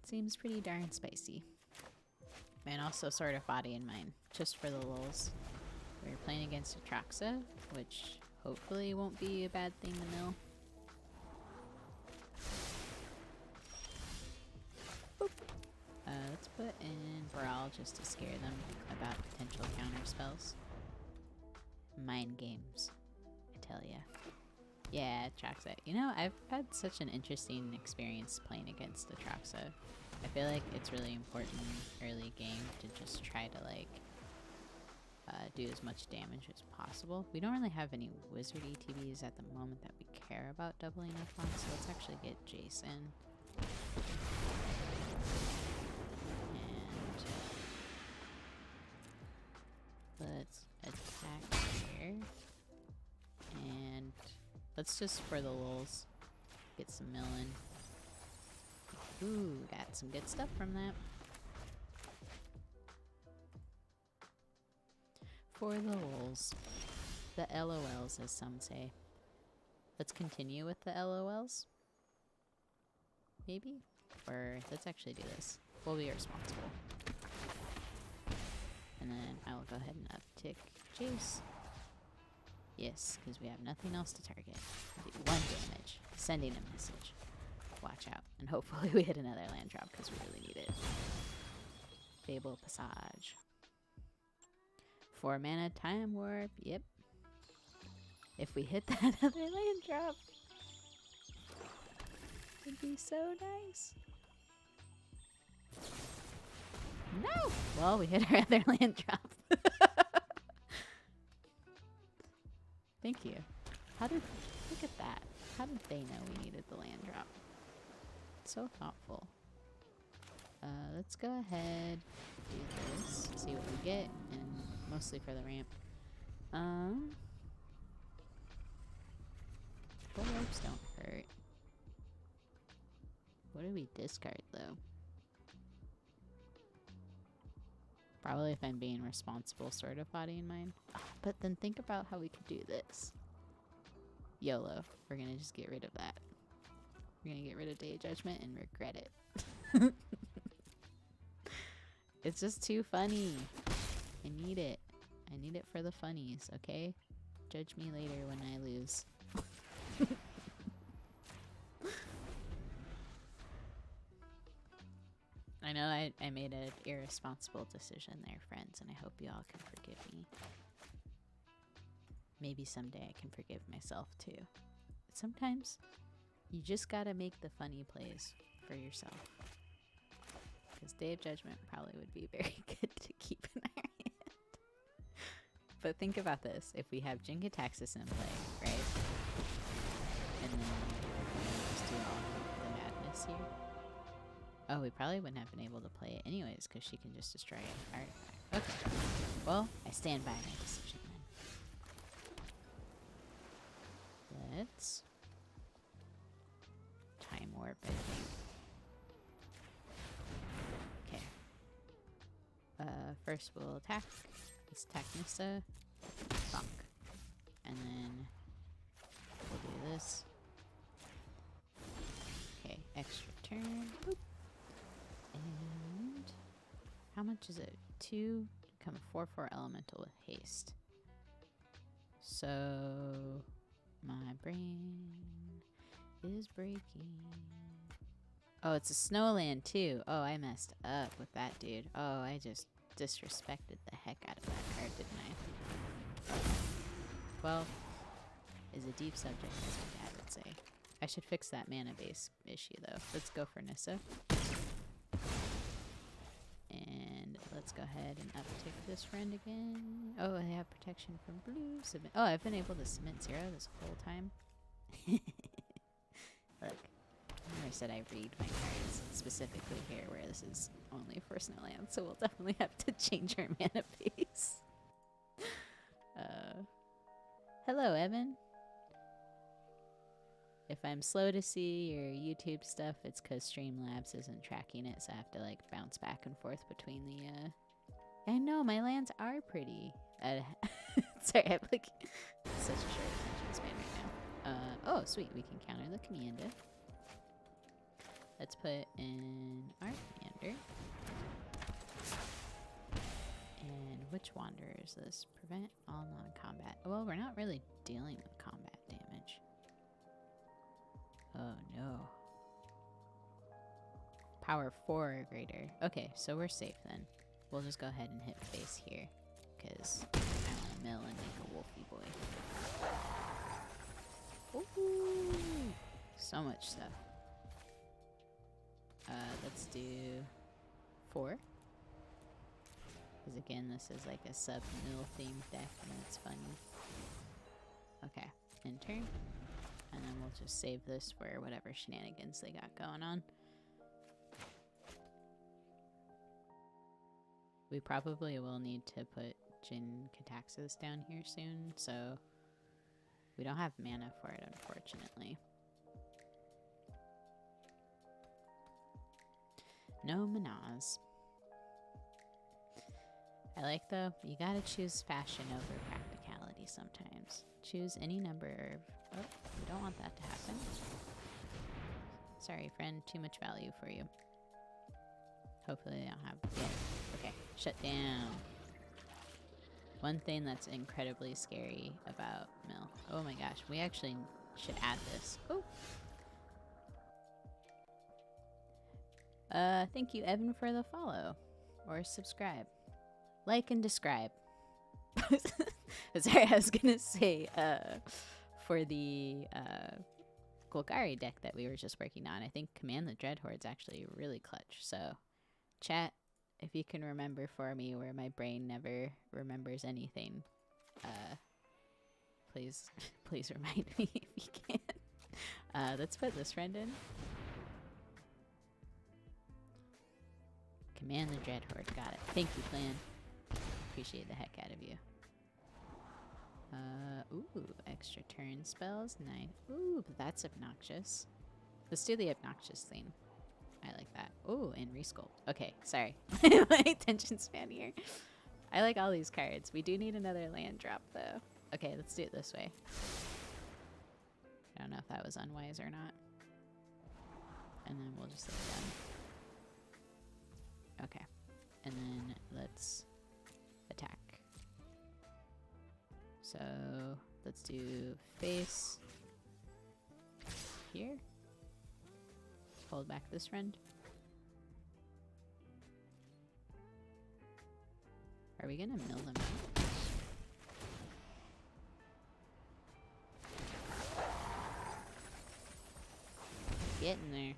Seems pretty darn spicy. And also sort of body in mind, just for the lulz. We're playing against Atraxa, which hopefully won't be a bad thing to mill. Boop. Let's put in Brawl just to scare them about potential counter spells. Mind games, I tell ya. Yeah, Atraxa. You know, I've had such an interesting experience playing against Atraxa. I feel like it's really important early game to just try to, like, do as much damage as possible. We don't really have any wizard ETBs at the moment that we care about doubling up on, so let's actually get Jason. And let's attack here. And let's just, for the lulz, get some milling. Ooh, got some good stuff from that. For the lulz. The LOLs, as some say. Let's continue with the LOLs. Maybe? Or let's actually do this. We'll be responsible. And then I will go ahead and uptick Jace. Yes, because we have nothing else to target. We'll do 1 damage. Sending a message. Watch out. And hopefully we hit another land drop because we really need it. Fable Passage. 4 mana time warp. Yep. If we hit that other land drop, it'd be so nice. No! Well, we hit our other land drop. Thank you. Look at that. How did they know we needed the land drop? So thoughtful. Let's go ahead, do this, see what we get, and mostly for the ramp. Full ropes don't hurt. What do we discard though? Probably, if I'm being responsible, sort of body in mind. But then think about how we could do this. YOLO. We're gonna just get rid of that. We're gonna get rid of Day of Judgment and regret it. It's just too funny. I need it. I need it for the funnies, okay? Judge me later when I lose. I know I made an irresponsible decision there, friends, and I hope you all can forgive me. Maybe someday I can forgive myself too. But sometimes you just gotta make the funny plays for yourself. Because Day of Judgment probably would be very good to keep in our hand. But think about this. If we have Jin-Gitaxias in play, right? And then just do all the madness here. Oh, we probably wouldn't have been able to play it anyways because she can just destroy it. Alright. Okay. Well, I stand by my decision then. Let's time warp, I think. First we'll attack. Let's attack Nissa. Bonk. And then we'll do this. Okay, extra turn. Boop. And how much is it? 2 become a 4/4 elemental with haste. So my brain is breaking. Oh, it's a snowland too. Oh, I messed up with that dude. Oh, I just disrespected the heck out of that card, didn't I? Well, is a deep subject, as my dad would say. I should fix that mana base issue though. Let's go for Nissa. And let's go ahead and uptick this friend again. Oh, I have protection from blue. Submit. Oh, I've been able to submit 0 this whole time. Look, I said I read my cards specifically here, where this is only for Snowland, so we'll definitely have to change our mana base. Hello, Evan. If I'm slow to see your YouTube stuff, it's because Streamlabs isn't tracking it, so I have to like bounce back and forth between the. I know my lands are pretty. Sorry, I have like such a short attention span right now. Oh, sweet, we can counter the commander. Let's put in our commander. And which wanderer is this? Prevent all non-combat. Well, we're not really dealing with combat damage. Oh no. Power 4 or greater. Okay, so we're safe then. We'll just go ahead and hit face here, because I want to mill and make a wolfy boy. Ooh, so much stuff. Let's do 4. Because again, this is like a sub-mill themed deck and it's funny. Okay, in turn. And then we'll just save this for whatever shenanigans they got going on. We probably will need to put Jin Cataxis down here soon, so we don't have mana for it, unfortunately. No manas. I like though, you gotta choose fashion over practicality sometimes. Choose any number of... Oh, we don't want that to happen. Sorry, friend, too much value for you. Hopefully they don't have... Yeah, okay, shut down. One thing that's incredibly scary about Mill. Oh my gosh, we actually should add this. Oh! Thank you, Evan, for the follow. Or subscribe. Like and describe. Sorry, I was gonna say, for the Golgari deck that we were just working on, I think Command the Dreadhoard's actually really clutch. So, chat, if you can remember for me where my brain never remembers anything, please, please remind me if you can. Let's put this friend in. Command the Dreadhorde, got it. Thank you, clan. Appreciate the heck out of you. Ooh, extra turn spells. Nice. Ooh, but that's obnoxious. Let's do the obnoxious thing. I like that. Ooh, and resculpt. Okay, sorry. My attention span here. I like all these cards. We do need another land drop, though. Okay, let's do it this way. I don't know if that was unwise or not. And then we'll just let it down. Okay. And then let's attack. So let's do face here. Hold back this friend. Are we gonna mill them out? Get in there.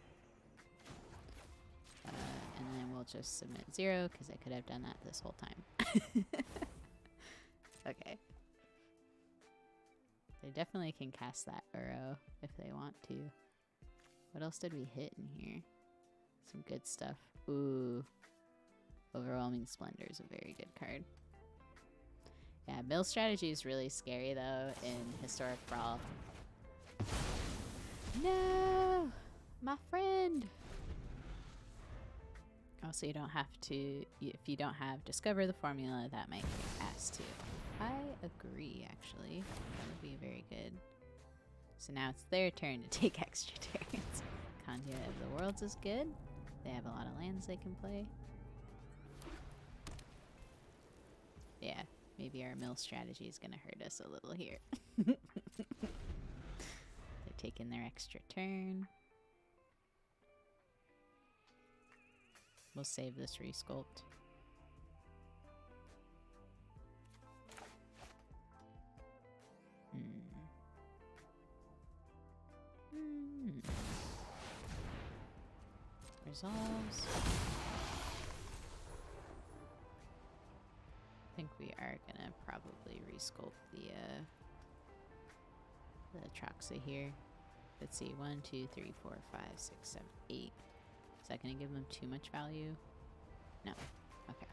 And then we'll just submit 0 because I could have done that this whole time. Okay. They definitely can cast that Uro if they want to. What else did we hit in here? Some good stuff. Ooh. Overwhelming Splendor is a very good card. Yeah, mill strategy is really scary though in Historic Brawl. No! My friend! Also, you don't have to, if you don't have Discover the Formula, that might be asked too. I agree, actually. That would be very good. So now it's their turn to take extra turns. Conduit of the Worlds is good. They have a lot of lands they can play. Yeah, maybe our mill strategy is going to hurt us a little here. They're taking their extra turn. We'll save this resculpt. resolves. I think we are gonna probably resculpt the Atraxa here. Let's see, 1, 2, 3, 4, 5, 6, 7, 8. Is that gonna give them too much value? No. Okay.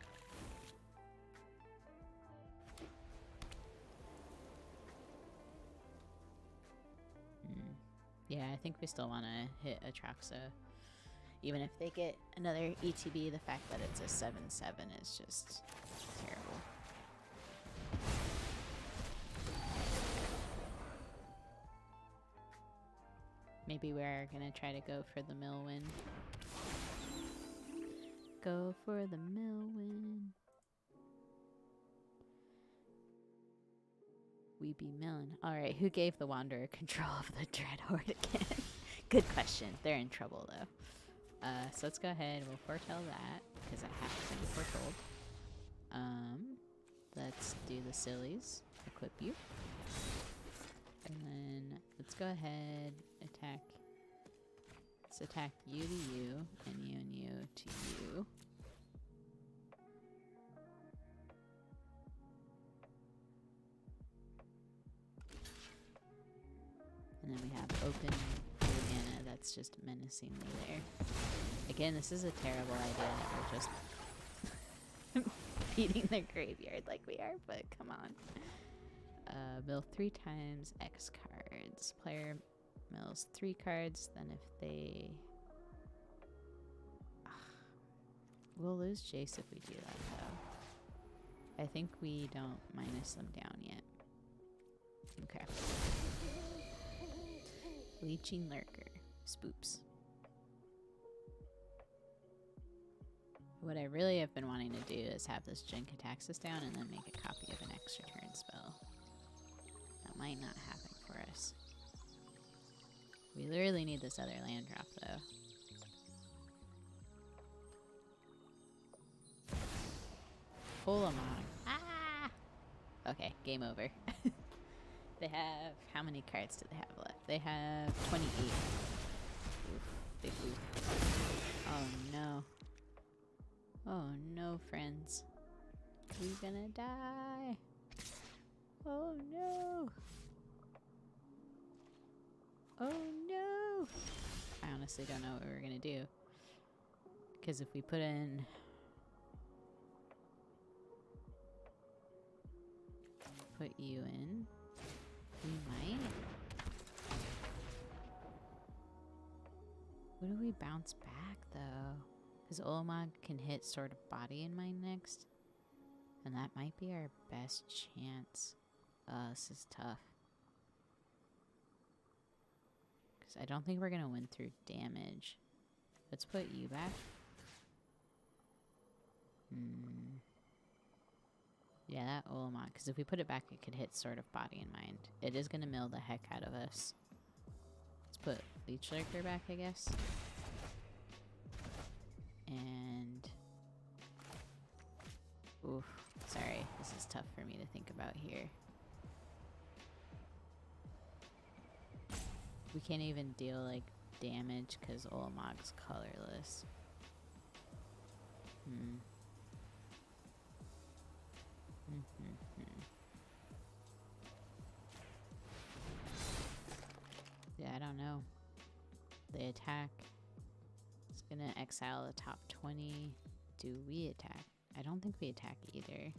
Yeah, I think we still want to hit Atraxa. Even if they get another ETB, the fact that it's a 7/7 is just terrible. Maybe we're gonna try to go for the mill win. Go for the mill win. We be millin'. Alright, who gave the Wanderer control of the Dreadhorde again? Good question. They're in trouble though. So let's go ahead. We'll foretell that because it has been foretold. Let's do the sillies. Equip you. And then let's go ahead. Attack. Let's attack you to you and you to you. And then we have open Juliana that's just menacingly there. Again, this is a terrible idea that we're just beating their graveyard like we are, but come on. Mill 3 times X cards. Player mills 3 cards, then if they... We'll lose Jace if we do that though. I think we don't minus them down yet. Okay. Leeching Lurker. Spoops. What I really have been wanting to do is have this Jinkataxis down and then make a copy of an extra turn spell. That might not happen for us. We literally need this other land drop though. Polamon. Ah! Okay, game over. They have... How many cards do they have left? They have 28. Oof, big oof. Oh no. Oh no, friends. We're gonna die. Oh no. Oh no. I honestly don't know what we're gonna do. Because if we put in... Put you in... We might. What do we bounce back though? Because Ulamog can hit Sword of Body in mine next. And that might be our best chance. This is tough. Because I don't think we're going to win through damage. Let's put you back. Yeah, that Ulamog. Because if we put it back, it could hit Sword of Body and Mind. It is going to mill the heck out of us. Let's put Leech Lurker back, I guess. And... Oof. Sorry. This is tough for me to think about here. We can't even deal, like, damage because Ulamog's colorless. Yeah, I don't know. They attack. It's gonna exile the top 20. Do we attack? I don't think we attack either.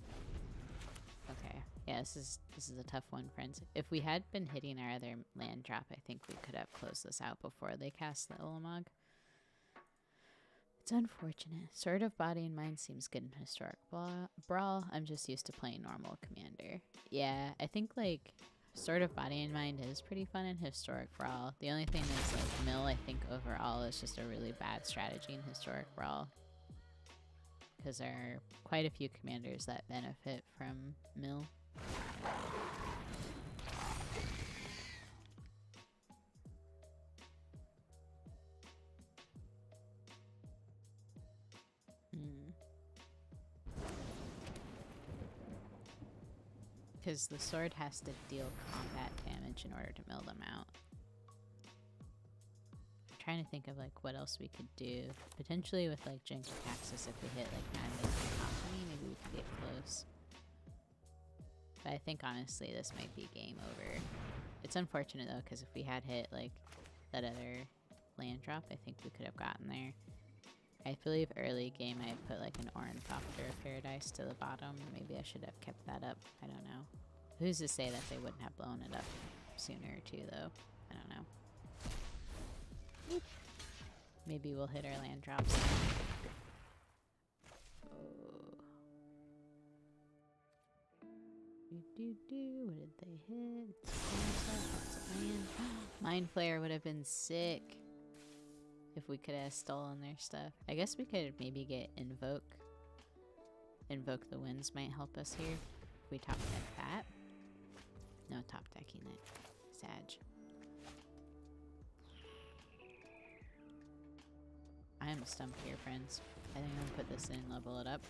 Okay. Yeah, this is a tough one, friends. If we had been hitting our other land drop, I think we could have closed this out before they cast the Ulamog. It's unfortunate. Sword of Body and Mind seems good in Historic Brawl. I'm just used to playing normal Commander. Yeah, I think, like, Sword of Body and Mind is pretty fun in Historic Brawl. The only thing is, like, Mill, I think, overall is just a really bad strategy in Historic Brawl. Because there are quite a few commanders that benefit from Mill. Because the sword has to deal combat damage in order to mill them out. trying to think of like what else we could do. Potentially with like Jink Taxis, if we hit like 9 Company, maybe we could get close. But I think honestly this might be game over. It's unfortunate though, because if we had hit like that other land drop, I think we could have gotten there. I believe early game I had put like an Ornithopter of Paradise to the bottom. Maybe I should have kept that up. I don't know. Who's to say that they wouldn't have blown it up sooner or two though? I don't know. Boop. Maybe we'll hit our land drops. Oh. What did they hit? Mind Flare would have been sick if we could have stolen their stuff. I guess we could maybe get Invoke. Invoke the Winds might help us here. If we top deck that. No top decking it. Sag. I am stumped here, friends. I think I'm gonna put this in, level it up.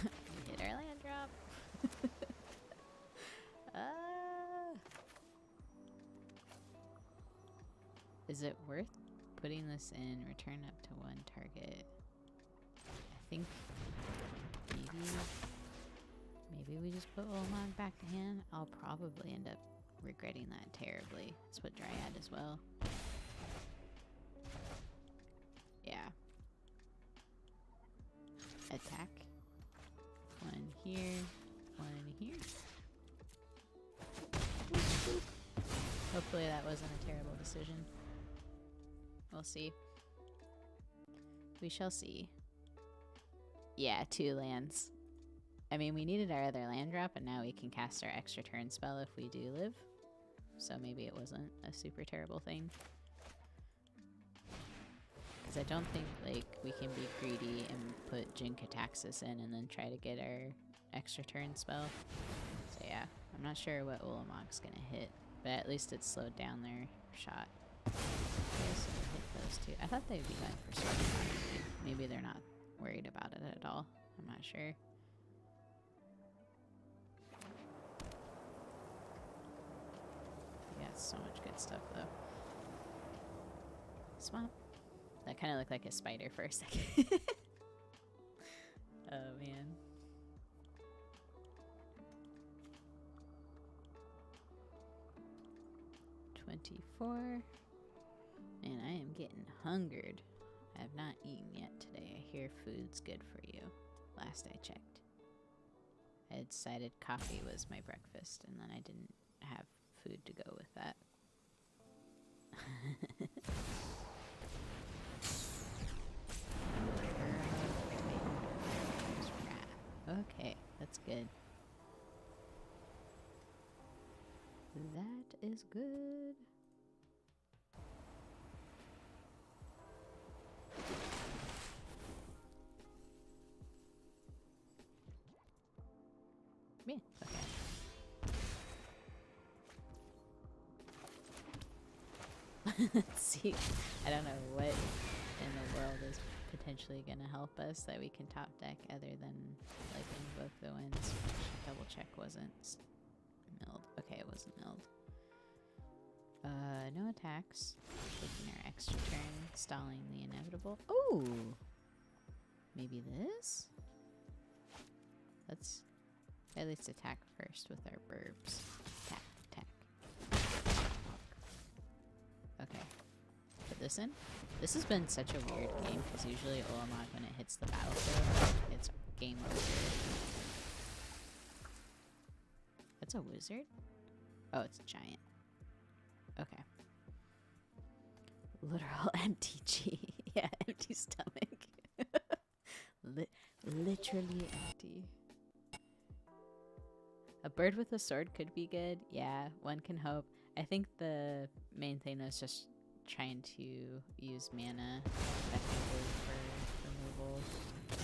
We hit our land drop. Is it worth putting this in? Return up to 1 target. I think maybe we just put Ulamog back to hand. I'll probably end up regretting that terribly. Let's put Dryad as well. Yeah. Attack. 1 here. 1 here. Hopefully that wasn't a terrible decision. We'll see. We shall see. Yeah, 2 lands. I mean, we needed our other land drop, and now we can cast our extra turn spell if we do live. So maybe it wasn't a super terrible thing. Because I don't think, like, we can be greedy and put Jin-Kataxis in and then try to get our extra turn spell. So yeah, I'm not sure what Ulamog's gonna hit, but at least it slowed down their shot. Okay, so we'll hit those 2. I thought they'd be going for Sword Shot. Maybe they're not worried about it at all. I'm not sure. Yeah, so much good stuff though. Swamp. That kind of looked like a spider for a second. Oh man. $24. Man, I am getting hungered. I have not eaten yet today. I hear food's good for you. Last I checked. I had decided coffee was my breakfast, and then I didn't have food to go with that. Okay, that's good. That is good. Yeah, okay. Let's see. I don't know what in the world is potentially gonna help us that we can top deck other than like Invoke the Winds. Double check wasn't milled. Okay, it wasn't milled. No attacks. Taking our extra turn, stalling the inevitable. Oh! Maybe this? Let's at least attack first with our burbs. Attack, attack. Okay. Put this in. This has been such a weird game because usually Ulamog, when it hits the battlefield, it's game over. That's a wizard? Oh, it's a giant. Okay. Literal MTG. Yeah, empty stomach. Literally empty. A bird with a sword could be good. Yeah, one can hope. I think the main thing is just trying to use mana effectively for removal. I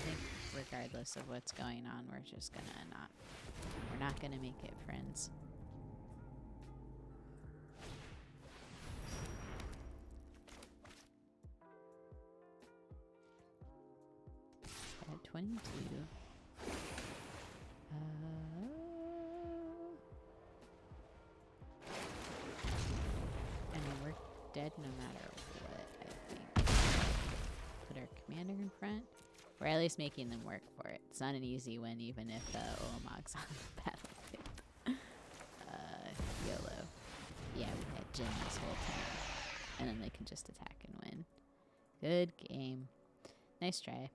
think regardless of what's going on, we're just gonna we're not gonna make it, friends. At 22. dead no matter what, I think. Put our commander in front. We're at least making them work for it. It's not an easy win, even if Ulamog's on the battlefield. YOLO. Yeah, we had Jin this whole time. And then they can just attack and win. Good game. Nice try.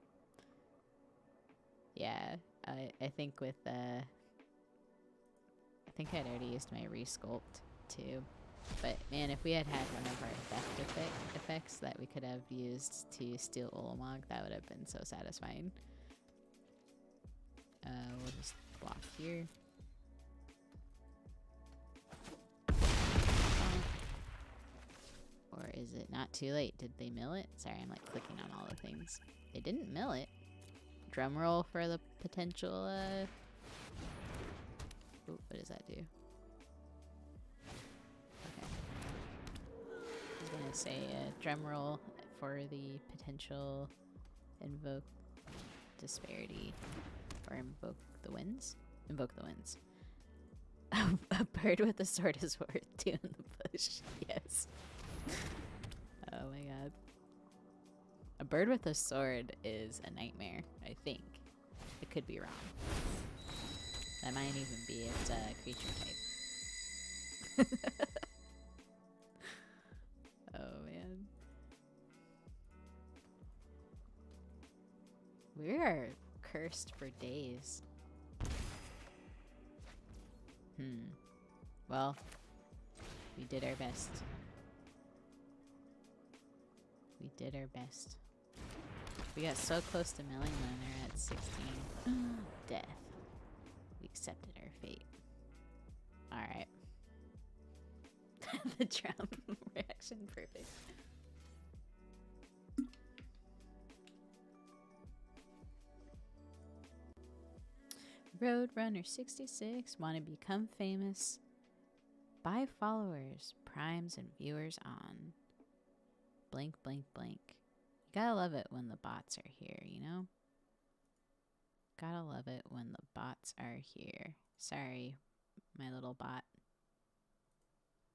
Yeah, I think with I think I'd already used my resculpt too. But man, if we had had one of our theft effects that we could have used to steal Ulamog, that would have been so satisfying. We'll just block here. Or is it not too late? Did they mill it? Sorry, I'm like clicking on all the things. They didn't mill it. Drum roll for the potential, ooh, what does that do? Okay. I was gonna say drum roll for the potential invoke disparity. Or invoke the winds? Invoke the winds. A bird with a sword is worth two in the bush. Yes. Oh my god. A bird with a sword is a nightmare, I think. It could be wrong. That might even be its creature type. Oh man. We are cursed for days. Well, we did our best. We did our best. We got so close to milling them, they're at 16. Death. We accepted our fate. Alright. The drum reaction, perfect. Roadrunner 66, want to become famous? Buy followers, primes, and viewers on. Blank, blank, blank. You gotta love it when the bots are here, you know? Gotta love it when the bots are here. Sorry, my little bot.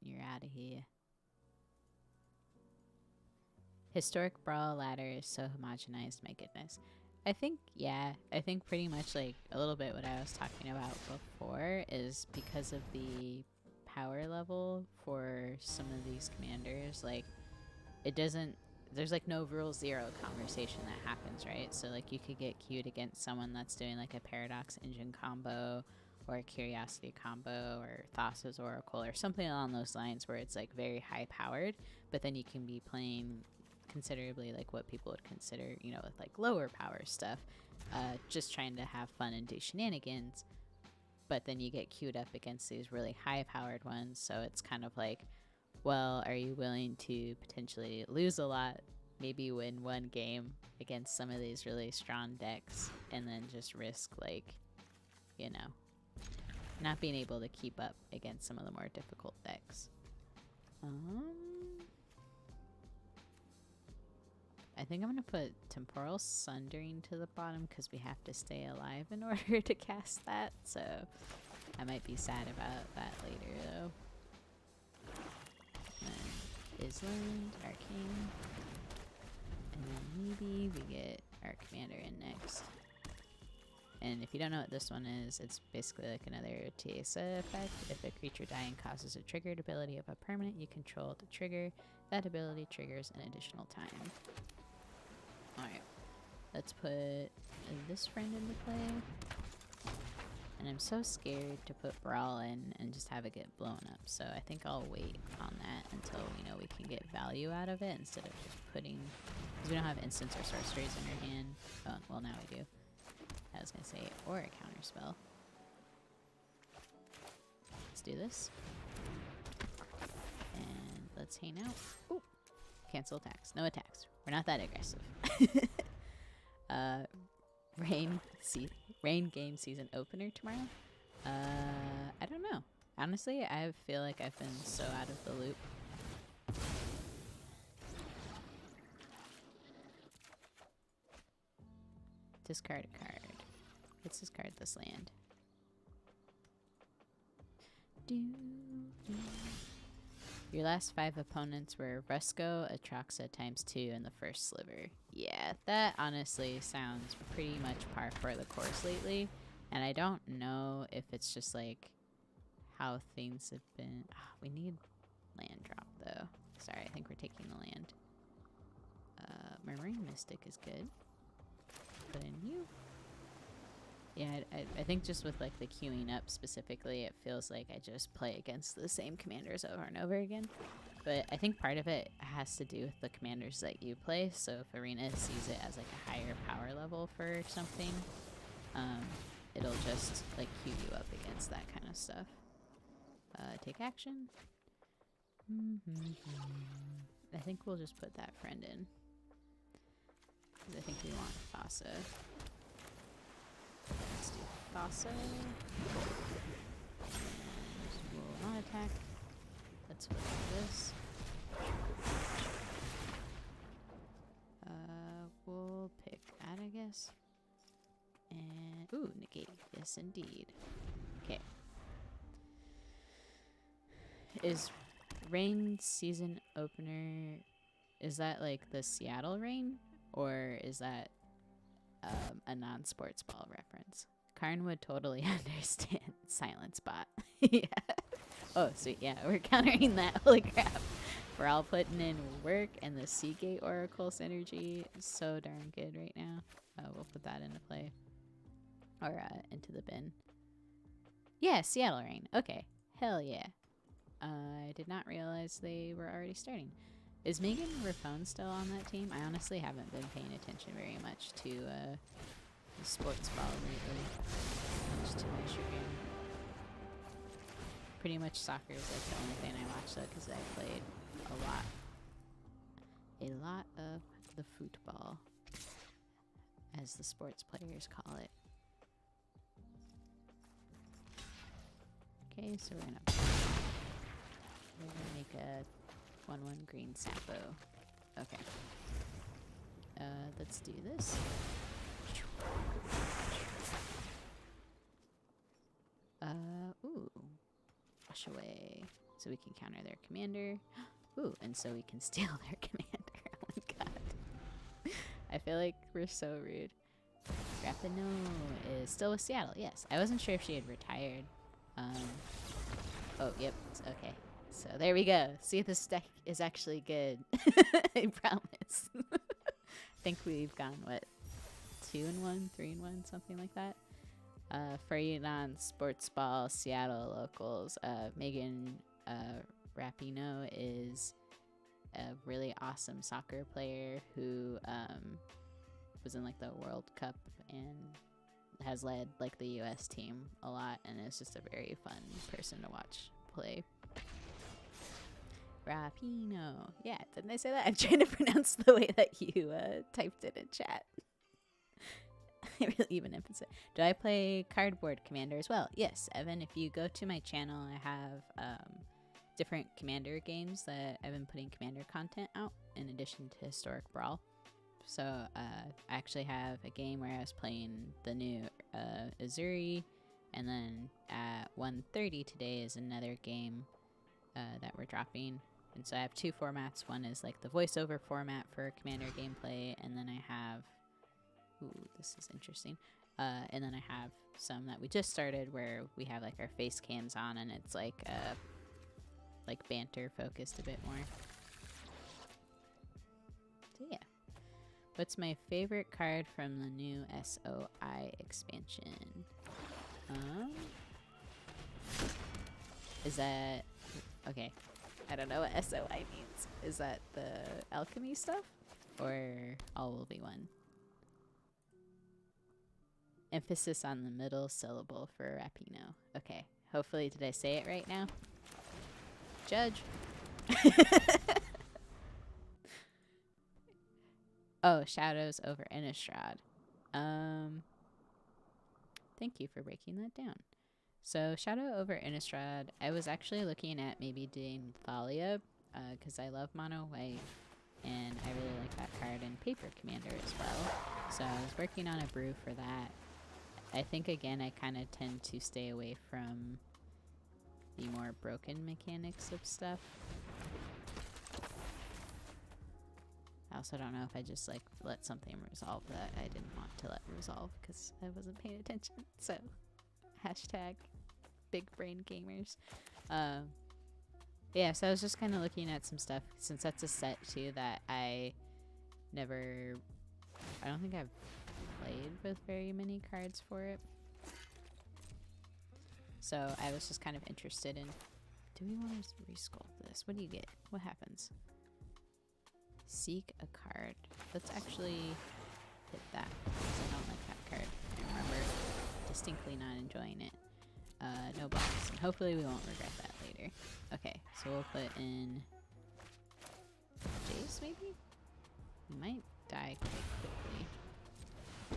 You're out of here. Historic Brawl ladder is so homogenized, my goodness. I think, yeah, I think pretty much like a little bit what I was talking about before is because of the power level for some of these commanders, like, it doesn't, there's like no rule zero conversation that happens, right? So like you could get queued against someone that's doing like a Paradox Engine combo or a Curiosity combo or Thassa's Oracle or something along those lines where it's like very high powered, but then you can be playing considerably like what people would consider, you know, with like lower power stuff, just trying to have fun and do shenanigans. But then you get queued up against these really high powered ones, so it's kind of like, well, are you willing to potentially lose a lot, maybe win one game against some of these really strong decks, and then just risk, like, you know, not being able to keep up against some of the more difficult decks? I think I'm going to put Temporal Sundering to the bottom because we have to stay alive in order to cast that, so I might be sad about that later, though. Island, Arcane, and then maybe we get our commander in next. And if you don't know what this one is, it's basically like another Tiesa effect. If a creature dying causes a triggered ability of a permanent you control to trigger, that ability triggers an additional time. Alright, let's put this friend into play. And I'm so scared to put Brawl in and just have it get blown up. So I think I'll wait on that until we know we can get value out of it instead of just putting... Because we don't have instants or sorceries in our hand. Oh, well, now we do. I was going to say, or a counter spell. Let's do this. And let's hang out. Ooh. Cancel attacks. No attacks. We're not that aggressive. Rain game season opener tomorrow? I don't know. Honestly, I feel like I've been so out of the loop. Discard a card. Let's discard this land. Your last 5 opponents were Rusco, Atraxa ×2, and the first sliver. Yeah, that honestly sounds pretty much par for the course lately. And I don't know if it's just like how things have been. We need land drop though. Sorry, I think we're taking the land. Marine Mystic is good. Put in you. Yeah, I think just with like the queuing up specifically, it feels like I just play against the same commanders over and over again. But I think part of it has to do with the commanders that you play. So if Arena sees it as like a higher power level for something, it'll just like queue you up against that kind of stuff. Take action. I think we'll just put that friend in. Because I think we want Thassa. Let's do Thassa. And we'll not attack. Let's put this. We'll pick that, I guess. And ooh, negate. Yes, indeed. Okay. Is Rain season opener? Is that like the Seattle Rain, or is that a non-sports ball reference? Karn would totally understand. Silent spot. Yeah. Oh, sweet. Yeah, we're countering that. Holy crap. We're all putting in work, and the Seagate Oracle synergy is so darn good right now. We'll put that into play. Or into the bin. Yeah, Seattle Rain. Okay. Hell yeah. I did not realize they were already starting. Is Megan Raffone still on that team? I honestly haven't been paying attention very much to the sports ball lately. Much to my chagrin. Pretty much soccer is like the only thing I watch though, because I played a lot of the football, as the sports players call it. Okay, so we're gonna make a 1/1 green Sapo. Okay. Let's do this. Ooh. Wash away. So we can counter their commander. Ooh, and so we can steal their commander. Oh my god. I feel like we're so rude. Rapino is still with Seattle. Yes. I wasn't sure if she had retired. Oh, yep. Okay. So there we go. See, this deck is actually good. I promise. I think we've gone, what, 2-1, 3-1, something like that. For you non-sports ball Seattle locals, Megan Rapinoe is a really awesome soccer player who was in like the World Cup and has led like the US team a lot, and is just a very fun person to watch play. Rapino. Yeah, didn't I say that? I'm trying to pronounce the way that you typed it in chat. I really even emphasize. Do I play cardboard commander as well? Yes, Evan, if you go to my channel, I have different commander games that I've been putting commander content out in addition to historic Brawl. So I actually have a game where I was playing the new Azuri, and then at 1:30 today is another game that we're dropping. And so I have 2 formats. One is like the voiceover format for commander gameplay, and then I have, ooh, this is interesting. And then I have some that we just started where we have like our face cams on, and it's like banter focused a bit more. So yeah. What's my favorite card from the new SOI expansion? Is that... Okay. I don't know what SOI means. Is that the alchemy stuff? Or all will be one? Emphasis on the middle syllable for Rapino. Okay. Hopefully, did I say it right now? Judge. Oh, Shadows over Innistrad. Thank you for breaking that down. So, Shadow over Innistrad, I was actually looking at maybe doing Thalia, because I love mono white, and I really like that card in Paper Commander as well. So, I was working on a brew for that. I think, again, I kind of tend to stay away from the more broken mechanics of stuff. also don't know if I just like let something resolve that I didn't want to let resolve because I wasn't paying attention. So hashtag big brain gamers. Yeah, so I was just kind of looking at some stuff since that's a set too that I don't think I've played with very many cards for it. So I was just kind of interested in, do we want to resculpt this? What do you get? What happens? Seek a card. Let's actually hit that because I don't like that card. I remember distinctly not enjoying it. No box, and hopefully we won't regret that later. Okay, so we'll put in Jace maybe? We might die quite quickly. We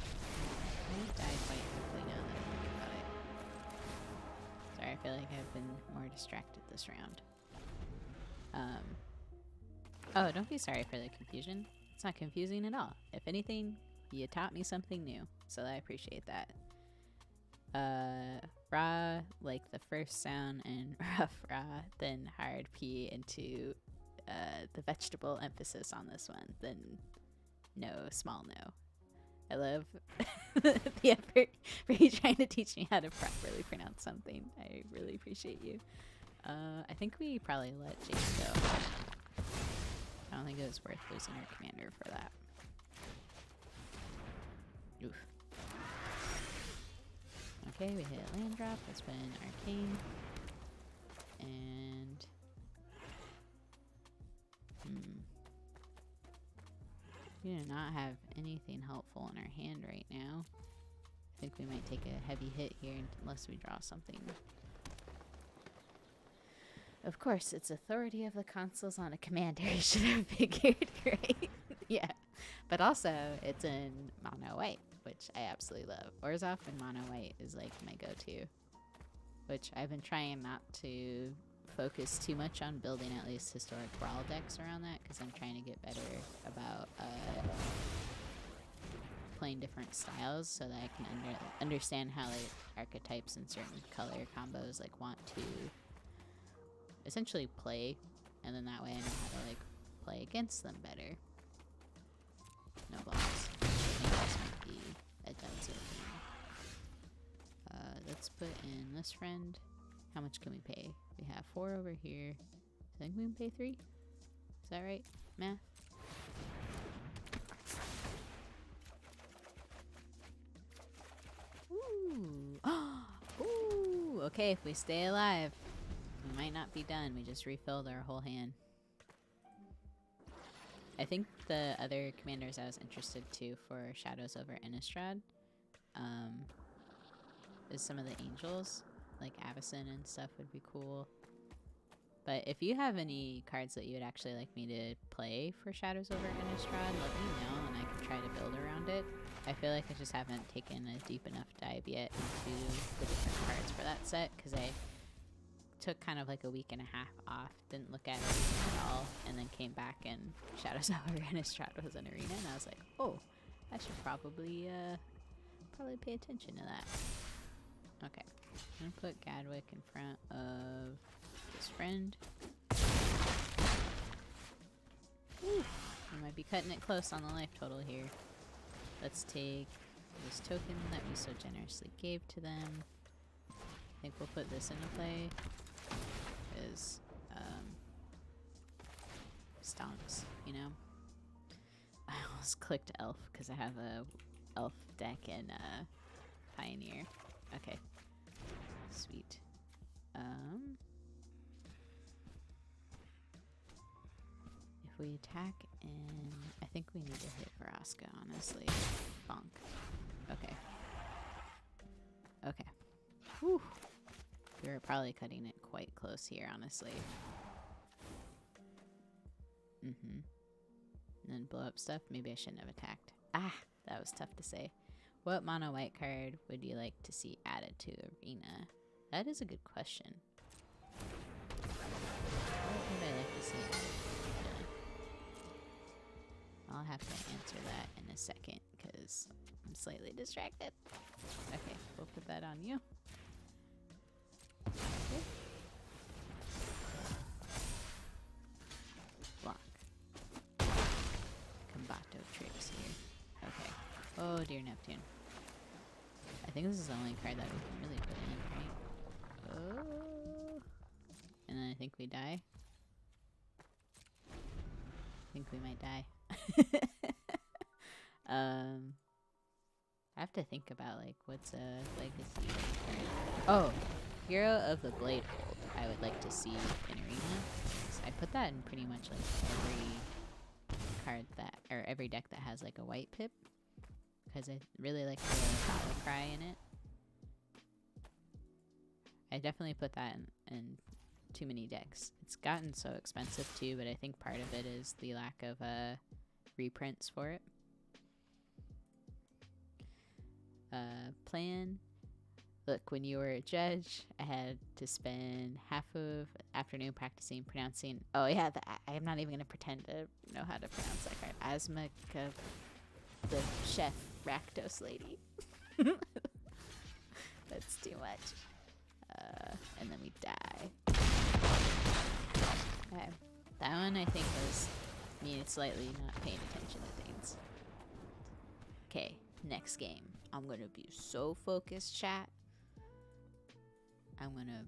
might die quite quickly now that I think about it. Sorry, I feel like I've been more distracted this round. Oh, don't be sorry for the confusion. It's not confusing at all. If anything, you taught me something new, so I appreciate that. Raw, like the first sound, and rough raw, then hard P into the vegetable emphasis on this one, then no, small no. I love the effort for you trying to teach me how to properly pronounce something. I really appreciate you. I think we probably let Jace go. I don't think it was worth losing our commander for that. Oof. Okay, we hit land drop. Let's put in arcane. And we do not have anything helpful in our hand right now. I think we might take a heavy hit here unless we draw something. Of course, it's authority of the consoles on a commander. You should have figured, right? Yeah. But also, it's in mono white, which I absolutely love. Orzhov in mono white is like my go-to, which I've been trying not to focus too much on building at least historic Brawl decks around that, because I'm trying to get better about playing different styles so that I can understand how like archetypes and certain color combos like want to essentially play, and then that way I know how to like play against them better. No balls. I think this might be a dead zone. Let's put in this friend. How much can we pay? We have 4 over here. I think we can pay 3. Is that right? Math? Ooh. Ooh. Okay, if we stay alive, we might not be done. We just refilled our whole hand. I think the other commanders I was interested to for Shadows over Innistrad is some of the angels, like Avacyn and stuff would be cool. But if you have any cards that you would actually like me to play for Shadows over Innistrad, let me know and I can try to build around it. I feel like I just haven't taken a deep enough dive yet into the different cards for that set, because I took kind of like a week and a half off, didn't look at it at all, and then came back and Shadows over Innistrad was an arena, and I was like, oh, I should probably pay attention to that. Okay, I'm gonna put Gadwick in front of this friend. Ooh, I might be cutting it close on the life total here. Let's take this token that we so generously gave to them. I think we'll put this into play. Is stonks, you know. I almost clicked elf because I have a elf deck in Pioneer. Okay, sweet. If we attack in, I think we need to hit Vraska, honestly. Bonk. Okay. Okay. Whew. We were probably cutting it quite close here, honestly. And then blow up stuff. Maybe I shouldn't have attacked. Ah, that was tough to say. What mono white card would you like to see added to Arena? That is a good question. What would I like to see added to Arena? I'll have to answer that in a second because I'm slightly distracted. Okay, we'll put that on you. Okay. Block. Oh dear Neptune. I think this is the only card that we can really put in, right? Oh. And then I think we die. I think we might die. I have to think about like what's a legacy card. Oh, Hero of the Blade Hold. I would like to see in Arena. I put that in pretty much like every card that, or every deck that has like a white pip, because I really like the Battle Cry in it. I definitely put that in too many decks. It's gotten so expensive too, but I think part of it is the lack of reprints for it. Plan. Look, when you were a judge, I had to spend half of afternoon practicing pronouncing. Oh yeah, I'm not even gonna pretend to know how to pronounce that card. Asmaka, the chef Rakdos lady. That's too much. And then we die. Okay, that one I think was me slightly not paying attention to things. Okay, next game. I'm gonna be so focused, chat. I'm gonna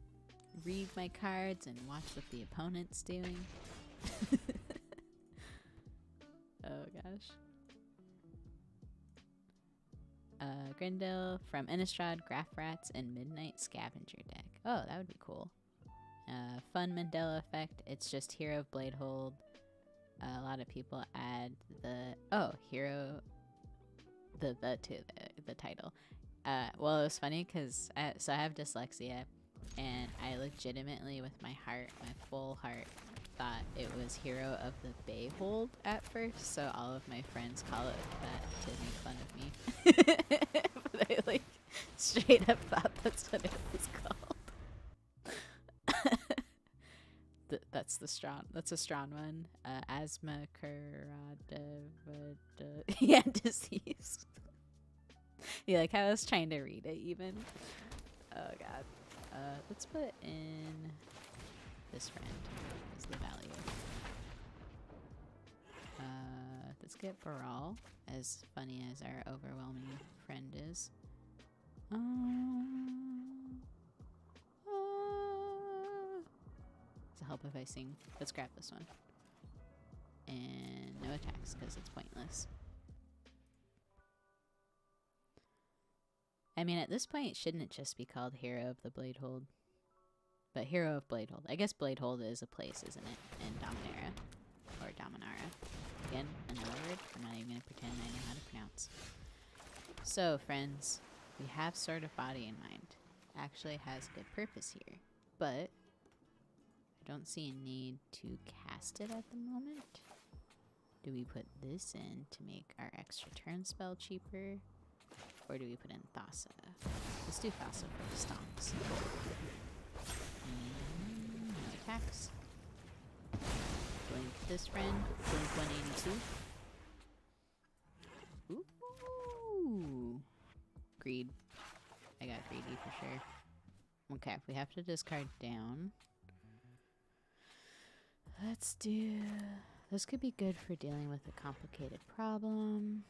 read my cards and watch what the opponent's doing. Oh gosh. Grendel from Innistrad, Graph Rats, and Midnight Scavenger deck. Oh, that would be cool. Fun Mandela effect. It's just Hero of Bladehold. A lot of people add the hero to the title. Well, it was funny because I have dyslexia, and I legitimately, with my heart, my full heart, thought it was Hero of the Bayhold at first. So all of my friends call it that to make fun of me. But I like straight up thought that's what it was called. That's a strong one. Asthma yeah, disease. Yeah, like I was trying to read it even. Oh god. Let's put in this friend as the value. Let's get Brawl, as funny as our overwhelming friend is. Does it help if I sing? Let's grab this one. And no attacks because it's pointless. I mean, at this point, shouldn't it just be called Hero of the Bladehold? But Hero of Bladehold. I guess Bladehold is a place, isn't it? In Dominaria. Or Dominara. Again, another word I'm not even going to pretend I know how to pronounce. So, friends, we have Sword of Body in mind. Actually has good purpose here. But I don't see a need to cast it at the moment. Do we put this in to make our extra turn spell cheaper? Or do we put in Thassa? Let's do Thassa for the stonks. No attacks. Blink this friend. Blink 182. Ooh. Greed. I got greedy for sure. Okay, we have to discard down. Let's do... This could be good for dealing with a complicated problem.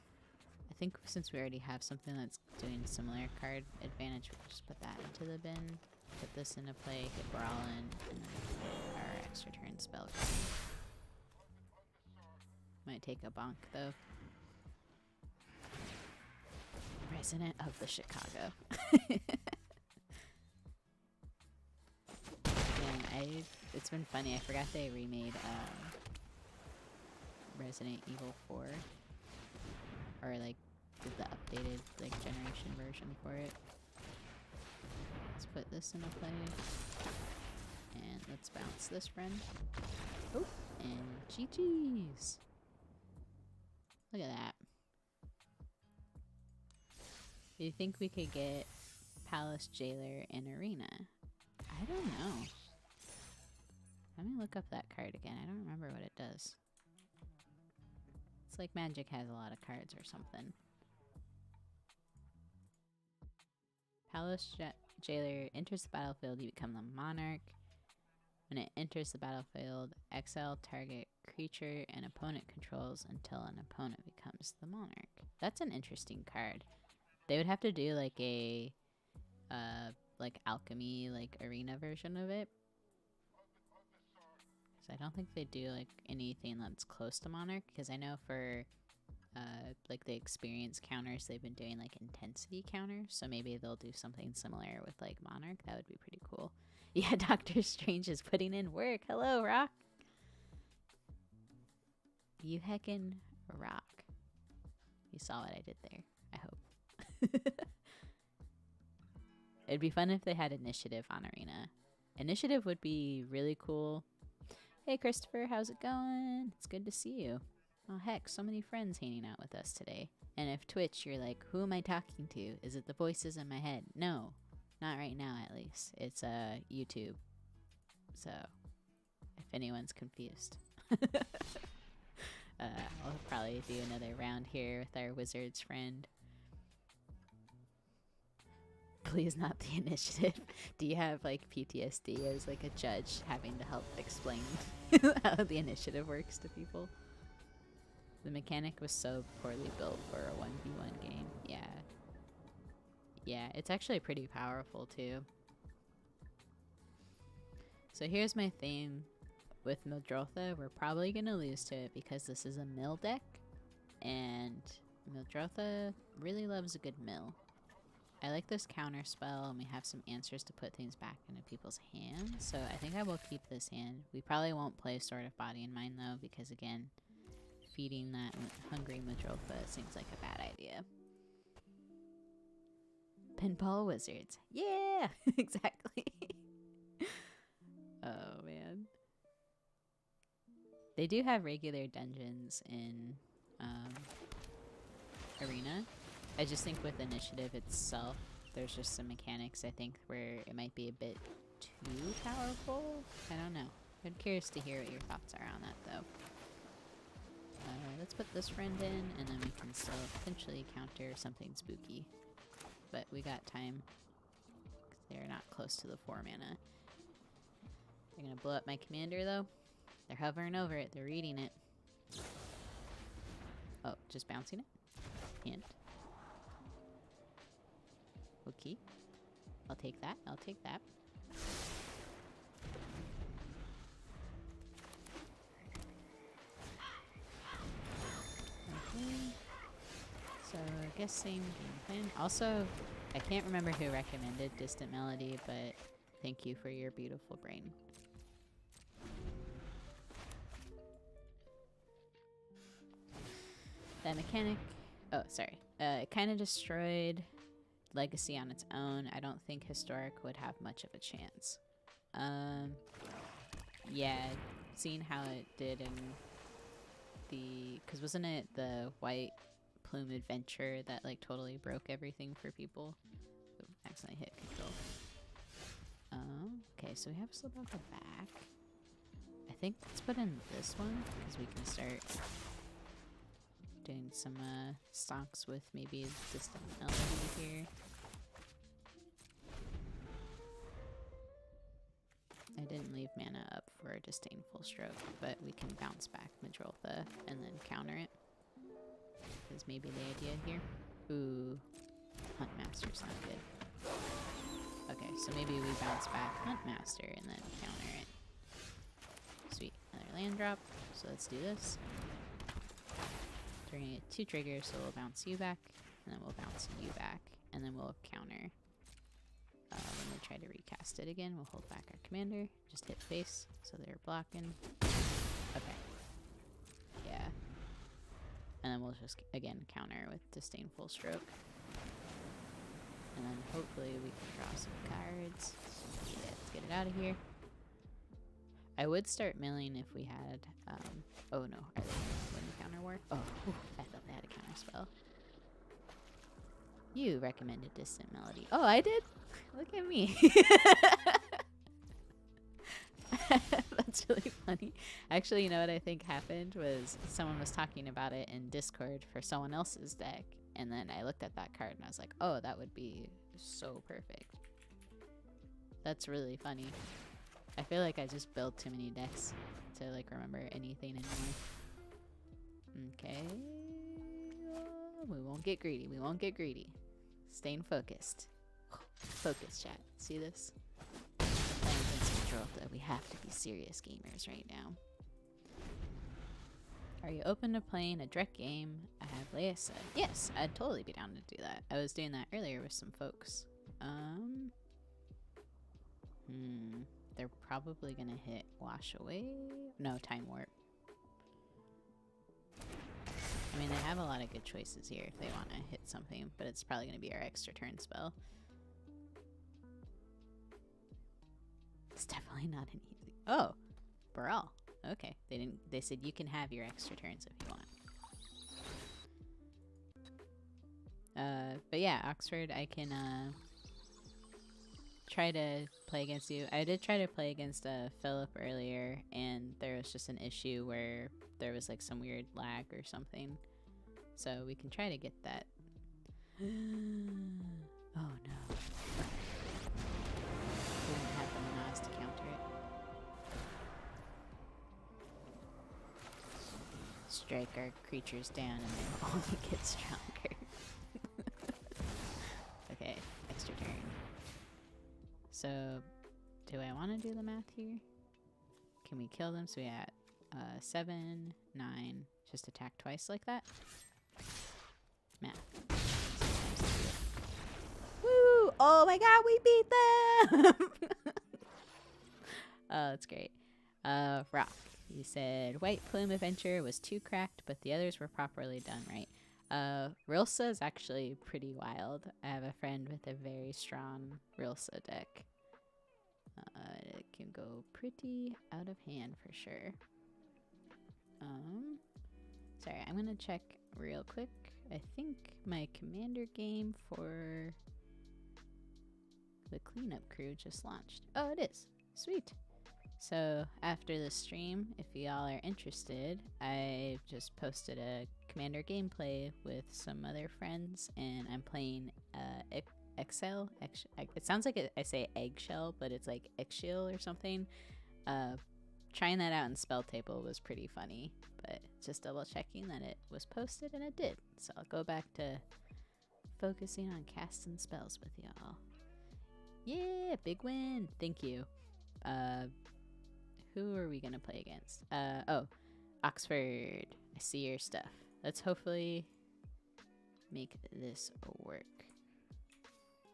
I think since we already have something that's doing similar card advantage, we'll just put that into the bin. Put this into play, get Brawl in, and then put our extra turn spell. Might take a bonk though. Resident of the Chicago. And it's been funny. I forgot they remade Resident Evil 4. Or like did the updated like generation version for it. Let's put this into play. And let's bounce this friend. Oh, and GG's. Look at that. Do you think we could get Palace Jailer in Arena? I don't know. Let me look up that card again. I don't remember what it does. It's like Magic has a lot of cards or something. Palace Jailer enters the battlefield. You become the Monarch. When it enters the battlefield, exile target creature an opponent controls until an opponent becomes the monarch. That's an interesting card. They would have to do like a like alchemy like arena version of it. Cause I don't think they do like anything that's close to monarch. Because I know for like the experience counters, they've been doing like intensity counters. So maybe they'll do something similar with like monarch. That would be pretty cool. Yeah, Doctor Strange is putting in work. Hello, Rock. You heckin' rock. You saw what I did there, I hope. It'd be fun if they had initiative on Arena. Initiative would be really cool. Hey, Christopher, how's it going? It's good to see you. Oh, heck, so many friends hanging out with us today. And if Twitch, you're like, who am I talking to? Is it the voices in my head? No, not right now, at least. It's YouTube. So, if anyone's confused. I'll probably do another round here with our wizard's friend. Please not the initiative. Do you have like PTSD as like a judge having to help explain how the initiative works to people? The mechanic was so poorly built for a 1v1 game. Yeah. Yeah, it's actually pretty powerful too. So here's my theme with Mildrotha. We're probably gonna lose to it because this is a mill deck, and Mildrotha really loves a good mill. I like this counter spell, and we have some answers to put things back into people's hands, so I think I will keep this hand. We probably won't play Sword of Body and Mind though, because again, feeding that hungry Mildrotha seems like a bad idea. Pinball Wizards. Yeah! Exactly. Oh man. They do have regular dungeons in Arena. I just think with initiative itself, there's just some mechanics I think where it might be a bit too powerful. I don't know. I'm curious to hear what your thoughts are on that though. Let's put this friend in, and then we can still potentially counter something spooky. But we got time. They're not close to the 4 mana. They're gonna blow up my commander though. They're hovering over it. They're reading it. Oh, just bouncing it? Hint. Okay. I'll take that. I'll take that. Okay. So, I guess same game plan. Also, I can't remember who recommended Distant Melody, but thank you for your beautiful brain. That mechanic, oh sorry, it kind of destroyed Legacy on its own. I don't think Historic would have much of a chance. Yeah, seeing how it did in the, because wasn't it the White Plume Adventure that like totally broke everything for people? Ooh, accidentally hit control. Okay, so we have slip out the back. I think let's put in this one because we can start doing some stonks with maybe Distant Melody here. I didn't leave mana up for a Disdainful Stroke, but we can bounce back Mildrotha and then counter it. Is maybe the idea here. Ooh, Huntmaster's not good. Okay, so maybe we bounce back Huntmaster and then counter it. Sweet, another land drop. So let's do this. We're gonna get 2 triggers, so we'll bounce you back, and then we'll bounce you back, and then we'll counter. When they try to recast it again, we'll hold back our commander, just hit face, so they're blocking. Okay. Yeah. And then we'll just, again, counter with Disdainful Stroke. And then hopefully we can draw some cards. Yeah, let's get it out of here. I would start milling if we had, oh no, are they when the counter war? Oh, whew, I thought they had a counter spell. You recommended Distant Melody. Oh, I did? Look at me. That's really funny. Actually, you know what I think happened was someone was talking about it in Discord for someone else's deck, and then I looked at that card and I was like, oh, that would be so perfect. That's really funny. I feel like I just build too many decks to like remember anything anymore. Okay. We won't get greedy. We won't get greedy. Staying focused. Focus, chat. See this? Playing against Gibraltar. We have to be serious gamers right now. Are you open to playing a direct game? I have Leia said. Yes, I'd totally be down to do that. I was doing that earlier with some folks. They're probably gonna hit Wash Away. No, Time Warp. I mean, they have a lot of good choices here if they want to hit something, but it's probably gonna be our extra turn spell. It's definitely not an easy. Oh, Brawl. Okay, they said you can have your extra turns if you want. But yeah, Oxford, I can try to play against you. I did try to play against Philip earlier, and there was just an issue where there was like some weird lag or something. So we can try to get that. Oh no. We didn't have the Manas to counter it. Strike our creatures down and they will only get stronger. Okay, extra turn. So, do I want to do the math here? Can we kill them? So we got 7, 9, just attack twice like that? Math. Woo! Oh my god, we beat them! Oh, that's great. Rock. You said White Plume Adventure was too cracked, but the others were properly done right. Rilsa is actually pretty wild. I have a friend with a very strong Rilsa deck. It can go pretty out of hand for sure. Sorry, I'm gonna check real quick. I think my commander game for the cleanup crew just launched. Oh, it is. Sweet. So after the stream, if y'all are interested, I just posted a commander gameplay with some other friends, and I'm playing Excel. It sounds like I say eggshell, but it's like eggshell or something. Trying that out in Spell Table was pretty funny, but just double checking that it was posted, and it did. So I'll go back to focusing on casting spells with y'all. Yeah, big win. Thank you. Who are we gonna play against? Oh, Oxford. I see your stuff. Let's hopefully make this work.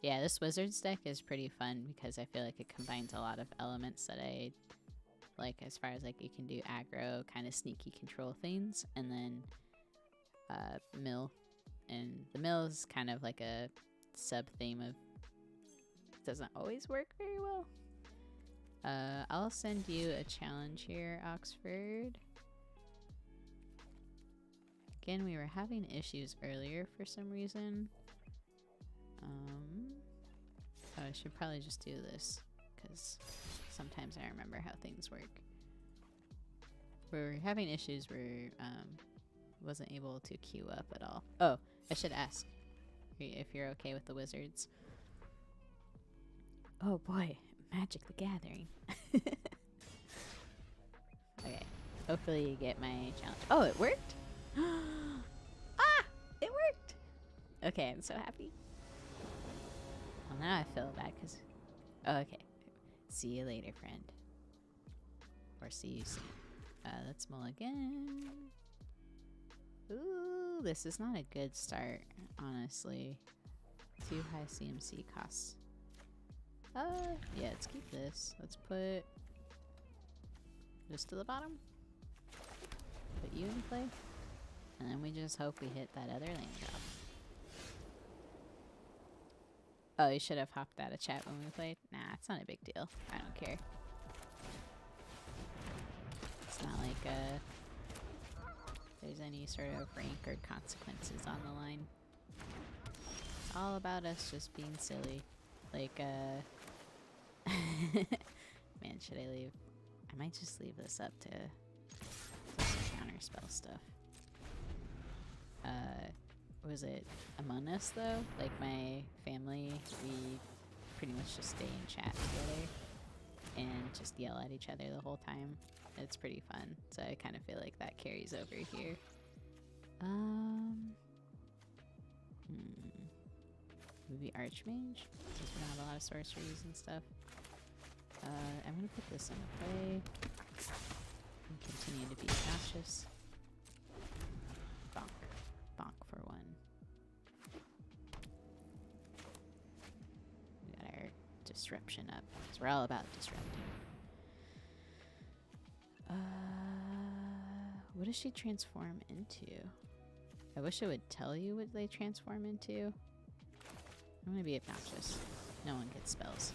Yeah, this Wizards deck is pretty fun because I feel like it combines a lot of elements that I like, as far as like you can do aggro, kind of sneaky control things, and then mill. And the mill is kind of like a sub-theme of doesn't always work very well. I'll send you a challenge here, Oxford. Again, we were having issues earlier for some reason. Oh, I should probably just do this, because sometimes I remember how things work. We were having issues where wasn't able to queue up at all. Oh, I should ask if you're okay with the wizards. Oh boy, Magic the Gathering. Okay, hopefully you get my challenge. Oh, it worked? Ah, it worked! Okay, I'm so happy. Well, now I feel bad because... Oh, okay. See you later, friend. Or see you soon. Let's mull again. Ooh, this is not a good start, honestly. Too high CMC costs. Yeah, let's keep this. Let's put this to the bottom. Put you in play. And then we just hope we hit that other land drop. Oh, you should have hopped out of chat when we played. Nah, it's not a big deal. I don't care. It's not like there's any sort of rank or consequences on the line. It's all about us just being silly. Like, man, should I leave? I might just leave this up to some counter spell stuff. Was it Among Us though? Like my family, we pretty much just stay in chat together. and just yell at each other the whole time. It's pretty fun. So I kind of feel like that carries over here. Maybe Archmage, since we don't have a lot of sorceries and stuff. I'm gonna put this into play and continue to be cautious. Bonk. Bonk for one. We got our disruption up, because we're all about disrupting. What does she transform into? I wish it would tell you what they transform into. I'm gonna be obnoxious. No one gets spells.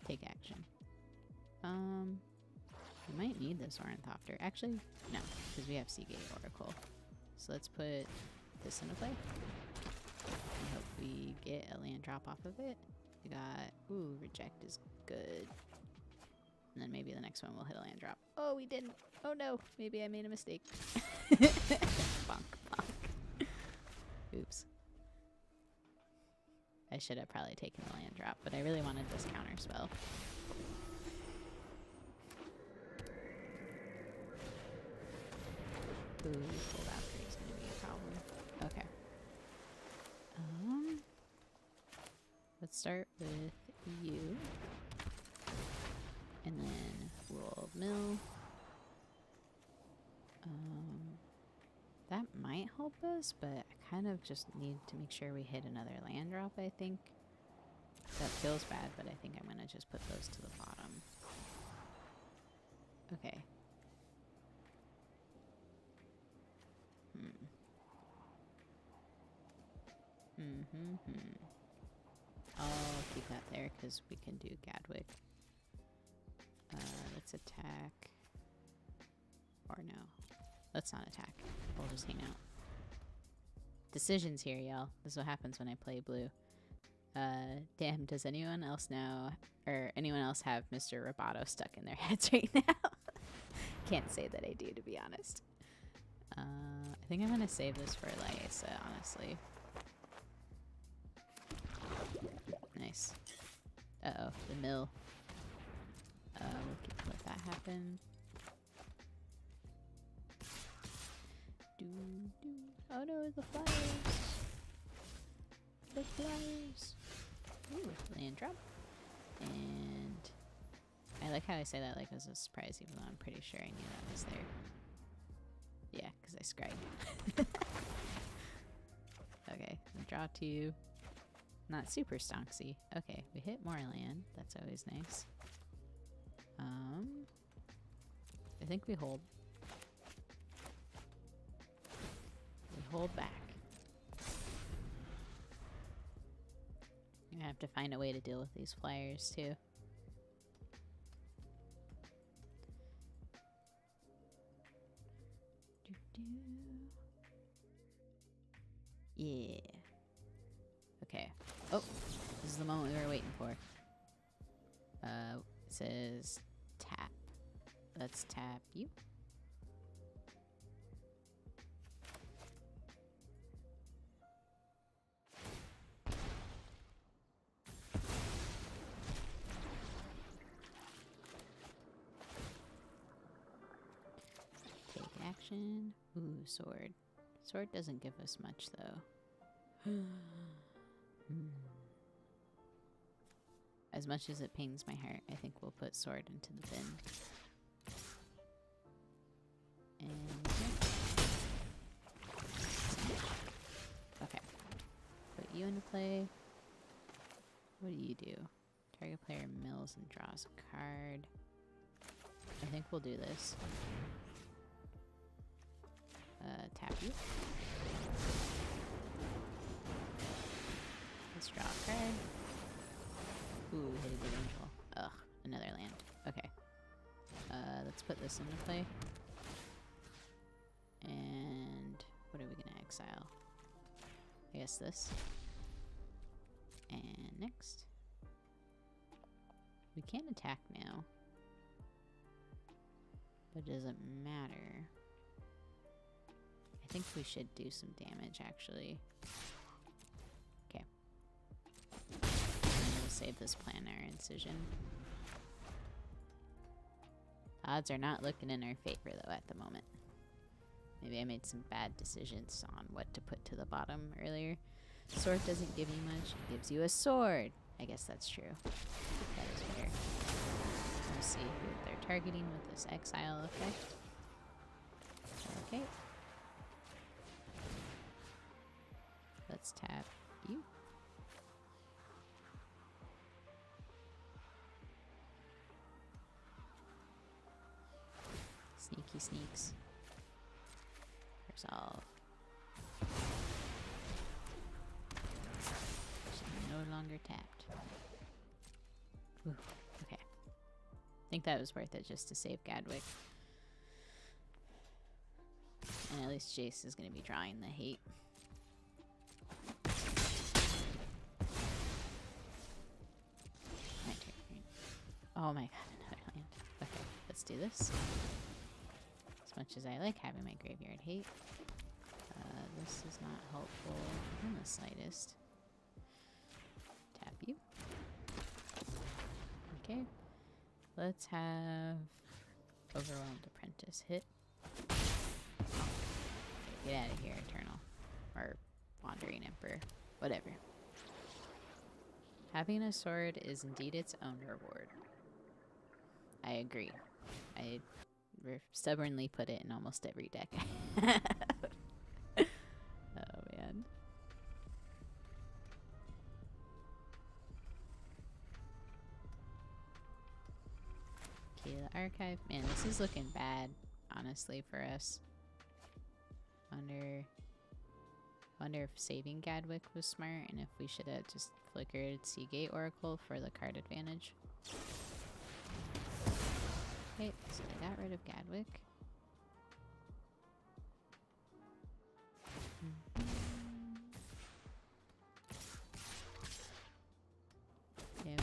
Take action. We might need this Ornithopter. Actually, no, because we have Seagate Oracle. So let's put this into play. I hope we get a land drop off of it. We got, ooh, reject is good. And then maybe the next one will hit a land drop. Oh, we didn't. Oh no, maybe I made a mistake. Bonk, bonk. Oops. I should have probably taken the land drop, but I really wanted this counter spell. Ooh, full Valkyrie is going to be a problem. Okay. Let's start with you. And then we'll mill. That might help us, but I kind of just need to make sure we hit another land drop, I think. That feels bad, but I think I'm going to just put those to the bottom. Okay. I'll keep that there because we can do Gadwick. Let's attack. Or no. Let's not attack. We'll just hang out. Decisions here, y'all. This is what happens when I play blue. Damn, does anyone else know, or anyone else have Mr. Roboto stuck in their heads right now? Can't say that I do, to be honest. I think I'm gonna save this for Lysa, honestly. Nice. Uh-oh, the mill. We'll let that happen. Oh no, the flyers! The flyers! Ooh, land drop. And I like how I say that like it was a surprise, even though I'm pretty sure I knew that was there. Yeah, because I scried. Okay, draw two. Not super stonksy. Okay, we hit more land. That's always nice. I think we hold. We hold back. I have to find a way to deal with these flyers too. Yeah. Okay. Oh, this is the moment we were waiting for. It says tap. Let's tap you. Take action. Ooh, sword. Sword doesn't give us much though. As much as it pains my heart, I think we'll put sword into the bin. And okay. Put you into play. What do you do? Target player mills and draws a card. I think we'll do this. Tap you. Let's draw a card. Ooh, hit a good angel. Ugh, another land. Okay. Let's put this into play. And what are we gonna exile? I guess this. And next. We can attack now. But it doesn't matter. I think we should do some damage, actually. Okay. save this planner incision. Odds are not looking in our favor, though, at the moment. Maybe I made some bad decisions on what to put to the bottom earlier. Sword doesn't give you much. It gives you a sword. I guess that's true. That is fair. Let's see who they're targeting with this exile effect. Okay. Let's tap you. Sneaky sneaks. Resolve. She's no longer tapped. Ooh, okay. I think that was worth it just to save Gadwick. And at least Jace is going to be drawing the hate. My turn. Oh my god, another land. Okay, let's do this. As much as I like having my graveyard hate, this is not helpful in the slightest. Tap you. Okay. Let's have Overwhelmed Apprentice hit. Get out of here, Eternal. Or Wandering Emperor. Whatever. Having a sword is indeed its own reward. I agree. I stubbornly put it in almost every deck. Oh man. Okay, the archive. Man, this is looking bad, honestly, for us. Wonder if saving Gadwick was smart, and if we should have just flickered Seagate Oracle for the card advantage. Okay, so they got rid of Gadwick. Yeah,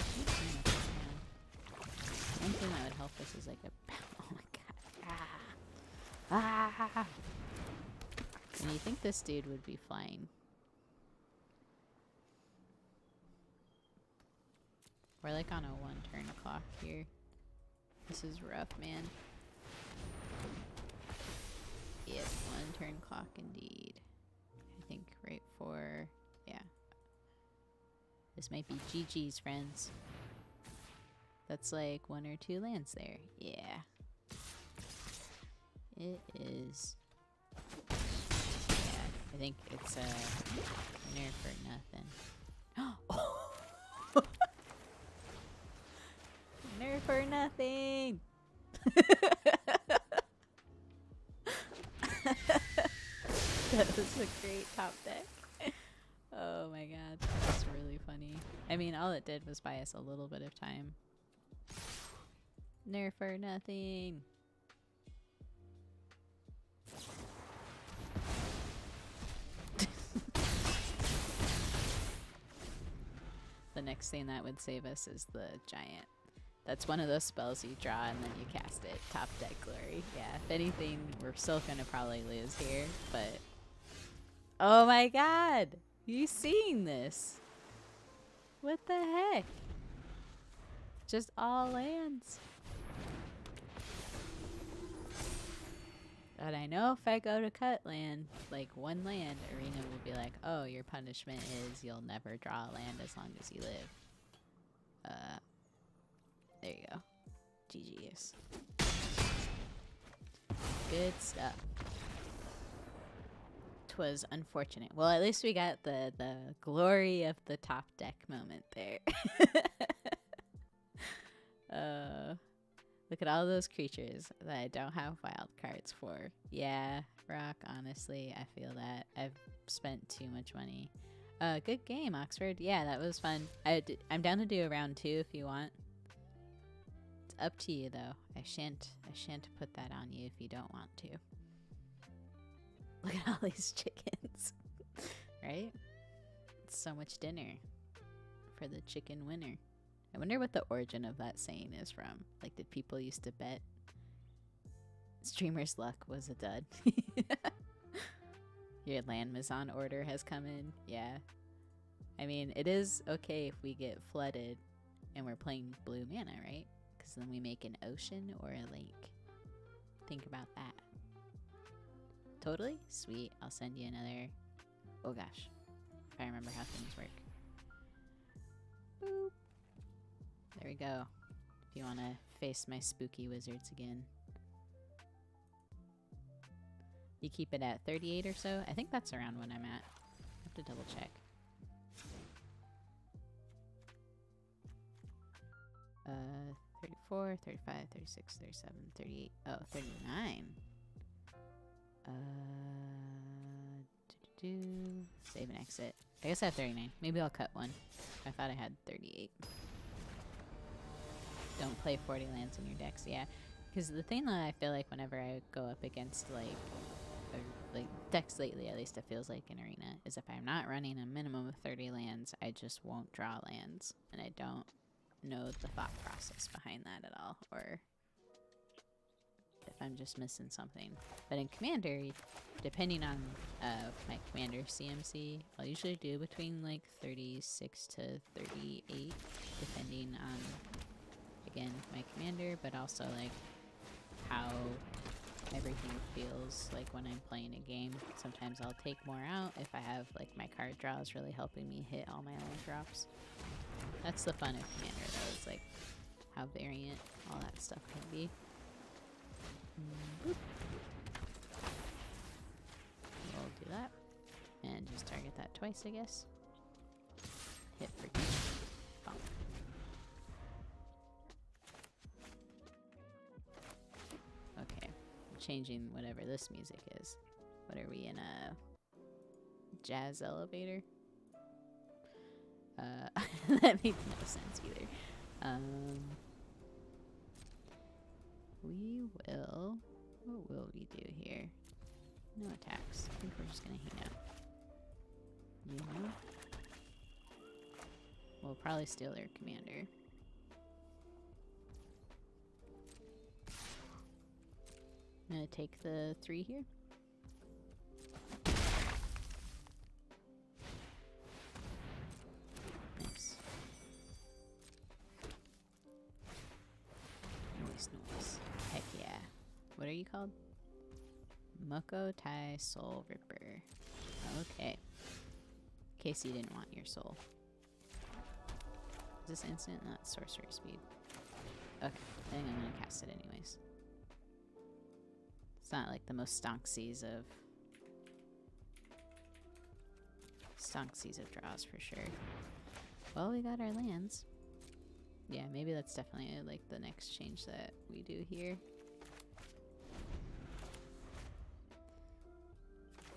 one thing that would help us is like a... Oh my god. Ah! And you think this dude would be flying. We're like on a 1-turn clock here. This is rough, man. Yep, 1-turn clock indeed. I think right for... yeah. This might be GG's, friends. That's like 1 or 2 lands there. Yeah. It is... yeah, I think it's a winner for nothing. Oh! Winner for nothing! That was a great top deck. Oh my god, that's really funny. I mean, all it did was buy us a little bit of time. Nerf for nothing. The next thing that would save us is the giant. That's one of those spells you draw and then you cast it. Top deck glory. Yeah, if anything, we're still gonna probably lose here, but... oh my god! You seeing this? What the heck? Just all lands. But I know if I go to cut land, like 1 land, Arena will be like, oh, your punishment is you'll never draw a land as long as you live. There you go. GG's. Good stuff. 'Twas unfortunate. Well, at least we got the glory of the top deck moment there. Look at all those creatures that I don't have wild cards for. Yeah, Rock, honestly, I feel that. I've spent too much money. Good game, Oxford. Yeah, that was fun. I'm down to do a round 2 if you want. It's up to you, though. I shan't put that on you if you don't want to. Look at all these chickens. Right? It's so much dinner for the chicken winner. I wonder what the origin of that saying is from. Like, did people used to bet streamer's luck was a dud? Your land Maison order has come in. Yeah. I mean, it is okay if we get flooded And we're playing blue mana, right? Because then we make an ocean or a lake. Think about that. Totally? Sweet. I'll send you another... Oh gosh. If I remember how things work. Boop. There we go. If you want to face my spooky wizards again. You keep it at 38 or so? I think that's around what I'm at. I have to double check. 34, 35, 36, 37, 38. Oh, 39. Save and exit. I guess I have 39. Maybe I'll cut one. I thought I had 38. Don't play 40 lands in your decks, yeah. Because the thing that I feel like whenever I go up against like decks lately, at least it feels like in Arena, is if I'm not running a minimum of 30 lands, I just won't draw lands. And I don't know the thought process behind that at all, or if I'm just missing something. But in Commander, depending on my Commander CMC, I'll usually do between like 36 to 38, depending on, again, my Commander, but also like how everything feels like when I'm playing a game. Sometimes I'll take more out if I have like my card draws really helping me hit all my land drops. That's the fun of Commander though, is like how variant all that stuff can be. Boop. We'll do that. And just target that twice, I guess. Hit for each. Bump. Okay. I'm changing whatever this music is. What are we in, a jazz elevator? That made no sense either. We will... What will we do here? No attacks. I think we're just gonna hang out. You know? We'll probably steal their commander. I'm gonna take the 3 here. Nice. Noise. Heck yeah. What are you called? Moko Tai Soul Ripper. Okay. In case you didn't want your soul. Is this instant? Not sorcery speed. Okay. I think I'm gonna cast it anyways. It's not like the most stonksies of draws for sure. Well, we got our lands. Yeah, maybe that's definitely like the next change that we do here.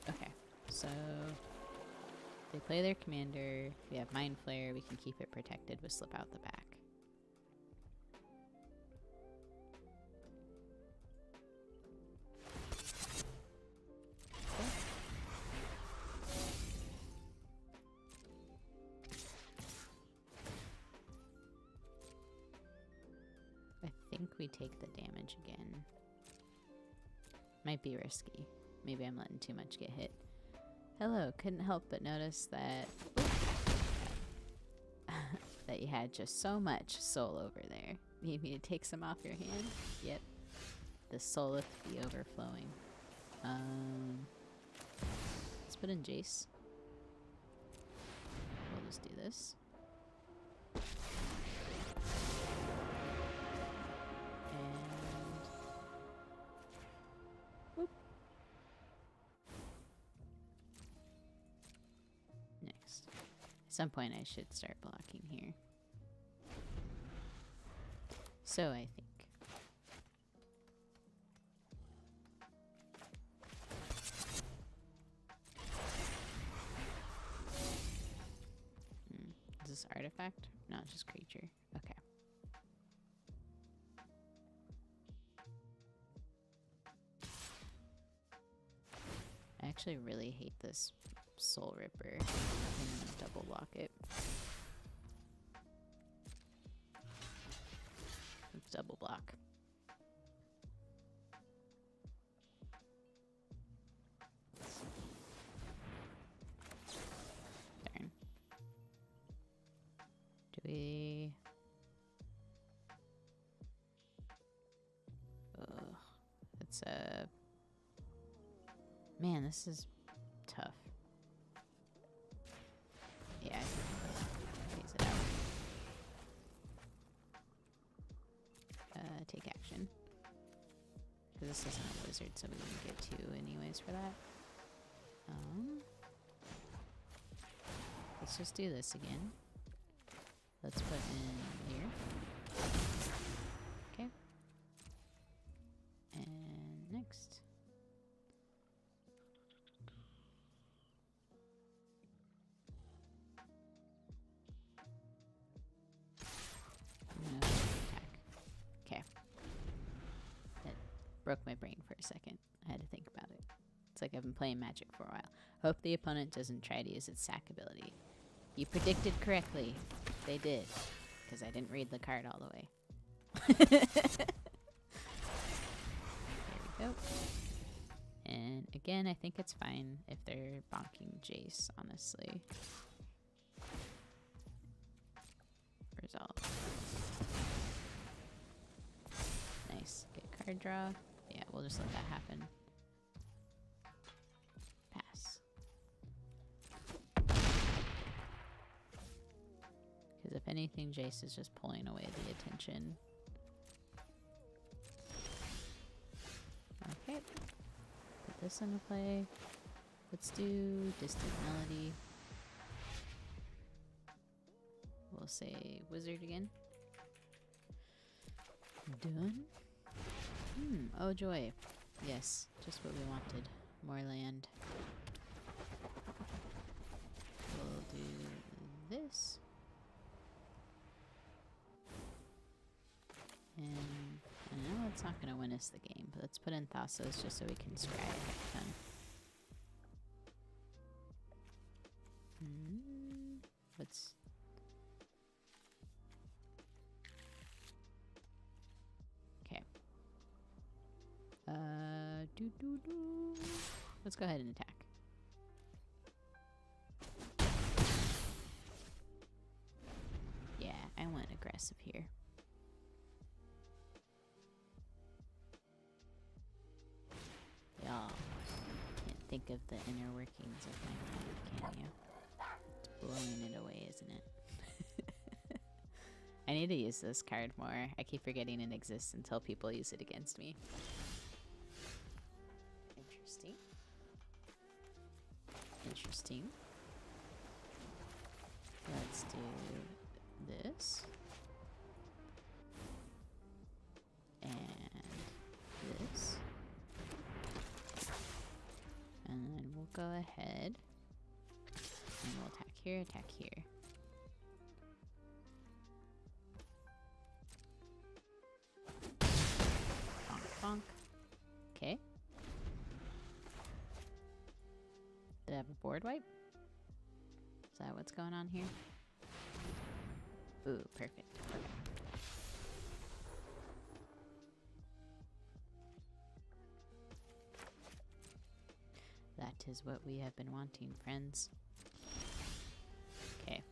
Okay, so they play their commander. We have Mind Flare. We can keep it protected with Slip Out the Back. I think we take the damage again. Might be risky. Maybe I'm letting too much get hit. Hello, couldn't help but notice that that you had just so much soul over there. Need me to take some off your hand? Yep. The souleth be overflowing. Let's put in Jace. We'll just do this. At some point I should start blocking here. So I think. Is this artifact? No, it's just creature. Okay. I actually really hate this Soul Ripper. I'm gonna double block it. Let's double block. Darn. Do we... Let's man, this is tough. Yeah, I can phase it out. Take action. Because this isn't a wizard, so we can get 2 anyways for that. Let's just do this again. Let's put in here. Okay. And next. No attack. Okay. That broke my brain for a second. I had to think about it. It's like I've been playing Magic for a while. Hope the opponent doesn't try to use its sack ability. You predicted correctly. They did. Because I didn't read the card all the way. There we go. And again, I think it's fine if they're bonking Jace, honestly. Resolve. Nice. Get card draw. Yeah, we'll just let that happen. Pass. Because if anything, Jace is just pulling away the attention. Okay. Put this into play. Let's do Distant Melody. We'll say Wizard again. Done. Oh joy. Yes, just what we wanted. More land. We'll do this. And I know it's not going to win us the game, but let's put in Thassos just so we can scry a ton. What's... Okay. Let's go ahead and attack. Yeah, I went aggressive here. Y'all can't think of the inner workings of my mind, can you? It's blowing it away, isn't it? I need to use this card more. I keep forgetting it exists until people use it against me. Interesting. Interesting. Let's do this. And this. And then we'll go ahead and we'll attack here, attack here. Bonk, bonk. Okay. Did I have a board wipe? Is that what's going on here? Ooh, perfect. Okay. That is what we have been wanting, friends. Okay.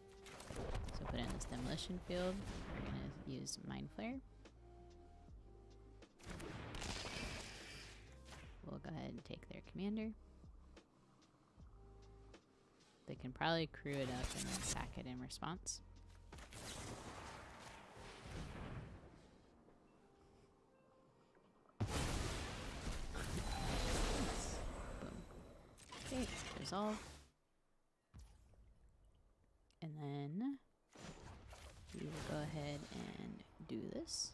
So put in this demolition field. We're going to use Mind Flare. We'll go ahead and take their commander. They can probably crew it up and then sack it in response. Okay, resolve. And then we will go ahead and do this.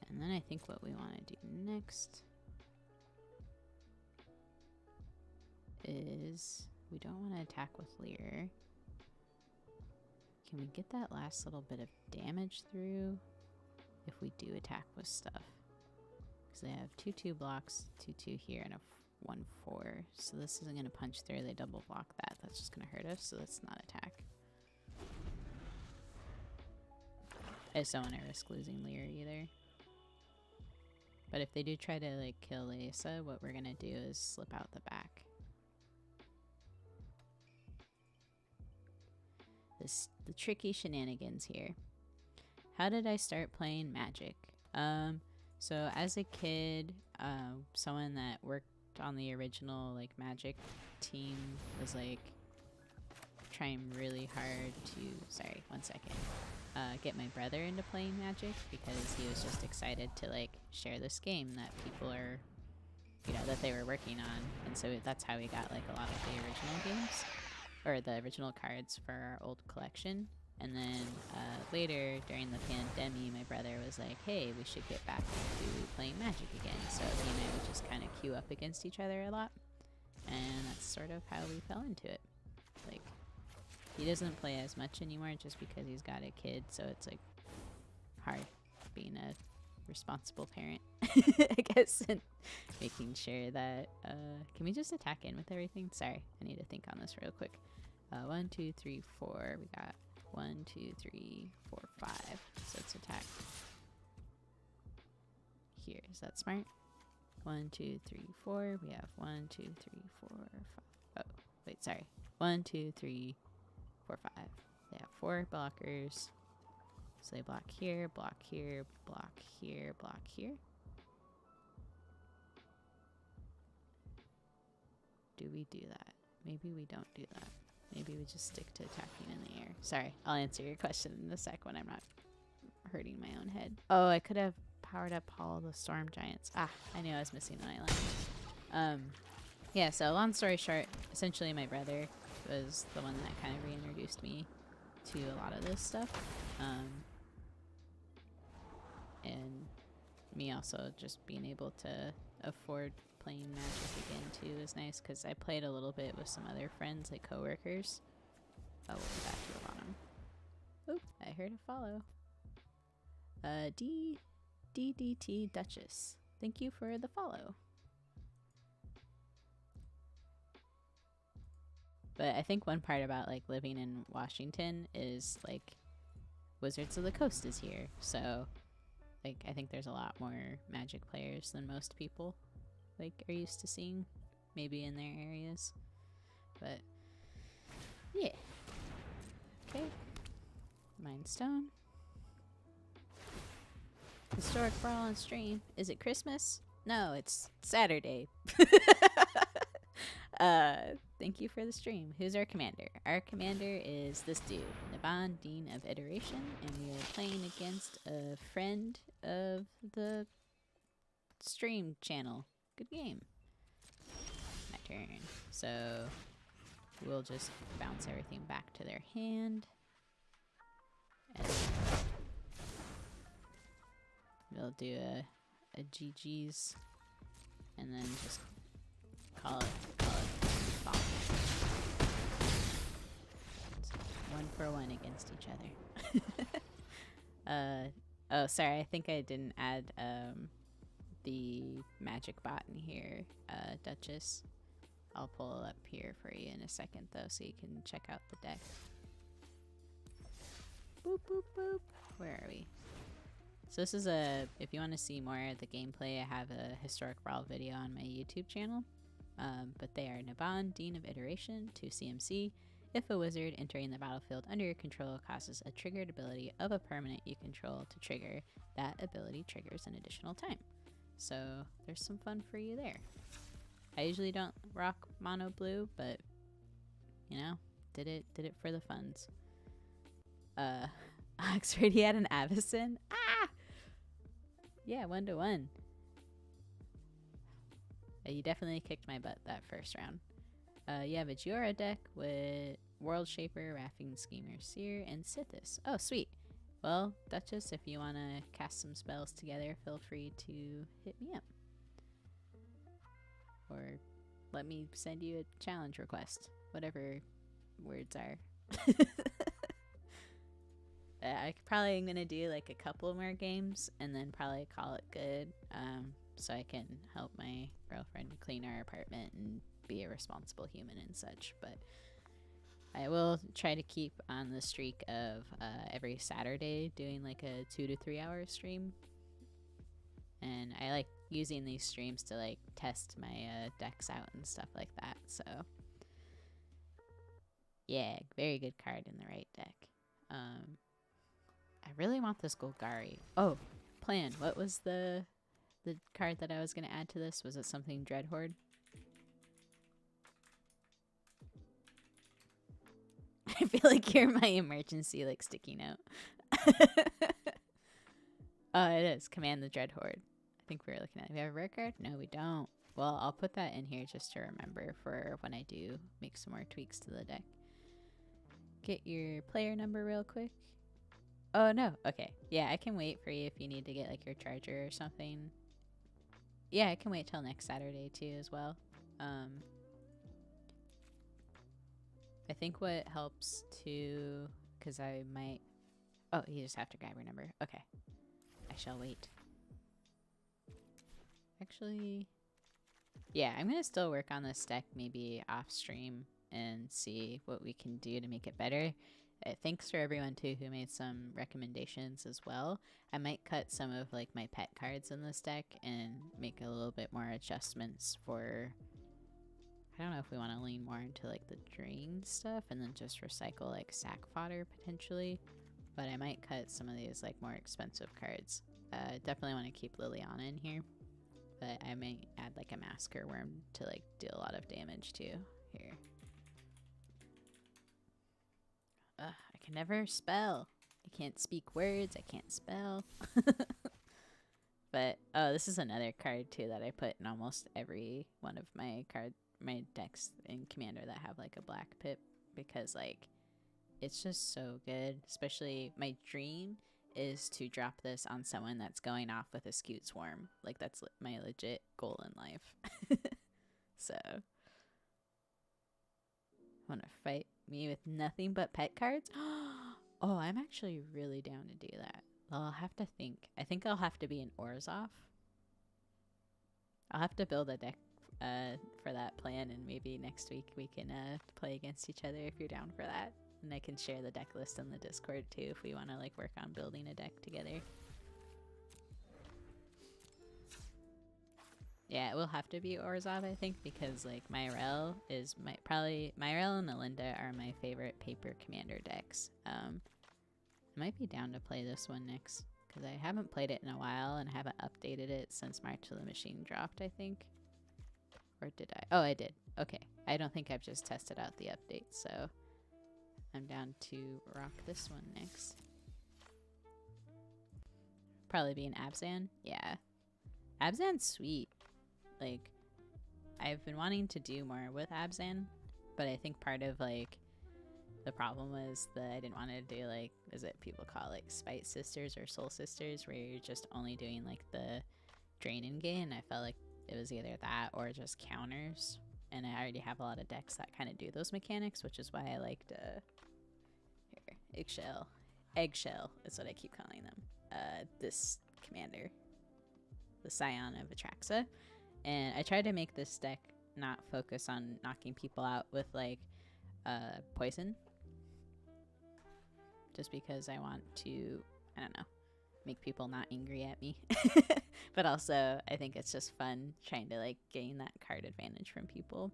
And then I think what we want to do next is we don't want to attack with Leer. Can we get that last little bit of damage through if we do attack with stuff? Because they have 2/2 blocks, 2/2 here, and a 1/4. So this isn't going to punch through. They double block that. That's just going to hurt us, so let's not attack. I just don't want to risk losing Leer either. But if they do try to like kill Asa, what we're going to do is slip out the back. The tricky shenanigans here. How did I start playing Magic? So as a kid, someone that worked on the original like Magic team was like trying really hard to, sorry, one second, get my brother into playing Magic because he was just excited to like share this game that people are, you know, that they were working on. And so that's how we got like a lot of the original games or the original cards for our old collection. And then later during the pandemic, my brother was like, hey, we should get back into playing Magic again. So he and I would just kind of queue up against each other a lot. And that's sort of how we fell into it. Like, he doesn't play as much anymore just because he's got a kid. So it's like hard being a responsible parent, I guess, and making sure that, can we just attack in with everything? Sorry, I need to think on this real quick. 1, 2, 3, 4. We got 1, 2, 3, 4, 5. So let's attack here. Is that smart? 1, 2, 3, 4. We have 1, 2, 3, 4, 5. Oh, wait, sorry. 1, 2, 3, 4, 5. They have 4 blockers. So they block here, block here, block here, block here. Do we do that? Maybe we don't do that. Maybe we just stick to attacking in the air. Sorry, I'll answer your question in a sec when I'm not hurting my own head. Oh, I could have powered up all the storm giants. Ah, I knew I was missing an island. Yeah, so long story short, essentially my brother was the one that kind of reintroduced me to a lot of this stuff. And me also just being able to afford playing Magic again too is nice because I played a little bit with some other friends, like coworkers. Oh, we'll be back to the bottom. Oop, I heard a follow. DDT Duchess. Thank you for the follow. But I think one part about like living in Washington is like Wizards of the Coast is here, so like I think there's a lot more Magic players than most people like are used to seeing, maybe in their areas. But yeah. Okay. Mind Stone. Historic Brawl on stream. Is it Christmas? No, it's Saturday. Thank you for the stream. Who's our commander? Our commander is this dude, Naban, Dean of Iteration, and we are playing against a friend of the stream channel. Good game. My turn. So we'll just bounce everything back to their hand. And we'll do a GG's and then just call it fall. It's 1-for-1 against each other. Oh, sorry, I think I didn't add the magic bot in here, Duchess. I'll pull it up here for you in a second though, so you can check out the deck. Boop, boop, boop. Where are we? So this is if you want to see more of the gameplay, I have a Historic Brawl video on my YouTube channel. But they are Naban, Dean of Iteration, 2 CMC. If a wizard entering the battlefield under your control causes a triggered ability of a permanent you control to trigger, that ability triggers an additional time. So there's some fun for you there. I usually don't rock mono blue, but you know, did it for the funds. Oxford, he had an Avacyn. Ah! Yeah, 1-to-1. You definitely kicked my butt that first round. You have a Giora deck with World Shaper, Rafting Schemer, Seer, and Sithis. Oh, sweet. Well, Duchess, if you want to cast some spells together, feel free to hit me up. Or let me send you a challenge request. Whatever words are. I probably am going to do like a couple more games and then probably call it good. So I can help my girlfriend clean our apartment and be a responsible human and such. But I will try to keep on the streak of every Saturday doing like a 2 to 3 hour stream. And I like using these streams to like test my decks out and stuff like that. So yeah, very good card in the right deck. I really want this Golgari. Oh, plan. What was the the card that I was going to add to this? Was it something Dreadhorde? I feel like you're my emergency, like, sticky note. Oh, it is. Command the Dreadhorde. I think we were looking at it. Do we have a rare card? No, we don't. Well, I'll put that in here just to remember for when I do make some more tweaks to the deck. Get your player number real quick. Oh, no. Okay. Yeah, I can wait for you if you need to get, like, your charger or something. Yeah, I can wait till next Saturday, too, as well. I think what helps, too, because I might... Oh, you just have to grab your number. Okay. I shall wait. Actually... Yeah, I'm going to still work on this deck maybe off stream and see what we can do to make it better. Thanks for everyone too who made some recommendations as well. I might cut some of like my pet cards in this deck and make a little bit more adjustments for... I don't know if we want to lean more into like the drain stuff and then just recycle like sack fodder potentially. But I might cut some of these like more expensive cards. Definitely want to keep Liliana in here. But I might add like a Masker Worm to like deal a lot of damage too here. I can never spell. I can't speak words. I can't spell. But oh, this is another card too that I put in almost every one of my decks in Commander that have like a black pip, because like it's just so good. Especially my dream is to drop this on someone that's going off with a Skewed Swarm. Like that's my legit goal in life. So want to fight me with nothing but pet cards? Oh, I'm actually really down to do that. Well, I'll have to think. I think I'll have to be an Orzhov. I'll have to build a deck for that plan, and maybe next week we can play against each other if you're down for that. And I can share the deck list in the Discord too if we want to like work on building a deck together. Yeah, it will have to be Orzhov, I think, because like Myrel is Myrel and Alinda are my favorite paper commander decks. I might be down to play this one next because I haven't played it in a while and I haven't updated it since March of the Machine dropped, I think. Or did I? Oh, I did. Okay. I don't think I've just tested out the update, so I'm down to rock this one next. Probably be an Abzan. Yeah. Abzan's sweet. Like, I've been wanting to do more with Abzan, but I think part of like the problem was that I didn't want to do like, is it people call it like Spite Sisters or Soul Sisters, where you're just only doing like the drain in game. I felt like it was either that or just counters, and I already have a lot of decks that kind of do those mechanics, which is why I liked Eggshell is what I keep calling them. This commander, the Scion of Atraxa. And I tried to make this deck not focus on knocking people out with like poison, just because I want to, I don't know, make people not angry at me. But also I think it's just fun trying to like gain that card advantage from people,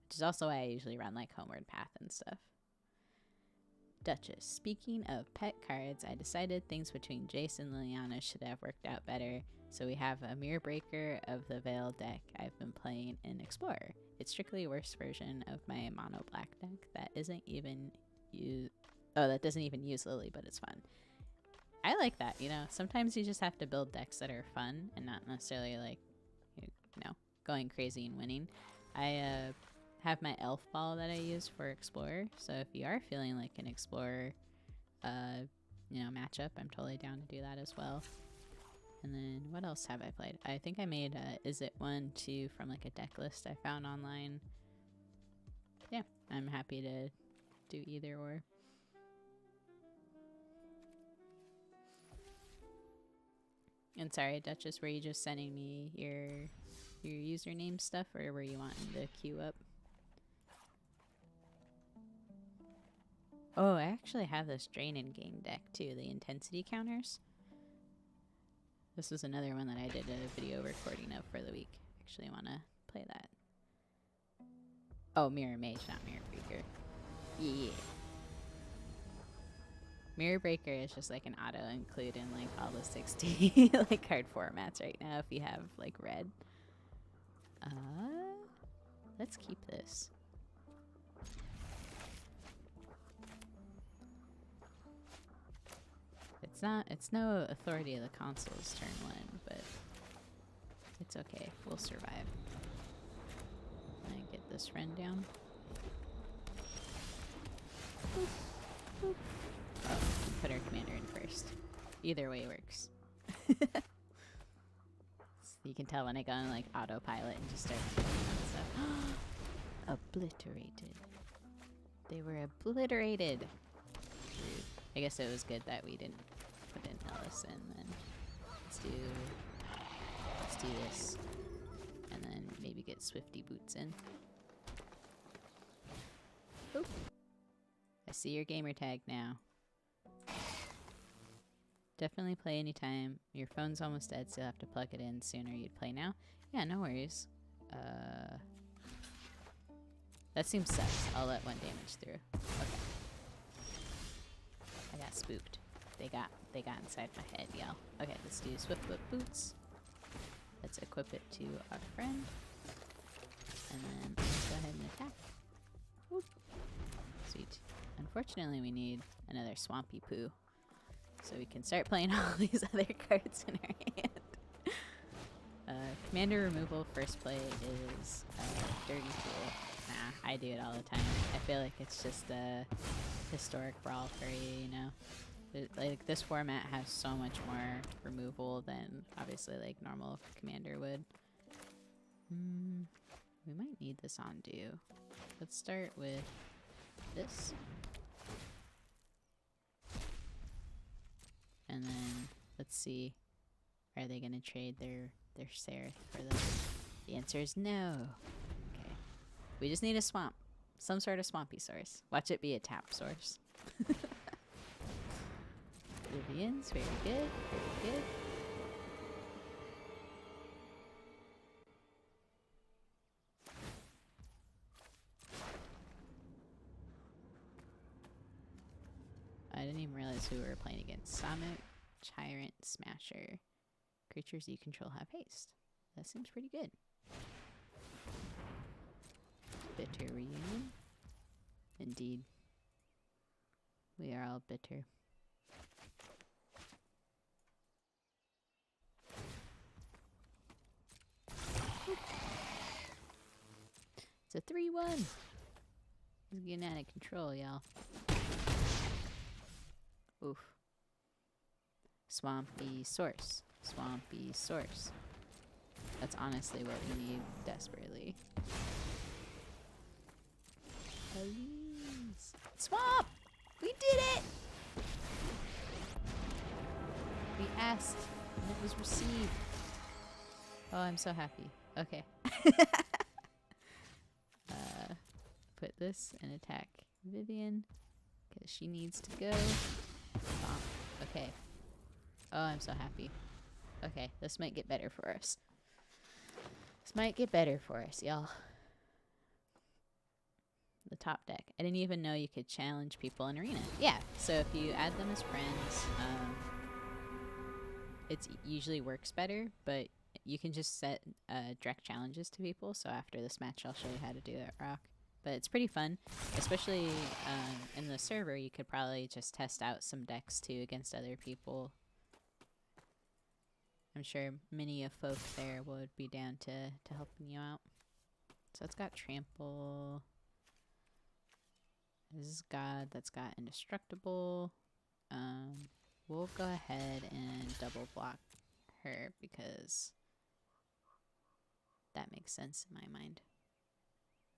which is also why I usually run like Homeward Path and stuff. Duchess. Speaking of pet cards, I decided things between Jace and Liliana should have worked out better. So we have a Mirror Breaker of the Veil deck I've been playing in Explorer. It's strictly a worse version of my mono black deck that isn't even that doesn't even use Lily, but it's fun. I like that, you know. Sometimes you just have to build decks that are fun and not necessarily like, you know, going crazy and winning. I have my elf ball that I use for Explorer, so if you are feeling like an Explorer you know, matchup, I'm totally down to do that as well. And then what else have I played? I think I made Is It 1-2 from like a deck list I found online. Yeah, I'm happy to do either or. And sorry, Duchess, were you just sending me your username stuff, or were you wanting to queue up? Oh, I actually have this Drain in Game deck too, the intensity counters. This was another one that I did a video recording of for the week. Actually want to play that. Oh, Mirror Mage, not Mirror Breaker. Yeah. Mirror Breaker is just like an auto include in like all the 60 like card formats right now if you have like red. Let's keep this. It's no authority of the console's turn 1, but it's okay. We'll survive. Can I get this friend down? Boop, boop. Oh, put our commander in first. Either way works. You can tell when I go on like autopilot and just start doing stuff. Obliterated. They were obliterated. Rude. I guess it was good that we didn't put in Ellison then. Let's do this. And then maybe get Swifty Boots in. Oop. I see your gamer tag now. Definitely play anytime. Your phone's almost dead, so you'll have to plug it in sooner. You'd play now? Yeah, no worries. That seems sus. I'll let 1 damage through. Okay. I got spooked. They got inside my head, y'all. Okay, let's do Swift Foot Boots. Let's equip it to our friend. And then let's go ahead and attack. Whoop. Sweet. Unfortunately, we need another Swampy Poo. So we can start playing all these other cards in our hand. Commander removal first play is Dirty Fool. Nah, I do it all the time. I feel like it's just a historic Brawl for you, you know? Like, this format has so much more removal than, obviously, like, normal Commander would. We might need this undo. Let's start with this. And then, let's see, are they going to trade their Seraph for this? The answer is no. Okay. We just need a swamp. Some sort of swampy source. Watch it be a tap source. Vivian's very good. Very good. I didn't even realize who we were playing against. Summit, Tyrant, Smasher. Creatures you control have haste. That seems pretty good. Bitter reunion. Indeed. We are all bitter. It's a 3-1. It's getting out of control, y'all. Oof. Swampy source. Swampy source. That's honestly what we need desperately. Please. Swamp! We did it! We asked and it was received. Oh, I'm so happy. Okay. Put this and attack Vivian because she needs to go. Okay. Oh, I'm so happy. Okay, this might get better for us. This might get better for us, y'all. The top deck. I didn't even know you could challenge people in Arena. Yeah, so if you add them as friends, it usually works better, but you can just set direct challenges to people. So after this match, I'll show you how to do that, Rock. But it's pretty fun, especially in the server. You could probably just test out some decks too against other people. I'm sure many of folk there would be down to helping you out. So it's got Trample. This is God that's got Indestructible. We'll go ahead and double block her because that makes sense in my mind.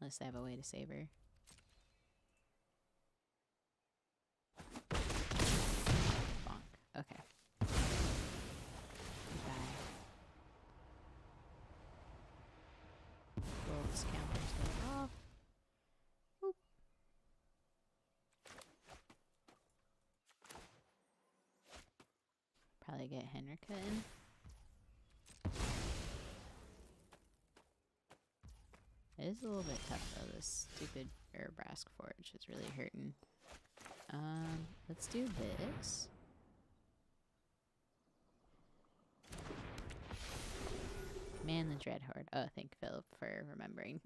Unless they have a way to save her. Bonk. Okay. Goodbye. Wolves counters go off. Boop. Probably get Henrika in. It is a little bit tough though, this stupid Brask Forge is really hurting. Let's do this. Man the Dreadhorde. Oh, thank Philip for remembering.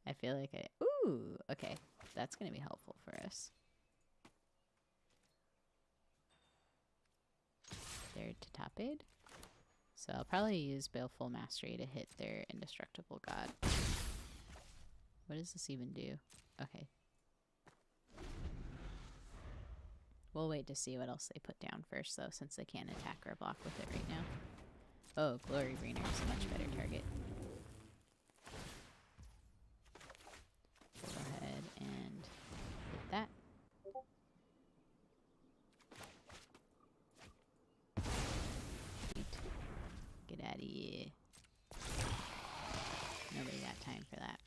I feel like ooh, okay. That's gonna be helpful for us. They're to top aid. So I'll probably use Baleful Mastery to hit their Indestructible God. What does this even do? Okay. We'll wait to see what else they put down first, though, since they can't attack or block with it right now. Oh, Glory Greener is a much better target. Go ahead and hit that. Sweet. Get out of here. Nobody got time for that.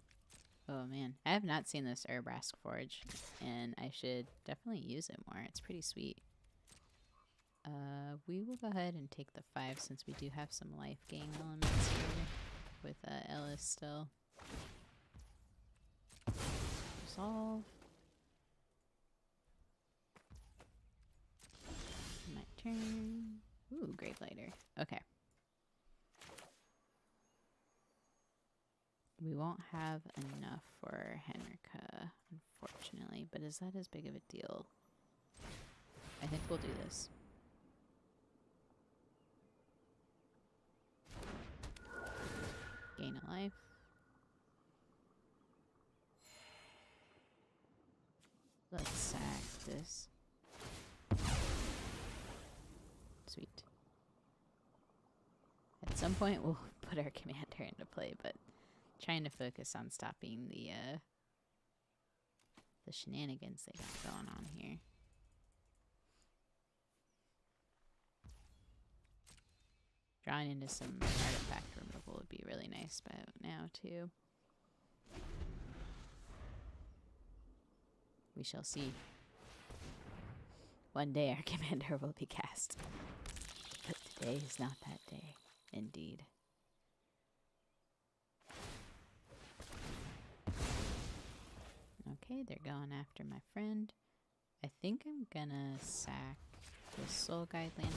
Oh man, I have not seen this Urbrask Forge, and I should definitely use it more. It's pretty sweet. We will go ahead and take the 5 since we do have some life gain elements here with Ellis still. Resolve. My turn. Ooh, Grave Lighter. Okay. We won't have enough for Henrika, unfortunately, but is that as big of a deal? I think we'll do this. Gain a life. Let's sack this. Sweet. At some point we'll put our commander into play, but trying to focus on stopping the shenanigans they got going on here. Drawing into some artifact removal would be really nice about now too. We shall see. One day our commander will be cast. But today is not that day, indeed. Okay, they're going after my friend. I think I'm gonna sack the Soul Guide Lantern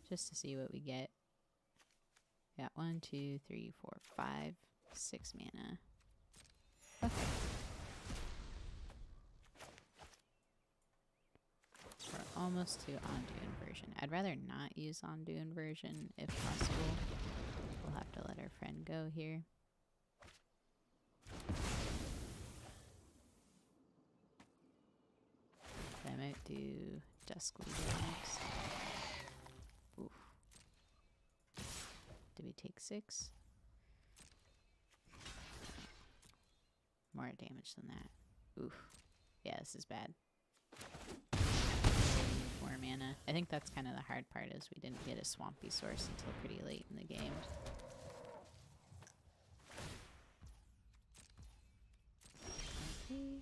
just to see what we get. Got 1, 2, 3, 4, 5, 6 mana. Okay. We're almost to Undo Inversion. I'd rather not use Undo Inversion if possible. We'll have to let our friend go here. I might do Dusk Leader next. Oof. Did we take 6? More damage than that. Oof. Yeah, this is bad. 4 mana. I think that's kind of the hard part is we didn't get a Swampy Source until pretty late in the game. Okay.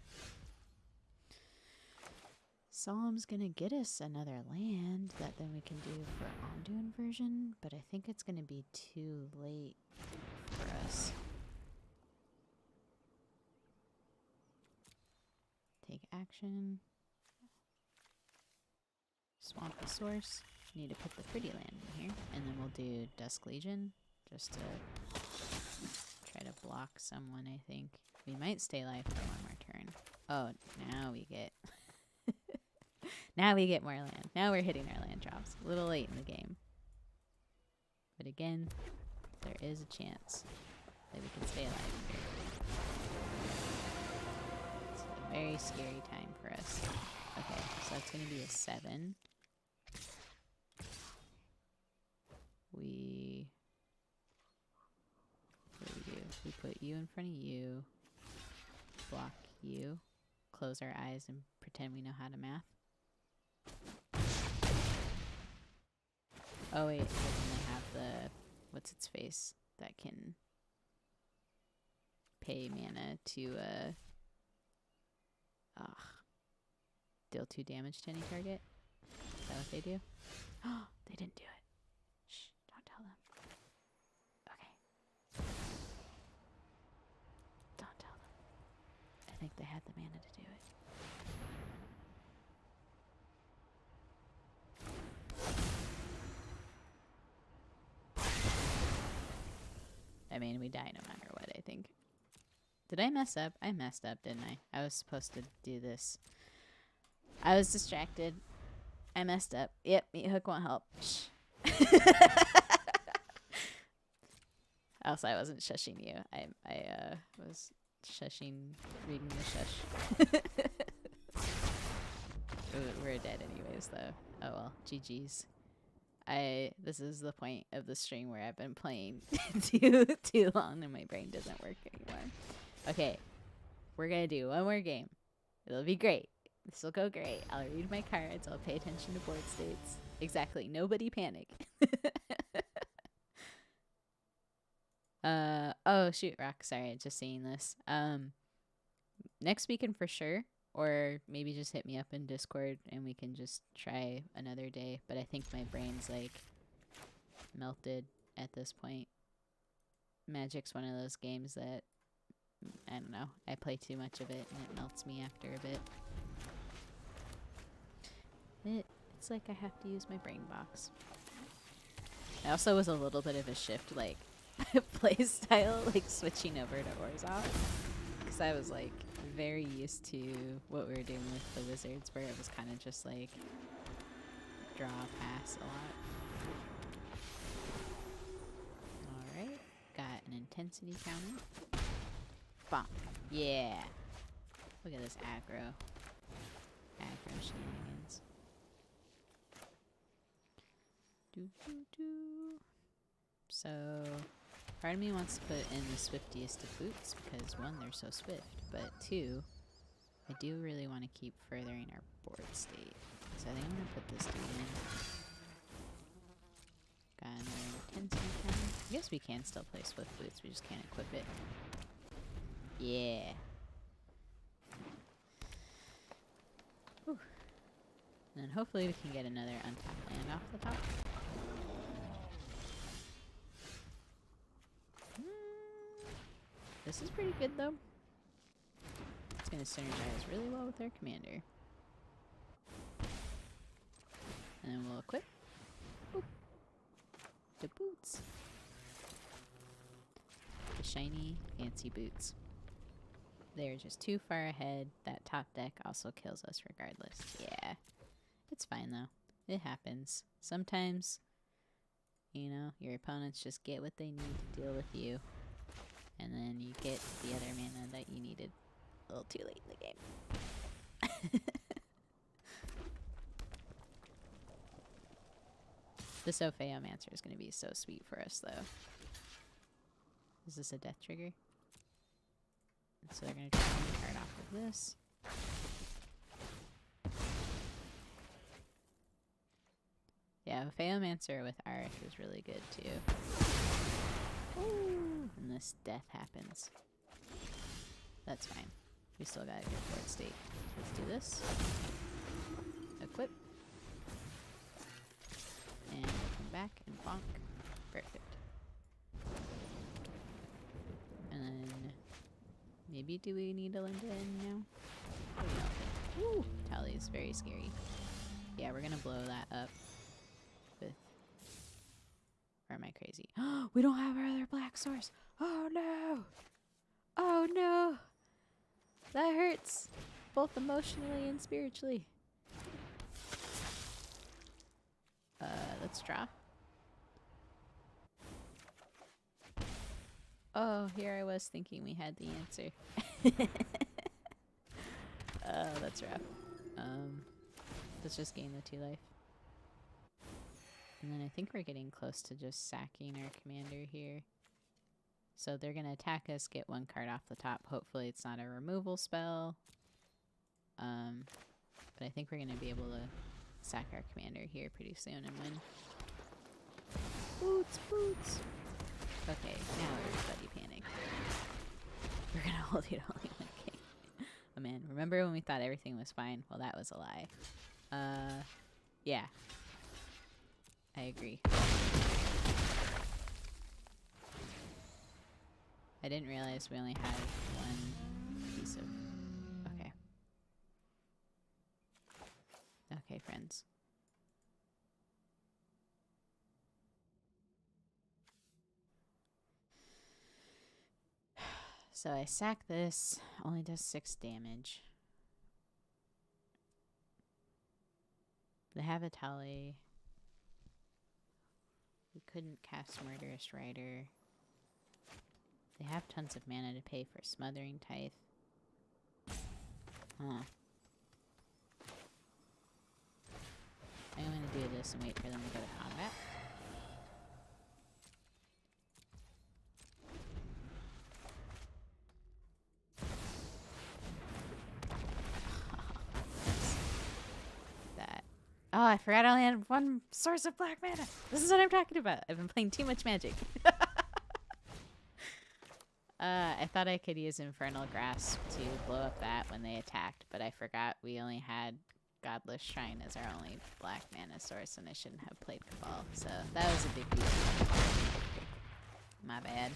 Solemn's gonna get us another land that then we can do for Undo Inversion, but I think it's gonna be too late for us. Take action. Swamp the source. Need to put the pretty land in here, and then we'll do Dusk Legion just to try to block someone, I think. We might stay alive for one more turn. Oh, now we get... now we get more land. Now we're hitting our land drops. A little late in the game. But again, there is a chance that we can stay alive here. It's a very scary time for us. Okay, so that's going to be a 7. What do? We put you in front of you. Block you. Close our eyes and pretend we know how to math. Oh wait, it doesn't have the what's its face that can pay mana to deal 2 damage to any target. Is that what they do? Oh, they didn't do it. Shh, don't tell them. Okay. Don't tell them. think they had the mana to do it. I mean, we die no matter what, I think. Did I mess up? I messed up, didn't I? I was supposed to do this. I was distracted. I messed up. Yep, meat hook won't help. Shh. Also, I wasn't shushing you. I was shushing, reading the shush. We're dead anyways, though. Oh well, GG's. This is the point of the stream where I've been playing too long and my brain doesn't work anymore. Okay, we're gonna do one more game. It'll be great. This will go great. I'll read my cards. I'll pay attention to board states. Exactly. Nobody panic. Oh shoot, Rock. Sorry, just seeing this. Next weekend for sure. Or maybe just hit me up in Discord and we can just try another day. But I think my brain's like melted at this point. Magic's one of those games that, I don't know, I play too much of it and it melts me after a bit. It's like I have to use my brain box. I also was a little bit of a shift, like, play style, like switching over to Orzhov. Because I was like very used to what we were doing with the wizards, where it was kind of just like draw, pass a lot. Alright, got an intensity counter. Bonk. Yeah. Look at this aggro. Aggro shenanigans. So, part of me wants to put in the swiftiest of boots because 1, they're so swift, but 2, I do really want to keep furthering our board state. So I think I'm going to put this dude in. Got another intensity counter. I guess we can still play swift boots, we just can't equip it. Yeah. Whew. And then hopefully we can get another untapped land off the top. This is pretty good though. It's going to synergize really well with our commander. And then we'll equip the boots. The shiny, fancy boots. They're just too far ahead. That top deck also kills us regardless. Yeah. It's fine though. It happens. Sometimes, you know, your opponents just get what they need to deal with you. And then you get the other mana that you needed a little too late in the game. The Sopheomancer is going to be so sweet for us, though. Is this a death trigger? So they're going to try and card off of this. Yeah, Sopheomancer with Arish is really good, too. Ooh, and this death happens. That's fine. We still got a good board state. Let's do this. Equip. And come back and bonk. Perfect. And then maybe do we need to lend it in now? Ooh, Tally is very scary. Yeah, we're gonna blow that up with. Or am I crazy? We don't have our other black source. Oh no! Oh no! That hurts, both emotionally and spiritually. Let's draw. Oh, here I was thinking we had the answer. Oh, that's rough. Let's just gain the 2 life. And then I think we're getting close to just sacking our commander here. So they're going to attack us, get 1 card off the top. Hopefully it's not a removal spell. But I think we're going to be able to sack our commander here pretty soon and win. Boots, boots. Okay, now everybody panic. We're going to hold you to only 1 game. Oh man, remember when we thought everything was fine? Well, that was a lie. Yeah. I agree. I didn't realize we only had 1 piece of friends. So I sack this. Only does 6 damage. They have a tally. We couldn't cast Murderous Rider. They have tons of mana to pay for Smothering Tithe. Huh. I'm gonna do this and wait for them to go to combat. That. Oh, I forgot I only had 1 source of black mana. This is what I'm talking about. I've been playing too much Magic. I thought I could use Infernal Grasp to blow up that when they attacked, but I forgot we only had Godless Shrine as our only black mana source, and I shouldn't have played Cabal. So that was a big deal. My bad.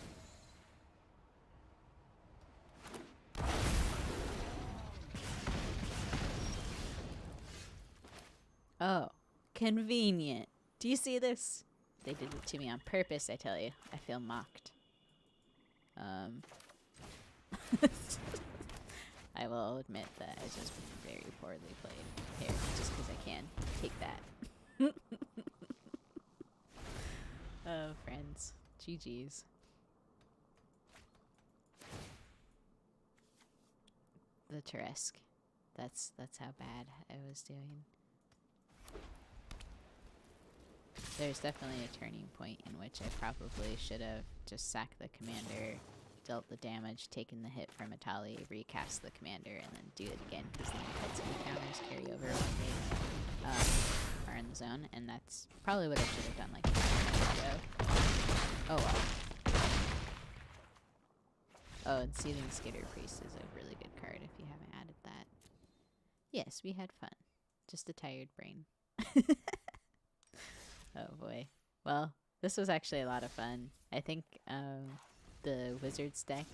Oh, convenient. Do you see this? They did it to me on purpose, I tell you. I feel mocked. I will admit that I just very poorly played here, just because I can. Take that. Oh, friends. GG's. The Turesk. That's how bad I was doing. There's definitely a turning point in which I probably should have just sacked the commander, dealt the damage, taken the hit from Atali, recast the commander, and then do it again, because then I had some counters carry over when they are in the zone, and that's probably what I should have done like 5 minutes ago. Oh well. Oh, and Seething Skitter Priest is a really good card if you haven't added that. Yes, we had fun. Just a tired brain. Oh boy. Well, this was actually a lot of fun. I think the Wizards deck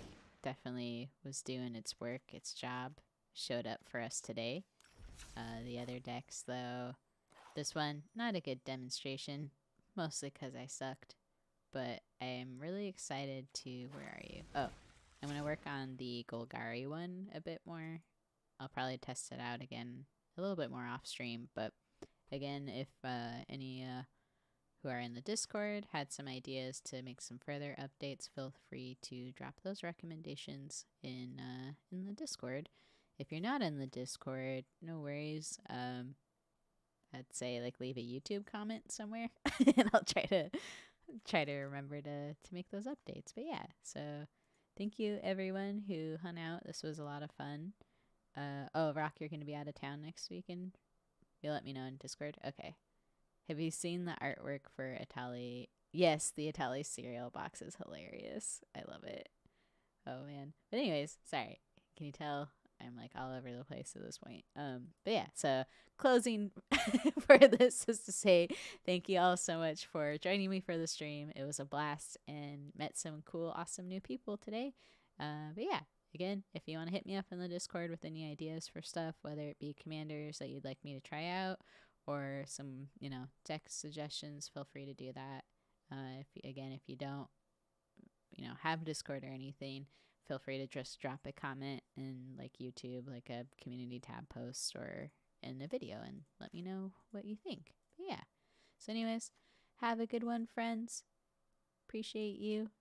definitely was doing its work, its job, showed up for us today. The other decks, though, this one, not a good demonstration, mostly because I sucked. But I am really excited to... Where are you? Oh, I'm going to work on the Golgari one a bit more. I'll probably test it out again a little bit more off stream, but again, if any who are in the Discord had some ideas to make some further updates, feel free to drop those recommendations in the Discord. If you're not in the Discord, no worries. I'd say like leave a YouTube comment somewhere, and I'll try to remember to make those updates. But yeah, so thank you everyone who hung out. This was a lot of fun. Oh, Rock, you're gonna be out of town next weekend. You'll let me know in Discord. Okay. Have you seen the artwork for Atali? Yes, the Atali cereal box is hilarious. I love it. Oh, man. But anyways, sorry. Can you tell? I'm like all over the place at this point. But yeah, so closing for this is to say thank you all so much for joining me for the stream. It was a blast and met some cool, awesome new people today. But yeah, again, if you want to hit me up in the Discord with any ideas for stuff, whether it be commanders that you'd like me to try out, or some, deck suggestions, feel free to do that. If you don't, have Discord or anything, feel free to just drop a comment in like YouTube, like a community tab post or in a video, and let me know what you think. But yeah. So anyways, have a good one, friends. Appreciate you.